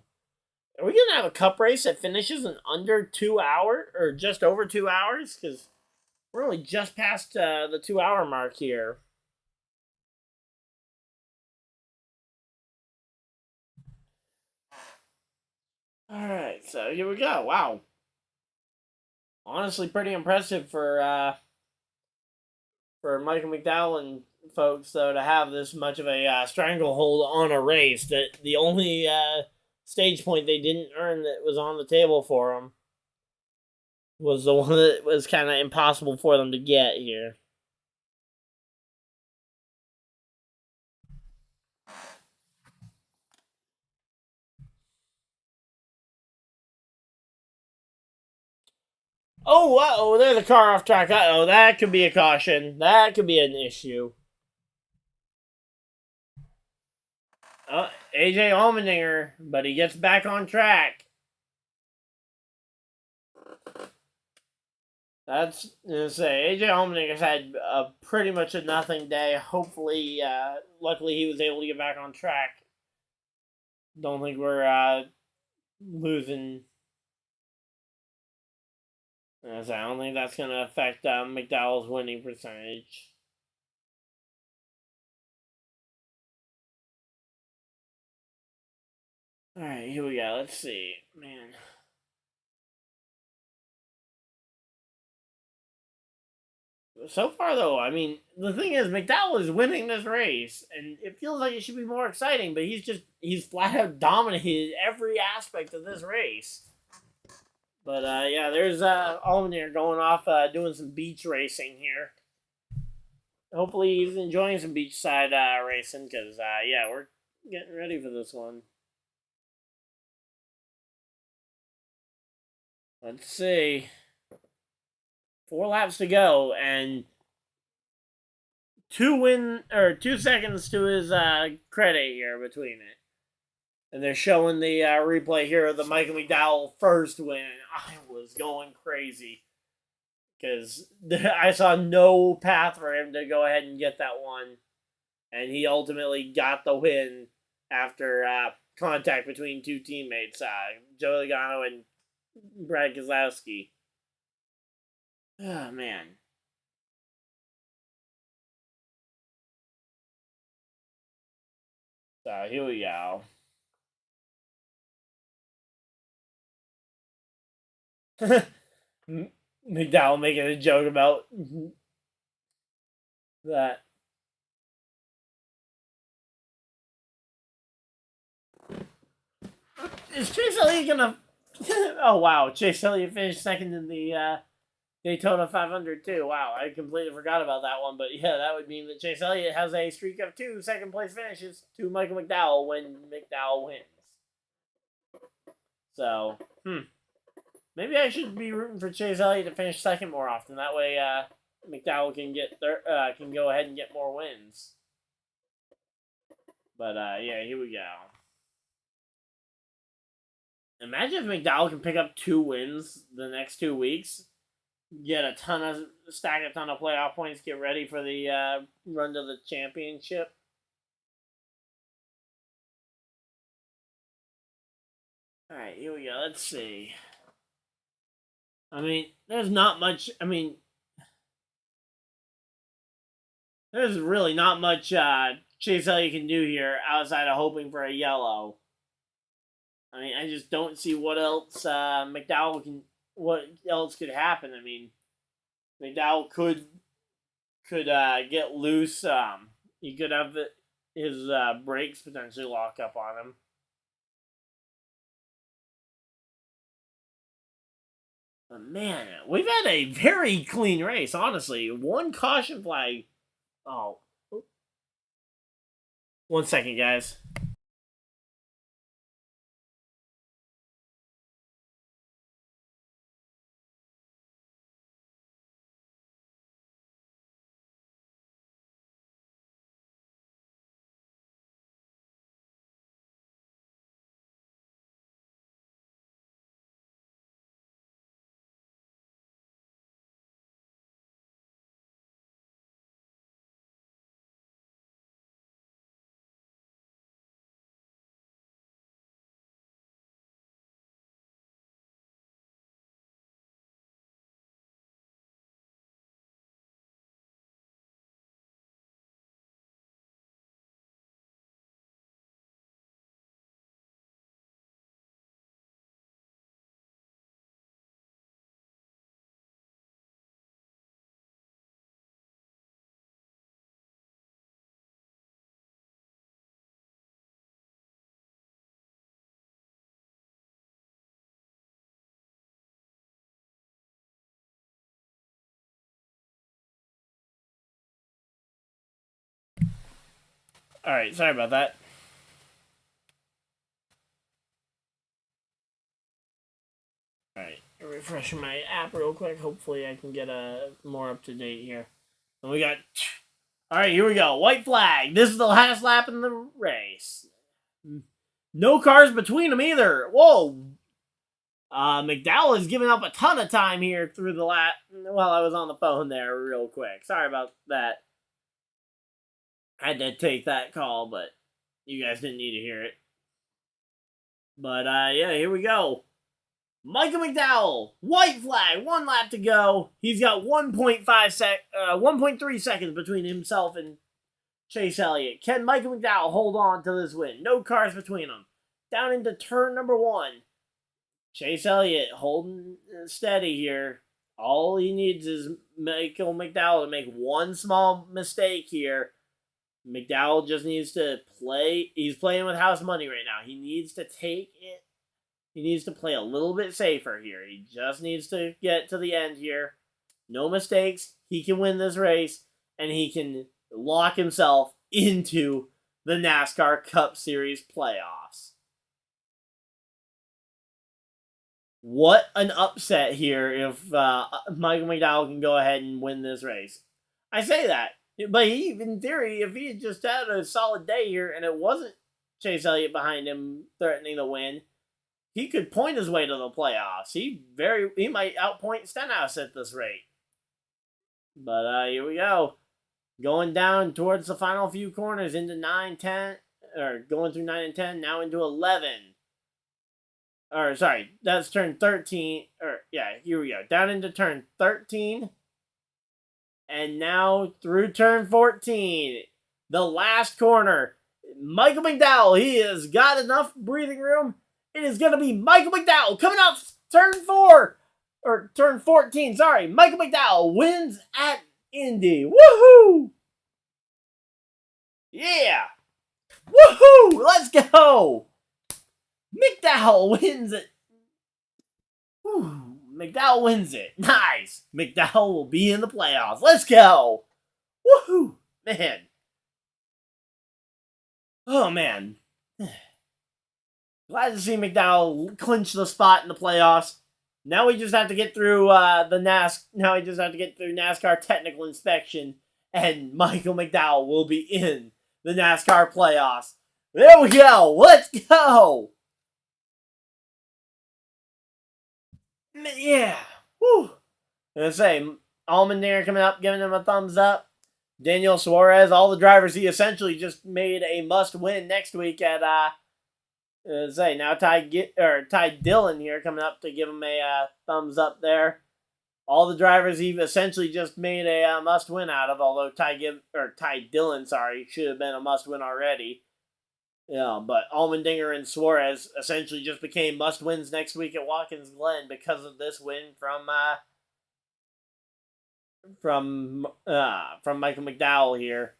Are we gonna have a cup race that finishes in under 2 hours or just over 2 hours? Because we're only just past the 2 hour mark here. All right, so here we go. Wow. Honestly, pretty impressive for Michael McDowell and folks, though, to have this much of a stranglehold on a race. That the only stage point they didn't earn that was on the table for them was the one that was kind of impossible for them to get here. Oh, uh-oh, there's a car off track. Uh-oh, that could be a caution. That could be an issue. AJ Allmendinger, but he gets back on track. That's to say, AJ Allmendinger's had pretty much a nothing day. Hopefully, luckily he was able to get back on track. Don't think we're losing. I don't think that's going to affect McDowell's winning percentage. Alright, here we go. Let's see. Man. So far, though, I mean, the thing is, McDowell is winning this race, and it feels like it should be more exciting, but he's flat out dominated every aspect of this race. But, yeah, there's Allmendinger going off doing some beach racing here. Hopefully he's enjoying some beachside racing, because, yeah, we're getting ready for this one. Let's see. 4 laps to go, and 2 seconds to his credit here between it. And they're showing the replay here of the Michael McDowell first win. I was going crazy because I saw no path for him to go ahead and get that one, and he ultimately got the win after contact between 2 teammates, Joe Logano and Brad Keselowski. Oh, man. So, here we go. McDowell making a joke about that. Is Chase Elliott gonna... Oh, wow. Chase Elliott finished second in the Daytona 500 too. Wow, I completely forgot about that one. But yeah, that would mean that Chase Elliott has a streak of 2 second-place finishes to Michael McDowell when McDowell wins. So, maybe I should be rooting for Chase Elliott to finish second more often. That way, McDowell can can go ahead and get more wins. But yeah, here we go. Imagine if McDowell can pick up 2 wins the next 2 weeks. get a ton of stack a ton of playoff points. Get ready for the run to the championship. All right, here we go. Let's see. I mean, there's not much. I mean, there's really not much Chase Elliott can do here outside of hoping for a yellow. I mean, I just don't see what else McDowell can. What else could happen? I mean, McDowell could get loose. He could have his brakes potentially lock up on him. But man, we've had a very clean race, honestly. One caution flag. Oh. 1 second, guys. All right, sorry about that. All right, refreshing my app real quick. Hopefully, I can get a more up to date here. And we got. All right, here we go. White flag. This is the last lap in the race. No cars between them either. Whoa. McDowell is giving up a ton of time here through the lap while I was on the phone there real quick. Sorry about that. I had to take that call, but you guys didn't need to hear it. But yeah, here we go. Michael McDowell, white flag, 1 lap to go. He's got 1.3 seconds between himself and Chase Elliott. Can Michael McDowell hold on to this win? No cars between them. Down into turn number 1. Chase Elliott holding steady here. All he needs is Michael McDowell to make one small mistake here. McDowell just needs to play. He's playing with house money right now. He needs to take it. He needs to play a little bit safer here. He just needs to get to the end here. No mistakes. He can win this race, and he can lock himself into the NASCAR Cup Series playoffs. What an upset here if Michael McDowell can go ahead and win this race. I say that, but in theory, if he had just had a solid day here and it wasn't Chase Elliott behind him threatening to win, he could point his way to the playoffs. He might outpoint Stenhouse at this rate. But here we go. Going down towards the final few corners into 9, 10, or going through 9 and 10, now into 11. Or, sorry, that's turn 13. Or, yeah, here we go. Down into turn 13. And now through turn 14. The last corner. Michael McDowell, he has got enough breathing room. It is going to be Michael McDowell coming out turn 4. Or turn 14, sorry. Michael McDowell wins at Indy. Woohoo! Yeah! Woohoo! Let's go! McDowell wins it. Whew. McDowell wins it. Nice. McDowell will be in the playoffs. Let's go. Woohoo! Man. Oh, man. Glad to see McDowell clinch the spot in the playoffs. Now we just have to get through Now we just have to get through NASCAR technical inspection, and Michael McDowell will be in the NASCAR playoffs. There we go. Let's go. Yeah. Whew. Let's say Allmendinger coming up, giving him a thumbs up. Daniel Suarez, all the drivers he essentially just made a must-win next week at say now Ty Dillon here coming up to give him a thumbs up there. All the drivers he essentially just made a must-win out of, although Ty Dillon, should have been a must-win already. Yeah, but Allmendinger and Suarez essentially just became must-wins next week at Watkins Glen because of this win from Michael McDowell here.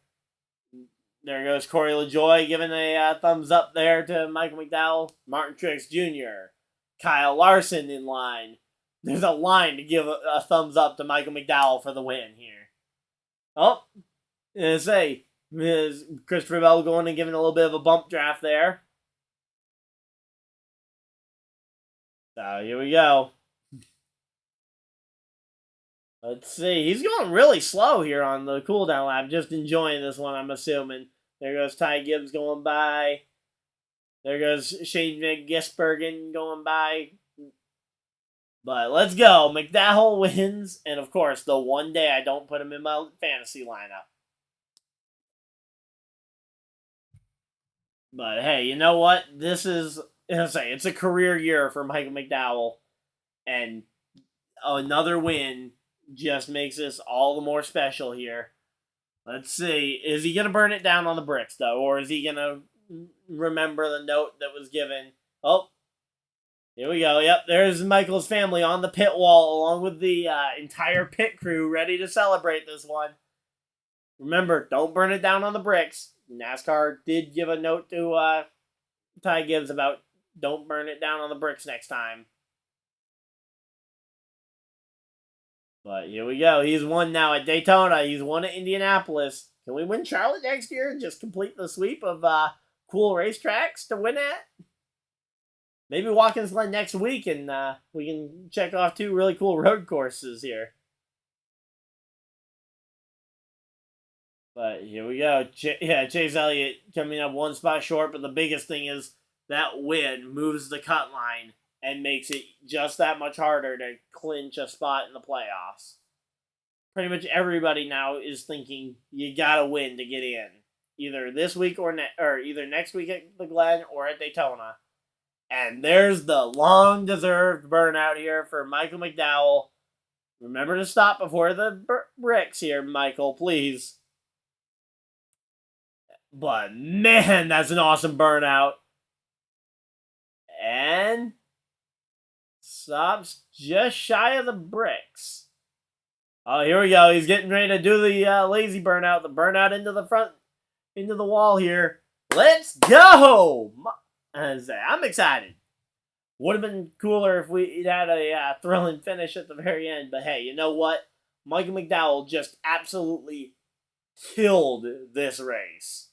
There goes Corey LaJoie giving a thumbs up there to Michael McDowell. Martin Truex Jr., Kyle Larson in line. There's a line to give a thumbs up to Michael McDowell for the win here. Oh, is Christopher Bell going and giving a little bit of a bump draft there. So here we go. Let's see. He's going really slow here on the cooldown lap. Just enjoying this one, I'm assuming. There goes Ty Gibbs going by. There goes Shane Gisbergen going by. But let's go. McDowell wins. And, of course, the one day I don't put him in my fantasy lineup. But, hey, you know what? This is, it's a career year for Michael McDowell. And another win just makes this all the more special here. Let's see. Is he going to burn it down on the bricks, though? Or is he going to remember the note that was given? Oh, here we go. Yep, there's Michael's family on the pit wall along with the entire pit crew ready to celebrate this one. Remember, don't burn it down on the bricks. NASCAR did give a note to Ty Gibbs about don't burn it down on the bricks next time. But here we go. He's won now at Daytona. He's won at Indianapolis. Can we win Charlotte next year and just complete the sweep of cool racetracks to win at? Maybe Watkins Glen next week and we can check off 2 really cool road courses here. But here we go. Chase Elliott coming up 1 spot short, but the biggest thing is that win moves the cut line and makes it just that much harder to clinch a spot in the playoffs. Pretty much everybody now is thinking you gotta win to get in, either this week or either next week at the Glen or at Daytona. And there's the long-deserved burnout here for Michael McDowell. Remember to stop before the bricks here, Michael, please. But man, that's an awesome burnout. And stops just shy of the bricks. Oh, here we go. He's getting ready to do the lazy burnout. The burnout into the front, into the wall here. Let's go! I'm excited. Would have been cooler if we had a thrilling finish at the very end. But hey, you know what? Michael McDowell just absolutely killed this race.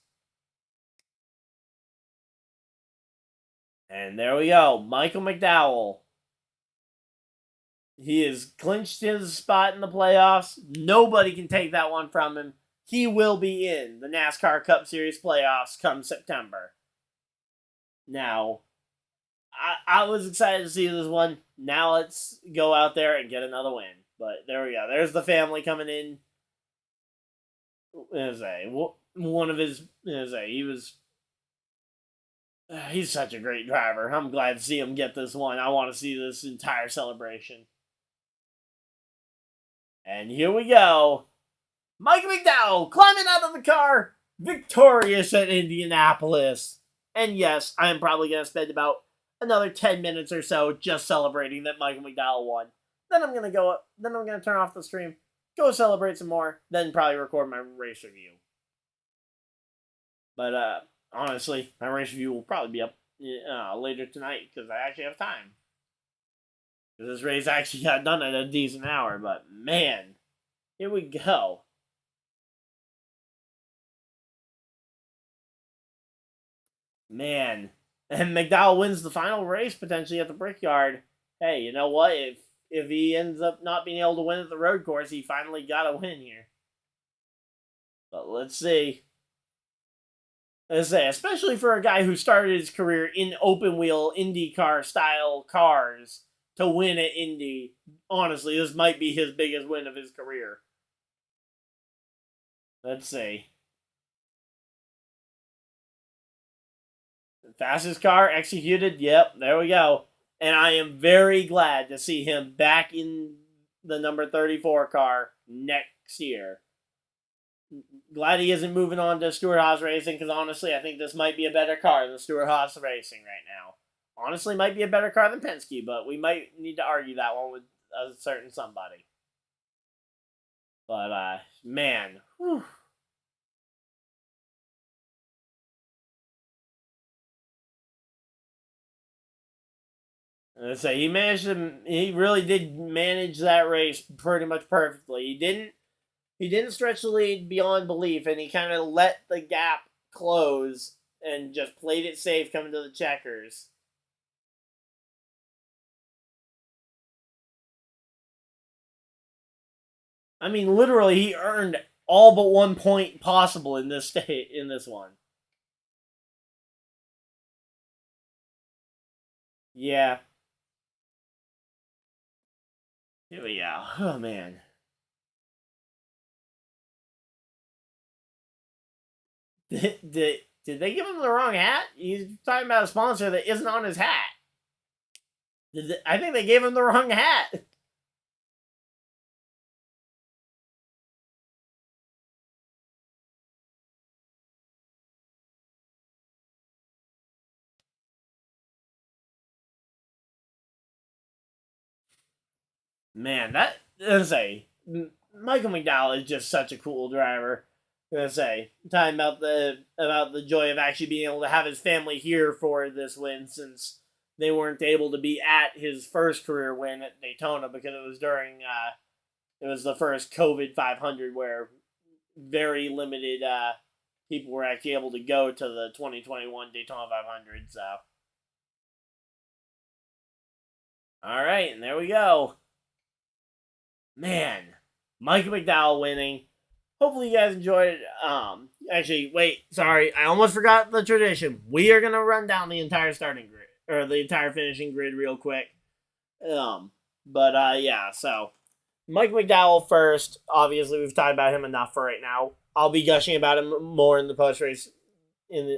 And there we go. Michael McDowell. He has clinched his spot in the playoffs. Nobody can take that one from him. He will be in the NASCAR Cup Series playoffs come September. Now, I was excited to see this one. Now let's go out there and get another win. But there we go. There's the family coming in. One of his, he's such a great driver. I'm glad to see him get this one. I want to see this entire celebration. And here we go. Michael McDowell climbing out of the car, victorious at Indianapolis. And yes, I am probably going to spend about another 10 minutes or so just celebrating that Michael McDowell won. Then I'm going to turn off the stream, go celebrate some more, then probably record my race review. But honestly, my race review will probably be up later tonight because I actually have time. This race actually got done at a decent hour, but man, here we go. Man, and McDowell wins the final race potentially at the Brickyard. Hey, you know what? If he ends up not being able to win at the road course, he finally got a win here. But let's see. Let's say, especially for a guy who started his career in open wheel IndyCar style cars, to win at Indy. Honestly, this might be his biggest win of his career. Let's see. Fastest car executed. Yep, there we go. And I am very glad to see him back in the number 34 car next year. Glad he isn't moving on to Stewart-Haas Racing, because honestly, I think this might be a better car than Stewart-Haas Racing right now. Honestly, might be a better car than Penske, but we might need to argue that one with a certain somebody. But, man. Whew. So he really did manage that race pretty much perfectly. He didn't stretch the lead beyond belief, and he kind of let the gap close and just played it safe coming to the checkers. I mean, literally, he earned all but 1 point possible in this one. Yeah. Here we go. Oh, man. Did they give him the wrong hat? He's talking about a sponsor that isn't on his hat. I think they gave him the wrong hat. Man, Michael McDowell is just such a cool driver. Talking about the joy of actually being able to have his family here for this win, since they weren't able to be at his first career win at Daytona because it was during it was the first COVID 500 where very limited people were actually able to go to the 2021 Daytona 500. So, all right, and there we go. Man, Michael McDowell winning. Hopefully you guys enjoyed it. Actually, wait, sorry, I almost forgot the tradition. We are gonna run down the entire starting grid or the entire finishing grid real quick. Yeah. So Mike McDowell first. Obviously, we've talked about him enough for right now. I'll be gushing about him more in the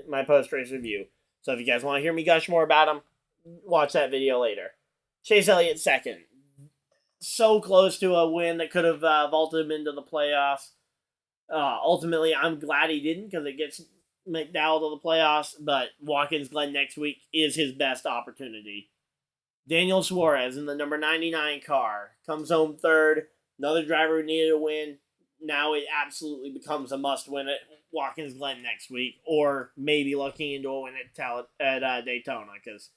my post race review. So if you guys want to hear me gush more about him, watch that video later. Chase Elliott second. So close to a win that could have vaulted him into the playoffs. Ultimately, I'm glad he didn't, because it gets McDowell to the playoffs, but Watkins Glen next week is his best opportunity. Daniel Suarez in the number 99 car comes home third. Another driver who needed a win. Now it absolutely becomes a must-win at Watkins Glen next week, or maybe looking into a win at Daytona, because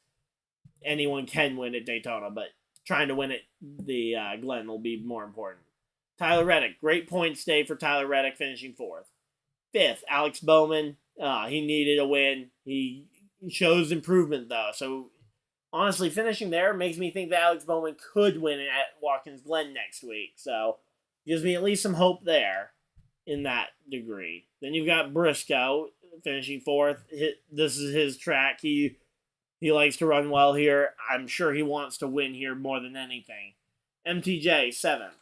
anyone can win at Daytona, but trying to win at the Glen will be more important. Tyler Reddick, great points day for Tyler Reddick, finishing fourth. Fifth, Alex Bowman. He needed a win. He shows improvement, though. So, honestly, finishing there makes me think that Alex Bowman could win it at Watkins Glen next week. So, gives me at least some hope there in that degree. Then you've got Briscoe finishing fourth. This is his track. He likes to run well here. I'm sure he wants to win here more than anything. MTJ, seventh.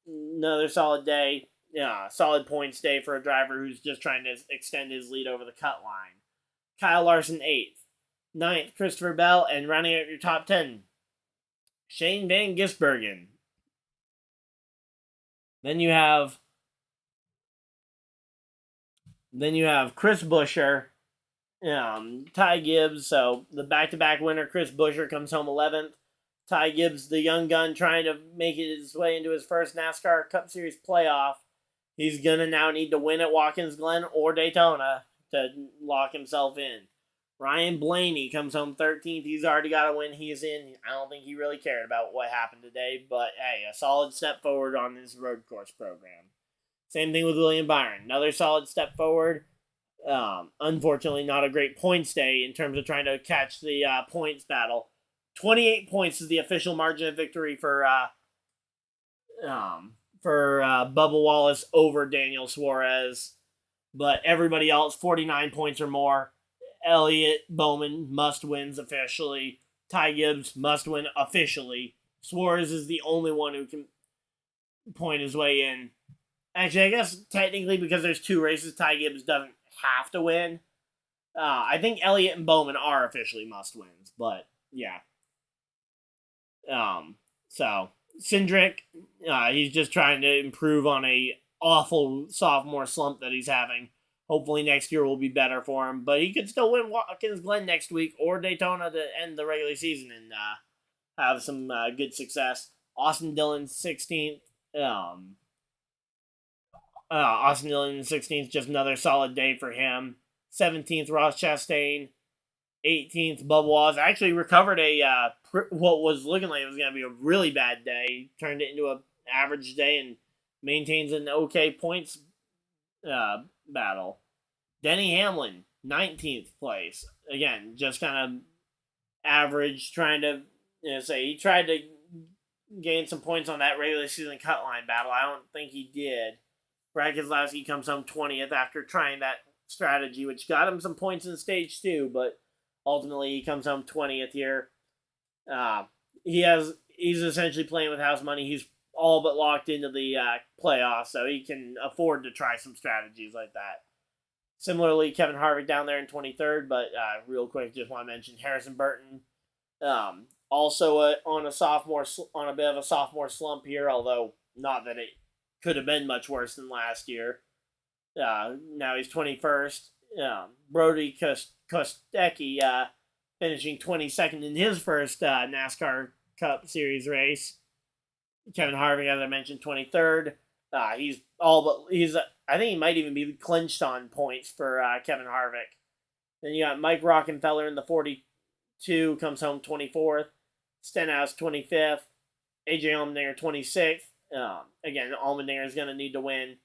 Another solid day. Yeah, solid points day for a driver who's just trying to extend his lead over the cut line. Kyle Larson, 8th. 9th, Christopher Bell, and rounding out your top 10, Shane Van Gisbergen. Then you have Chris Buescher, Ty Gibbs. So the back-to-back winner, Chris Buescher, comes home 11th. Ty Gibbs, the young gun, trying to make his way into his first NASCAR Cup Series playoff. He's going to now need to win at Watkins Glen or Daytona to lock himself in. Ryan Blaney comes home 13th. He's already got a win. He's in. I don't think he really cared about what happened today, but hey, a solid step forward on his road course program. Same thing with William Byron. Another solid step forward. Unfortunately, not a great points day in terms of trying to catch the points battle. 28 points is the official margin of victory for Bubba Wallace over Daniel Suarez. But everybody else, 49 points or more. Elliott Bowman must wins officially. Ty Gibbs must win officially. Suarez is the only one who can point his way in. Actually, I guess technically because there's 2 races, Ty Gibbs doesn't have to win. I think Elliott and Bowman are officially must-wins, but yeah. So Cindric, he's just trying to improve on a awful sophomore slump that he's having. Hopefully next year will be better for him, but he could still win Watkins Glen next week or Daytona to end the regular season and have some good success. Austin Dillon 16th. Austin Dillon 16th, just another solid day for him. 17th, Ross Chastain. 18th, Bubba Wallace. Actually recovered a what was looking like it was going to be a really bad day. Turned it into an average day and maintains an okay points battle. Denny Hamlin, 19th place. Again, just kind of average, trying to say he tried to gain some points on that regular season cut line battle. I don't think he did. Brad Keselowski comes home 20th after trying that strategy, which got him some points in stage 2, but ultimately he comes home 20th here. He's essentially playing with house money. He's all but locked into the playoffs, so he can afford to try some strategies like that. Similarly, Kevin Harvick down there in 23rd, but real quick, just want to mention Harrison Burton, also on a bit of a sophomore slump here, although not that it could have been much worse than last year. Now he's 21st. Brody Kostecki finishing 22nd in his first NASCAR Cup Series race. Kevin Harvick, as I mentioned, 23rd. I think he might even be clinched on points for Kevin Harvick. Then you got Mike Rockenfeller in the 42, comes home 24th. Stenhouse 25th. AJ Allmendinger 26th. Again, Allmendinger is going to need to win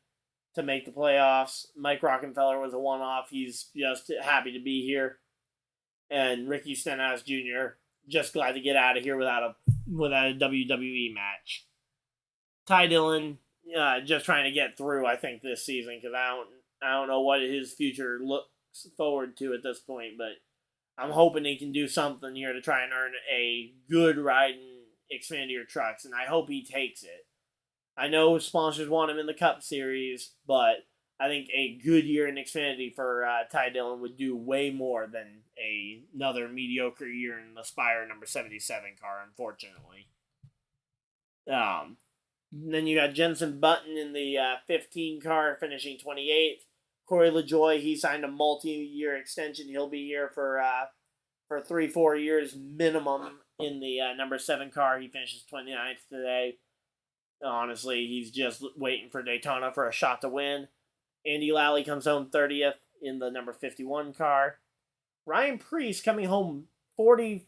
to make the playoffs. Mike Rockenfeller was a one-off. He's just happy to be here. And Ricky Stenhouse Jr. just glad to get out of here without a WWE match. Ty Dillon just trying to get through, I think, this season, because I don't know what his future looks forward to at this point, but I'm hoping he can do something here to try and earn a good ride in Xfinity trucks, and I hope he takes it. I know sponsors want him in the Cup Series, but I think a good year in Xfinity for Ty Dillon would do way more than another mediocre year in the Spire number 77 car, unfortunately. Then you got Jenson Button in the 15 car, finishing 28th. Corey LaJoie, he signed a multi-year extension. He'll be here for 3-4 years minimum in the number 7 car. He finishes 29th today. Honestly, he's just waiting for Daytona for a shot to win. Andy Lally comes home 30th in the number 51 car. Ryan Preece coming home 40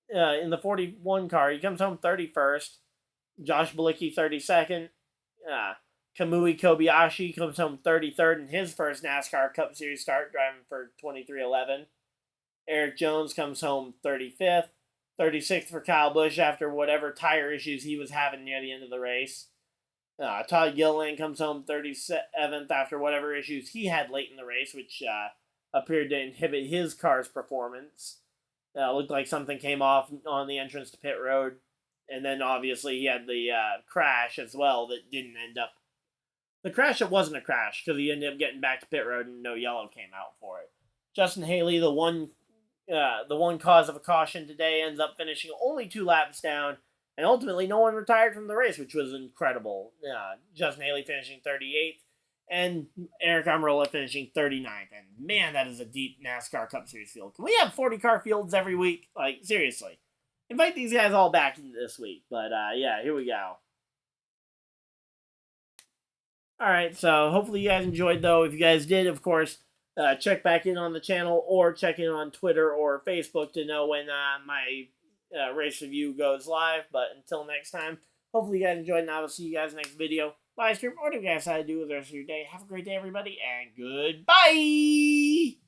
in the 41 car. He comes home 31st. Josh Bilicki 32nd. Kamui Kobayashi comes home 33rd in his first NASCAR Cup Series start, driving for 2311. Eric Jones comes home 35th. 36th for Kyle Busch after whatever tire issues he was having near the end of the race. Todd Gilliland comes home 37th after whatever issues he had late in the race, which appeared to inhibit his car's performance. Looked like something came off on the entrance to pit road. And then obviously he had the crash as well that didn't end up. The crash, it wasn't a crash because he ended up getting back to pit road and no yellow came out for it. Justin Haley, the one cause of a caution today, ends up finishing only 2 laps down, and ultimately no one retired from the race, which was incredible. Justin Haley finishing 38th, and Eric Almirola finishing 39th. And man, that is a deep NASCAR Cup Series field. Can we have 40-car fields every week? Like, seriously. Invite these guys all back this week. But, yeah, here we go. Alright, so hopefully you guys enjoyed, though. If you guys did, of course, check back in on the channel or check in on Twitter or Facebook to know when my race review goes live. But until next time, hopefully you guys enjoyed, and I will see you guys next video, live stream, or whatever you guys decide to do with the rest of your day. Have a great day, everybody, and goodbye!